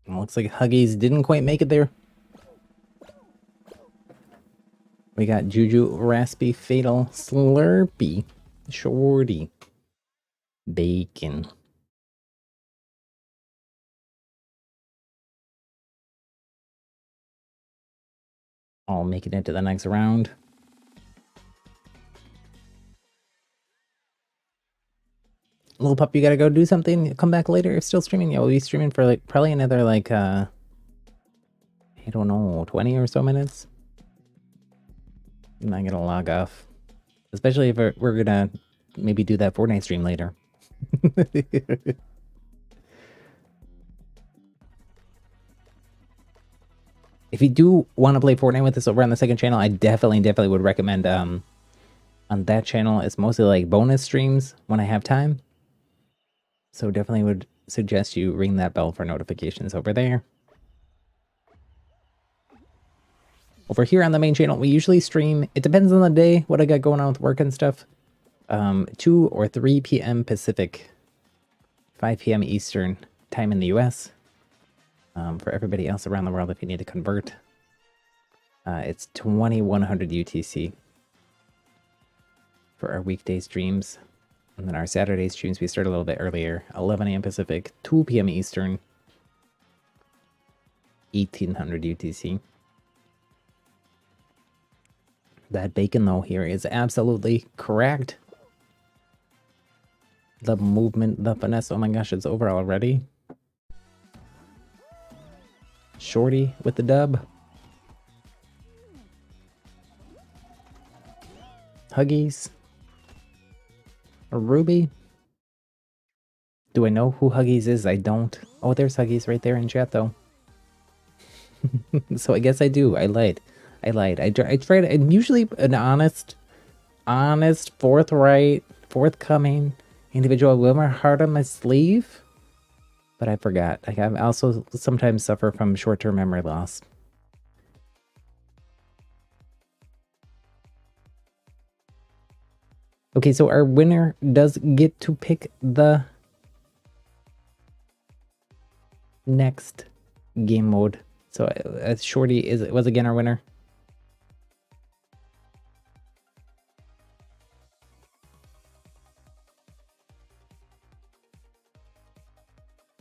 Well, looks like Huggies didn't quite make it there. We got Juju, Raspy, Fatal, Slurpy, Shorty, Bacon. All making it to the next round. Little pup, you gotta go do something. Come back later. You're still streaming. Yeah, we'll be streaming for like probably another like I don't know, 20 or so minutes. I'm not gonna log off, especially if we're gonna maybe do that Fortnite stream later. If you do want to play Fortnite with us over on the second channel, I definitely would recommend on that channel is mostly like bonus streams when I have time. So definitely would suggest you ring that bell for notifications over there. Over here on the main channel, we usually stream, it depends on the day, what I got going on with work and stuff, 2 or 3 p.m. Pacific, 5 p.m. Eastern time in the US. For everybody else around the world, if you need to convert, it's 2100 UTC for our weekday streams. And then our Saturday streams, we start a little bit earlier, 11 a.m. Pacific, 2 p.m. Eastern, 1800 UTC. That bacon, though, here is absolutely correct. The movement, the finesse, oh my gosh, it's over already. Shorty with the dub. Huggies. A Ruby. Do I know who Huggies is? I don't. Oh, there's Huggies right there in chat, though. So I guess I do. I lied. I tried. I'm usually an honest, forthright, forthcoming individual. With my heart on my sleeve. But I forgot. I also sometimes suffer from short-term memory loss. Okay, so our winner does get to pick the next game mode. So Shorty was again our winner.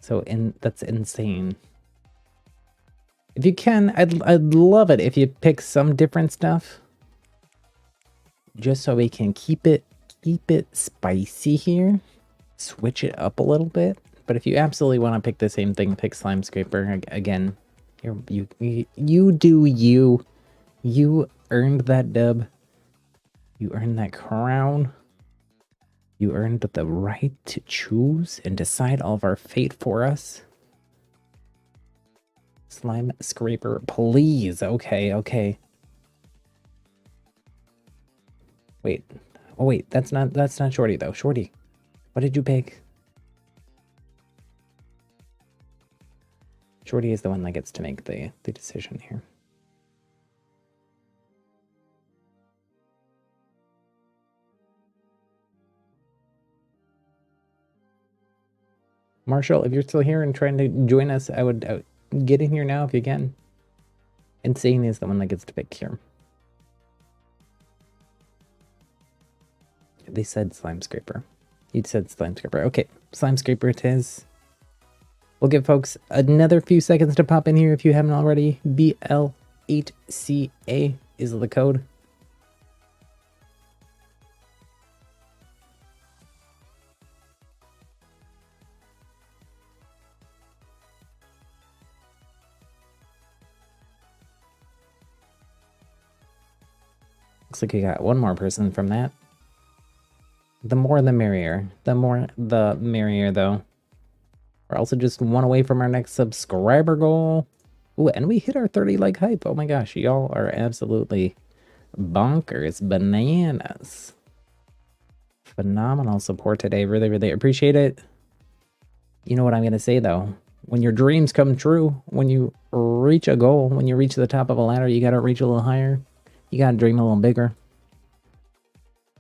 So that's insane. If you can, I'd love it if you pick some different stuff, just so we can keep it spicy here, switch it up a little bit. But if you absolutely want to pick the same thing, pick Slime Scraper again. You do you. You earned that dub. You earned that crown. You earned the right to choose and decide all of our fate for us. Slime Scraper, please. Okay. Wait. Oh wait, that's not Shorty though. Shorty, what did you pick? Shorty is the one that gets to make the decision here. Marshall, if you're still here and trying to join us, I would get in here now if you can. Insane is the one that gets to pick here. They said Slime Scraper. You said Slime Scraper. Okay, Slime Scraper it is. We'll give folks another few seconds to pop in here if you haven't already. BL8CA is the code. Looks like we got one more person from that. The more the merrier. The more the merrier, though. We're also just one away from our next subscriber goal. Ooh, and we hit our 30 like hype. Oh my gosh, y'all are absolutely bonkers, bananas. Phenomenal support today. Really appreciate it. You know what I'm going to say, though? When your dreams come true, when you reach a goal, when you reach the top of a ladder, you got to reach a little higher. You got to dream a little bigger.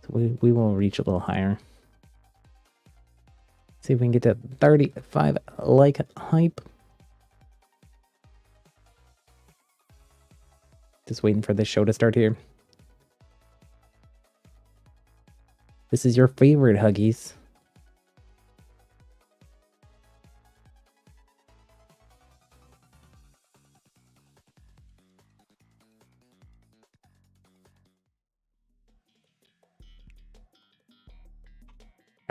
So we will reach a little higher. See if we can get to 35 like hype. Just waiting for this show to start here. This is your favorite Huggies.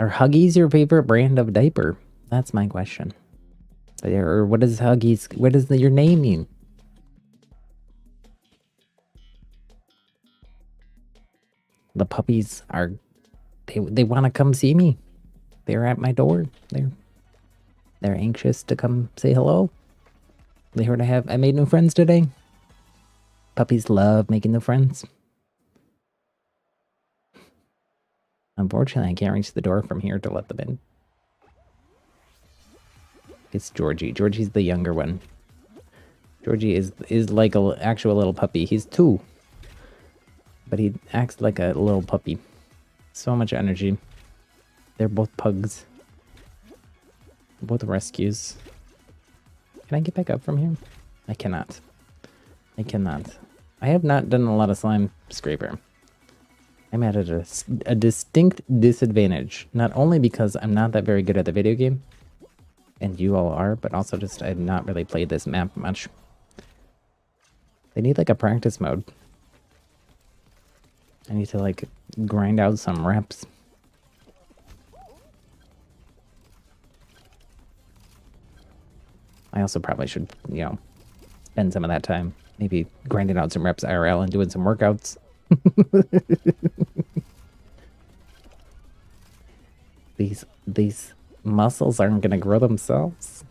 Are Huggies your favorite brand of diaper? That's my question. Or what does Huggies, what does your name mean? The puppies are, they want to come see me. They're at my door. They're anxious to come say hello. They heard I made new friends today. Puppies love making new friends. Unfortunately, I can't reach the door from here to let them in. It's Georgie. Georgie's the younger one. Georgie is like an actual little puppy. He's 2. But he acts like a little puppy. So much energy. They're both pugs. Both rescues. Can I get back up from here? I cannot. I cannot. I have not done a lot of slime scraper. I'm at a distinct disadvantage. Not only because I'm not that very good at the video game, and you all are, but also just I've not really played this map much. They need like a practice mode. I need to like grind out some reps. I also probably should, you know, spend some of that time maybe grinding out some reps IRL and doing some workouts. These muscles aren't gonna grow themselves.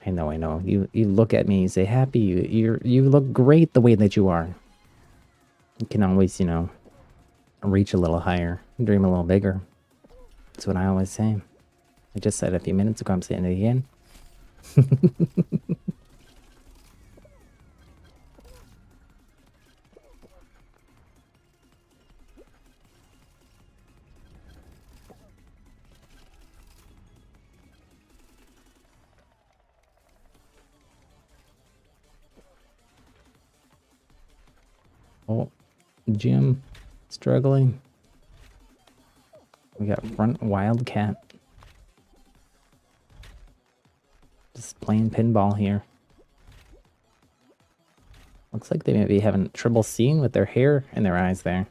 I know. You look at me, you say, Happy, you look great the way that you are. You can always, you know, reach a little higher, dream a little bigger. That's what I always say. I just said a few minutes ago, I'm saying it again. Oh, Jim, struggling. We got front wildcat. Just playing pinball here. Looks like they may be having trouble seeing with their hair and their eyes there.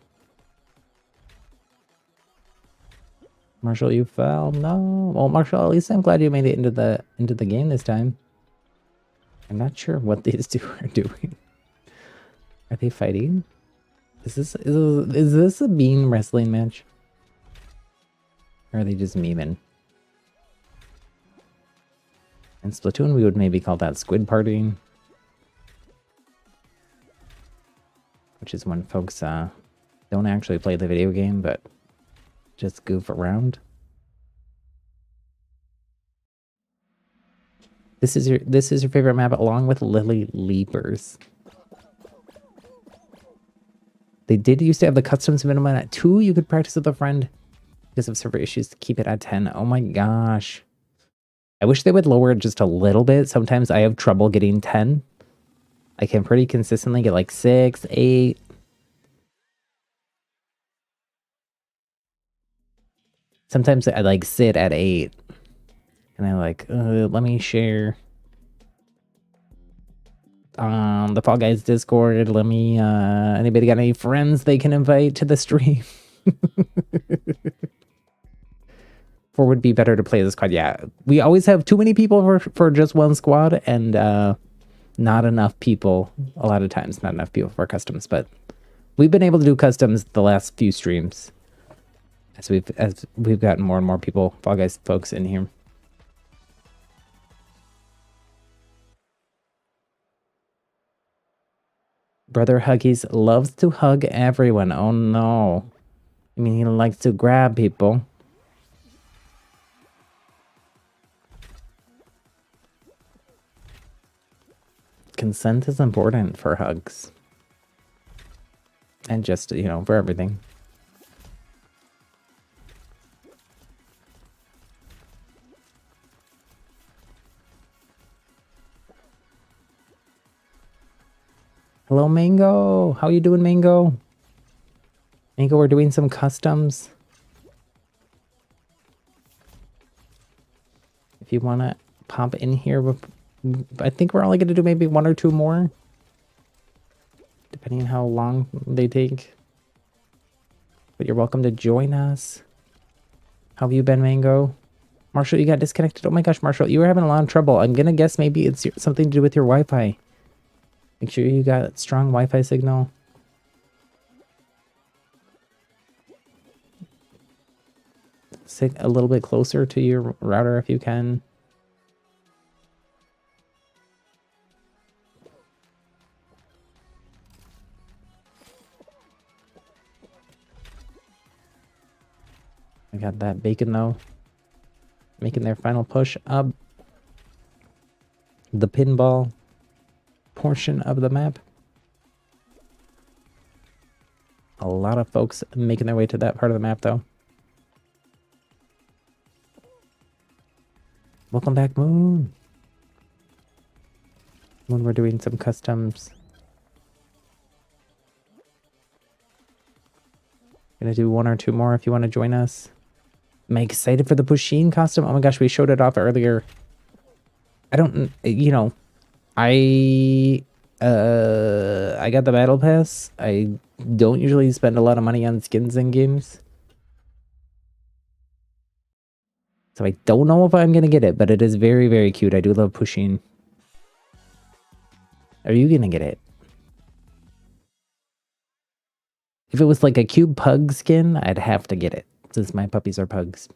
Marshall, you fell. No. Well, Marshall, at least I'm glad you made it into the game this time. I'm not sure what these two are doing. Are they fighting? Is this a bean wrestling match? Or are they just memeing? In Splatoon, we would maybe call that squid partying. Which is when folks don't actually play the video game, but just goof around. This is your favorite map along with Lily Leapers. They did used to have the customs minimum at 2. You could practice with a friend because of server issues to keep it at 10. Oh my gosh. I wish they would lower it just a little bit. Sometimes I have trouble getting 10. I can pretty consistently get like 6, 8. Sometimes I like sit at 8. And I like, let me share the Fall Guys Discord. Let me, anybody got any friends they can invite to the stream? Or would be better to play the squad. Yeah, we always have too many people for just one squad, and not enough people a lot of times. Not enough people for customs, but we've been able to do customs the last few streams as we've gotten more and more people, Fall Guys folks in here. Brother Huggies loves to hug everyone. Oh no. I mean, he likes to grab people. Consent is important for hugs. And just, you know, for everything. Hello, Mango. How you doing, Mango? Mango, we're doing some customs. If you want to pop in here, I think we're only going to do maybe 1 or 2 more. Depending on how long they take. But you're welcome to join us. How have you been, Mango? Marshall, you got disconnected. Oh my gosh, Marshall, you were having a lot of trouble. I'm going to guess maybe it's something to do with your Wi-Fi. Make sure you got strong Wi-Fi signal. Sit a little bit closer to your router if you can. I got that bacon though. Making their final push up the pinball portion of the map. A lot of folks making their way to that part of the map though. Welcome back, Moon. Moon, we're doing some customs. Gonna do one or two more if you want to join us. Am I excited for the Pusheen costume? Oh my gosh, we showed it off earlier. I don't, you know, I got the battle pass. I don't usually spend a lot of money on skins in games. So I don't know if I'm gonna get it, but it is very, very cute. I do love Pusheen. Are you gonna get it? If it was like a cute pug skin, I'd have to get it, since my puppies are pugs.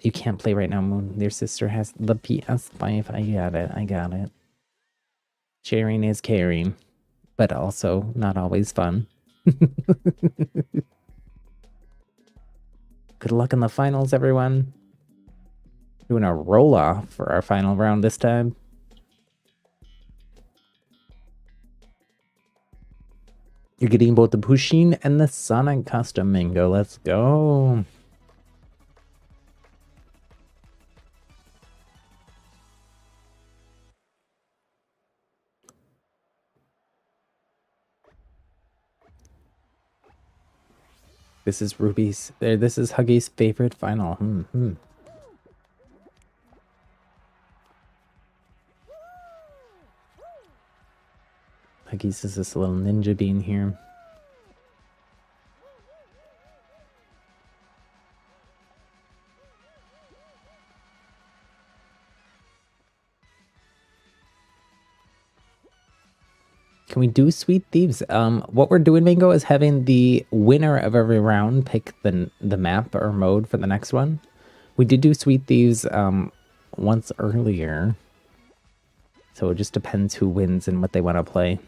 You can't play right now, Moon. Your sister has the PS5. I got it. I got it. Sharing is caring, but also not always fun. Good luck in the finals, everyone. Doing a roll-off for our final round this time. You're getting both the Pusheen and the Sonic custom, Mingo. Let's go. This is Ruby's. This is Huggy's favorite final. Huggies is this little ninja bean here. Can we do Sweet Thieves? What we're doing, Mango, is having the winner of every round pick the map or mode for the next one. We did do Sweet Thieves once earlier. So it just depends who wins and what they want to play.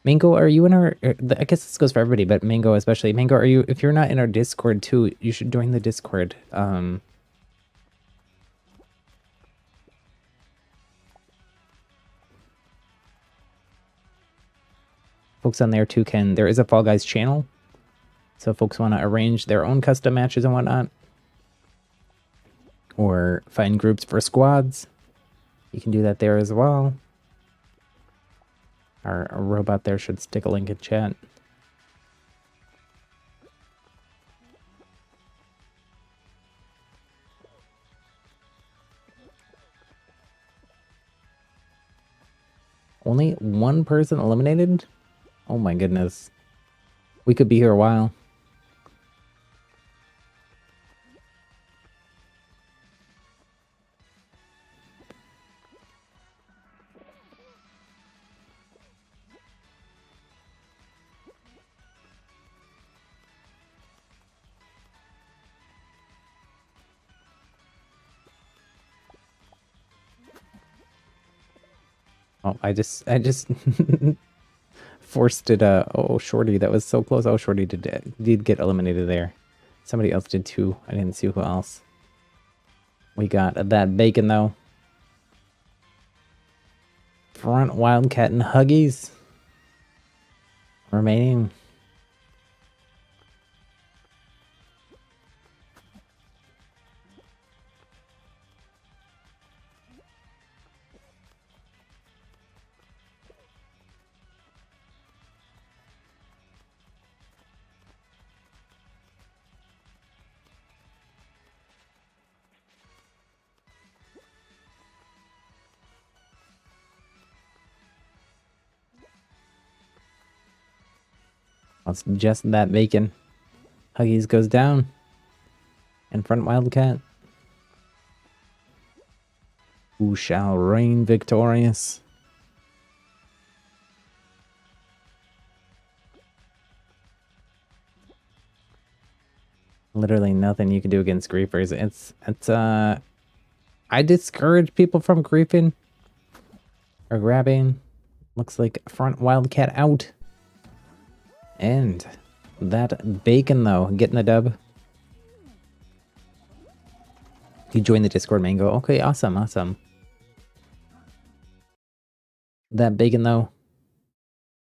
Mango, are you in our... I guess this goes for everybody, but Mango especially. Mango, are you... If you're not in our Discord too, you should join the Discord. Folks on there too can... There is a Fall Guys channel. So if folks want to arrange their own custom matches and whatnot, or find groups for squads, you can do that there as well. Our robot there should stick a link in chat. Only one person eliminated? Oh my goodness. We could be here a while. Oh, I just forced it. Oh, Shorty, that was so close. Oh, Shorty did get eliminated there. Somebody else did too. I didn't see who else. We got that bacon though. Front Wildcat and Huggies remaining. It's just that bacon. Huggies goes down. And Front Wildcat. Who shall reign victorious? Literally nothing you can do against griefers. It's I discourage people from griefing or grabbing. Looks like front wildcat out. And that bacon though, getting the dub. You joined the Discord, Mango. Okay, awesome, awesome. That bacon though.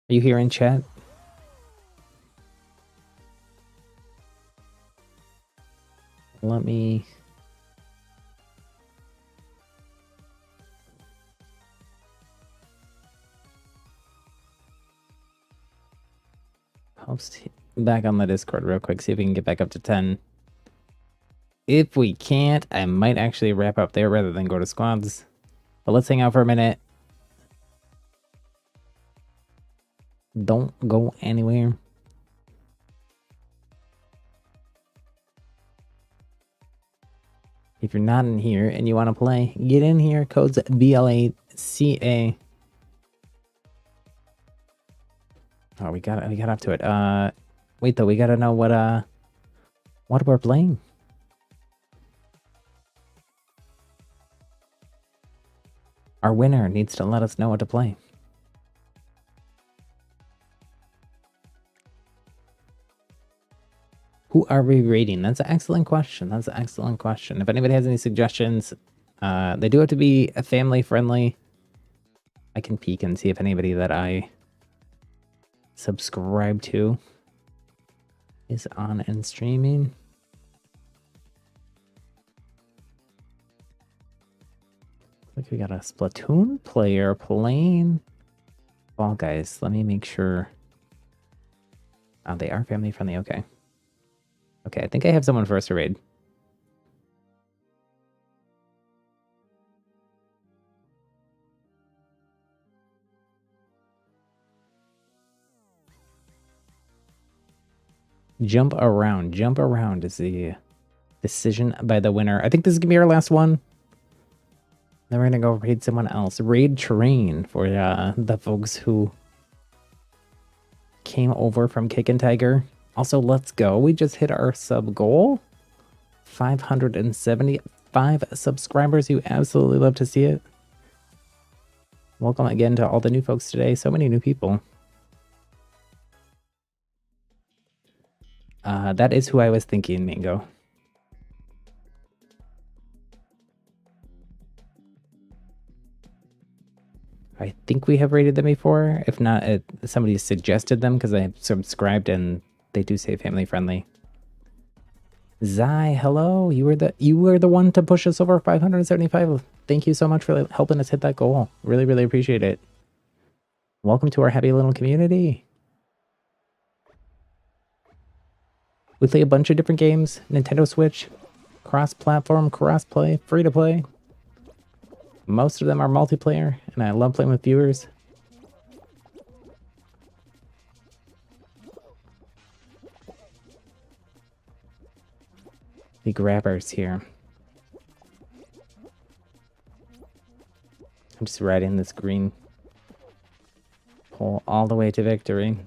Are you here in chat? Let me post back on the Discord real quick, see if we can get back up to 10. If we can't, I might actually wrap up there rather than go to squads. But let's hang out for a minute. Don't go anywhere. If you're not in here and you want to play, get in here. Code's BLACA. Oh, we got up to it. Wait though, we gotta know what we're playing. Our winner needs to let us know what to play. Who are we rating? That's an excellent question. That's an excellent question. If anybody has any suggestions, they do have to be family friendly. I can peek and see if anybody that I subscribe to is on and streaming. Like we got a Splatoon player playing Fall Guys. Let me make sure. Oh, they are family friendly. Okay. Okay, I think I have someone for us to raid. Jump around is the decision by the winner. I think this is gonna be our last one. Then we're gonna go raid someone else. Raid train for the folks who came over from Kick and Tiger. Also, let's go. We just hit our sub goal. 575 subscribers. You absolutely love to see it. Welcome again to all the new folks today. So many new people. That is who I was thinking, Mango. I think we have rated them before. If not, somebody suggested them because I have subscribed and they do say family friendly. Zai, hello. You were the one to push us over 575. Thank you so much for helping us hit that goal. Really, really appreciate it. Welcome to our happy little community. We play a bunch of different games. Nintendo Switch, cross-platform, cross-play, free-to-play. Most of them are multiplayer, and I love playing with viewers. The grabbers here. I'm just riding this green pole all the way to victory.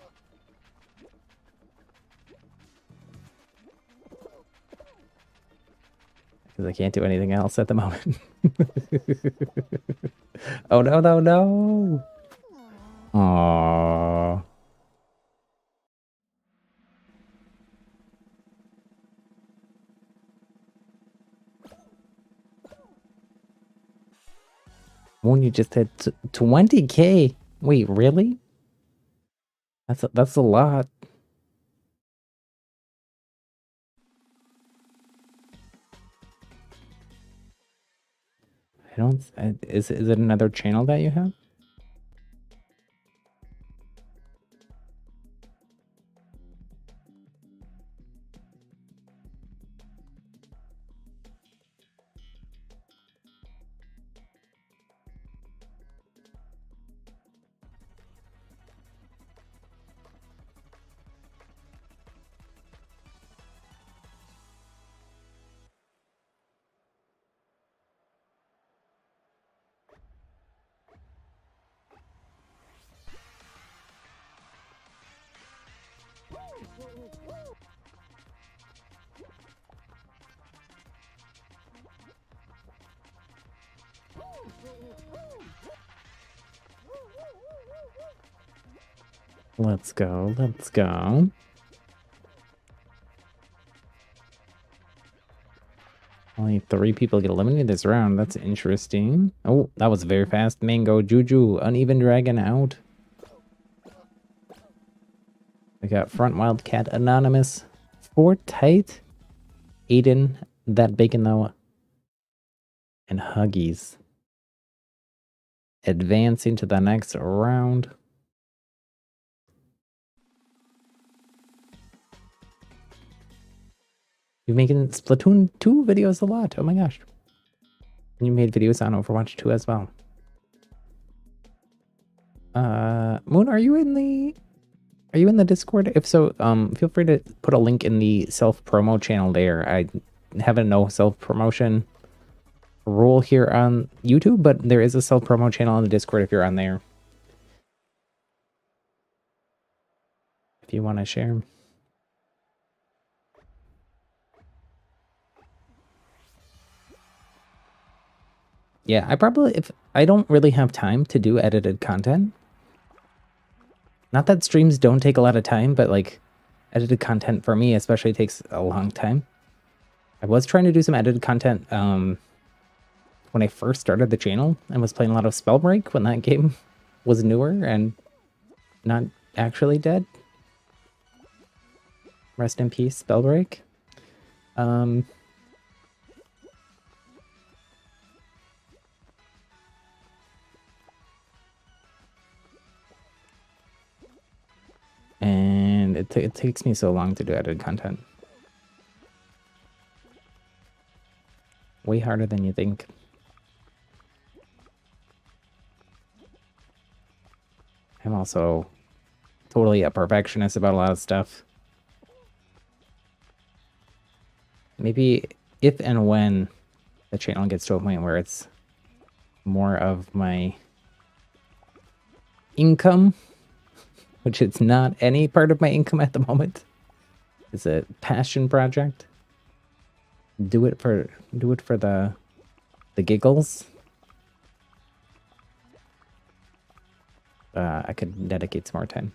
Because I can't do anything else at the moment. Oh no, no, no! Aww. When you just hit 20K. Wait, really? That's a lot. I don't. Is it another channel that you have? Let's go. Let's go. Only 3 people get eliminated this round. That's interesting. Oh, that was very fast. Mango, Juju, Uneven Dragon out. We got Front Wildcat, Anonymous, Fortite, Aiden, That Bacon Though, and Huggies. Advancing to the next round. You're making Splatoon 2 videos a lot. Oh my gosh. And you made videos on Overwatch 2 as well. Moon, are you in the Discord? If so, feel free to put a link in the self-promo channel there. I have a no self-promotion rule here on YouTube, but there is a self-promo channel on the Discord if you're on there. If you want to share. Yeah, I don't really have time to do edited content. Not that streams don't take a lot of time, but like edited content for me especially takes a long time. I was trying to do some edited content when I first started the channel and was playing a lot of Spellbreak when that game was newer and not actually dead. Rest in peace, Spellbreak. And it takes me so long to do edited content. Way harder than you think. I'm also totally a perfectionist about a lot of stuff. Maybe if and when the channel gets to a point where it's more of my income, which it's not any part of my income at the moment. It's a passion project. Do it for the giggles. I could dedicate some more time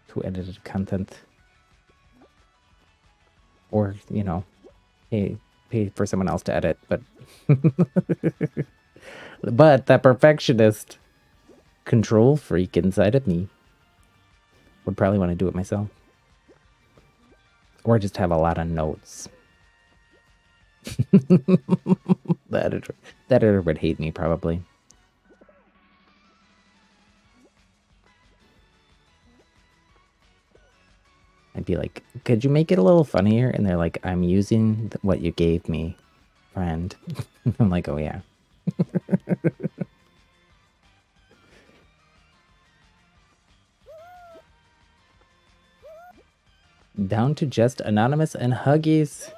to edited content. Or, you know, pay for someone else to edit, but but that perfectionist control freak inside of me would probably want to do it myself. Or just have a lot of notes. The editor would hate me probably. I'd be like, could you make it a little funnier? And they're like, I'm using what you gave me, friend. I'm like, oh yeah. Down to just Anonymous and Huggies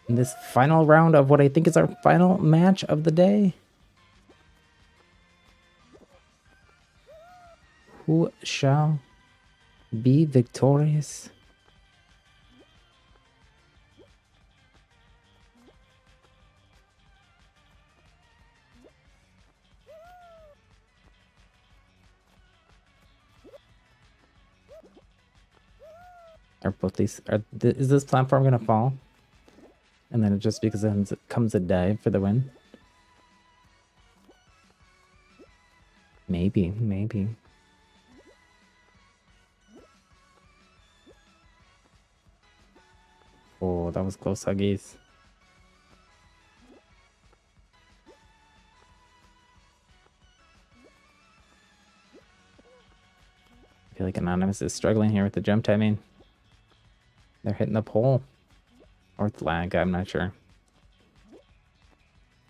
in this final round of what I think is our final match of the day. Who shall be victorious? Is this platform gonna fall? And then it just comes a dive for the win? Maybe. Oh, that was close, Huggies. I feel like Anonymous is struggling here with the jump timing. They're hitting the pole. Or it's lag, I'm not sure.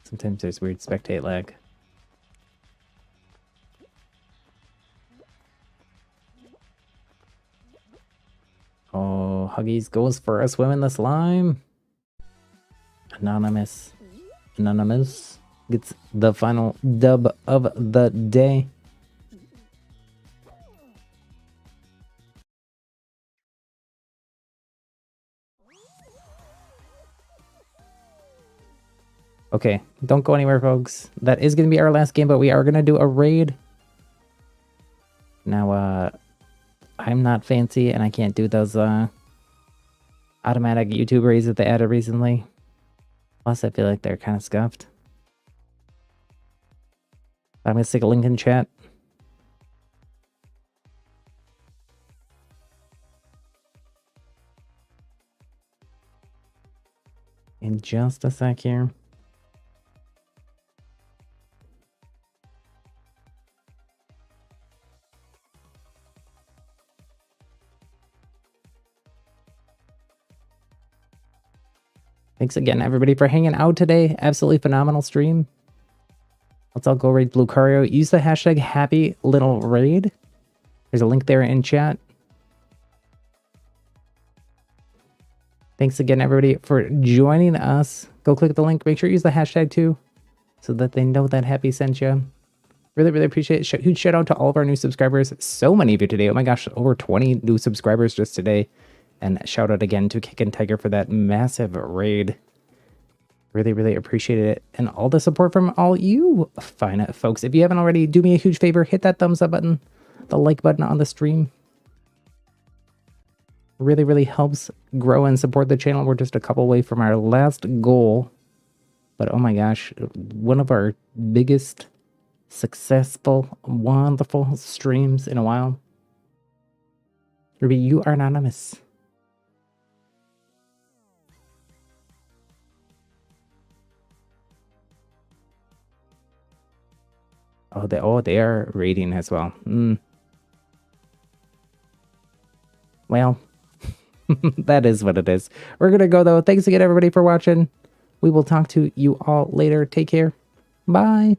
Sometimes there's weird spectate lag. Oh, Huggies goes for a swim in the slime. Anonymous gets the final dub of the day. Okay, don't go anywhere, folks. That is going to be our last game, but we are going to do a raid. Now, I'm not fancy and I can't do those automatic YouTube rays that they added recently. Plus, I feel like they're kind of scuffed. I'm gonna stick a link in chat. In just a sec here. Thanks again, everybody, for hanging out today. Absolutely phenomenal stream. Let's all go raid Lucario. Use the hashtag happy little raid. There's a link there in chat. Thanks again, everybody, for joining us. Go click the link. Make sure you use the hashtag too, so that they know that Happy sent you. Really, really appreciate it. Huge shout out to all of our new subscribers. So many of you today. Oh my gosh, over 20 new subscribers just today. And shout out again to Kick and Tiger for that massive raid. Really, really appreciate it. And all the support from all you fine folks. If you haven't already, do me a huge favor. Hit that thumbs up button, the like button on the stream. Really, really helps grow and support the channel. We're just a couple away from our last goal. But oh my gosh, one of our biggest, successful, wonderful streams in a while. Ruby, you are anonymous. Oh, they are rating as well. Well, that is what it is. We're gonna go though. Thanks again, everybody, for watching. We will talk to you all later. Take care. Bye.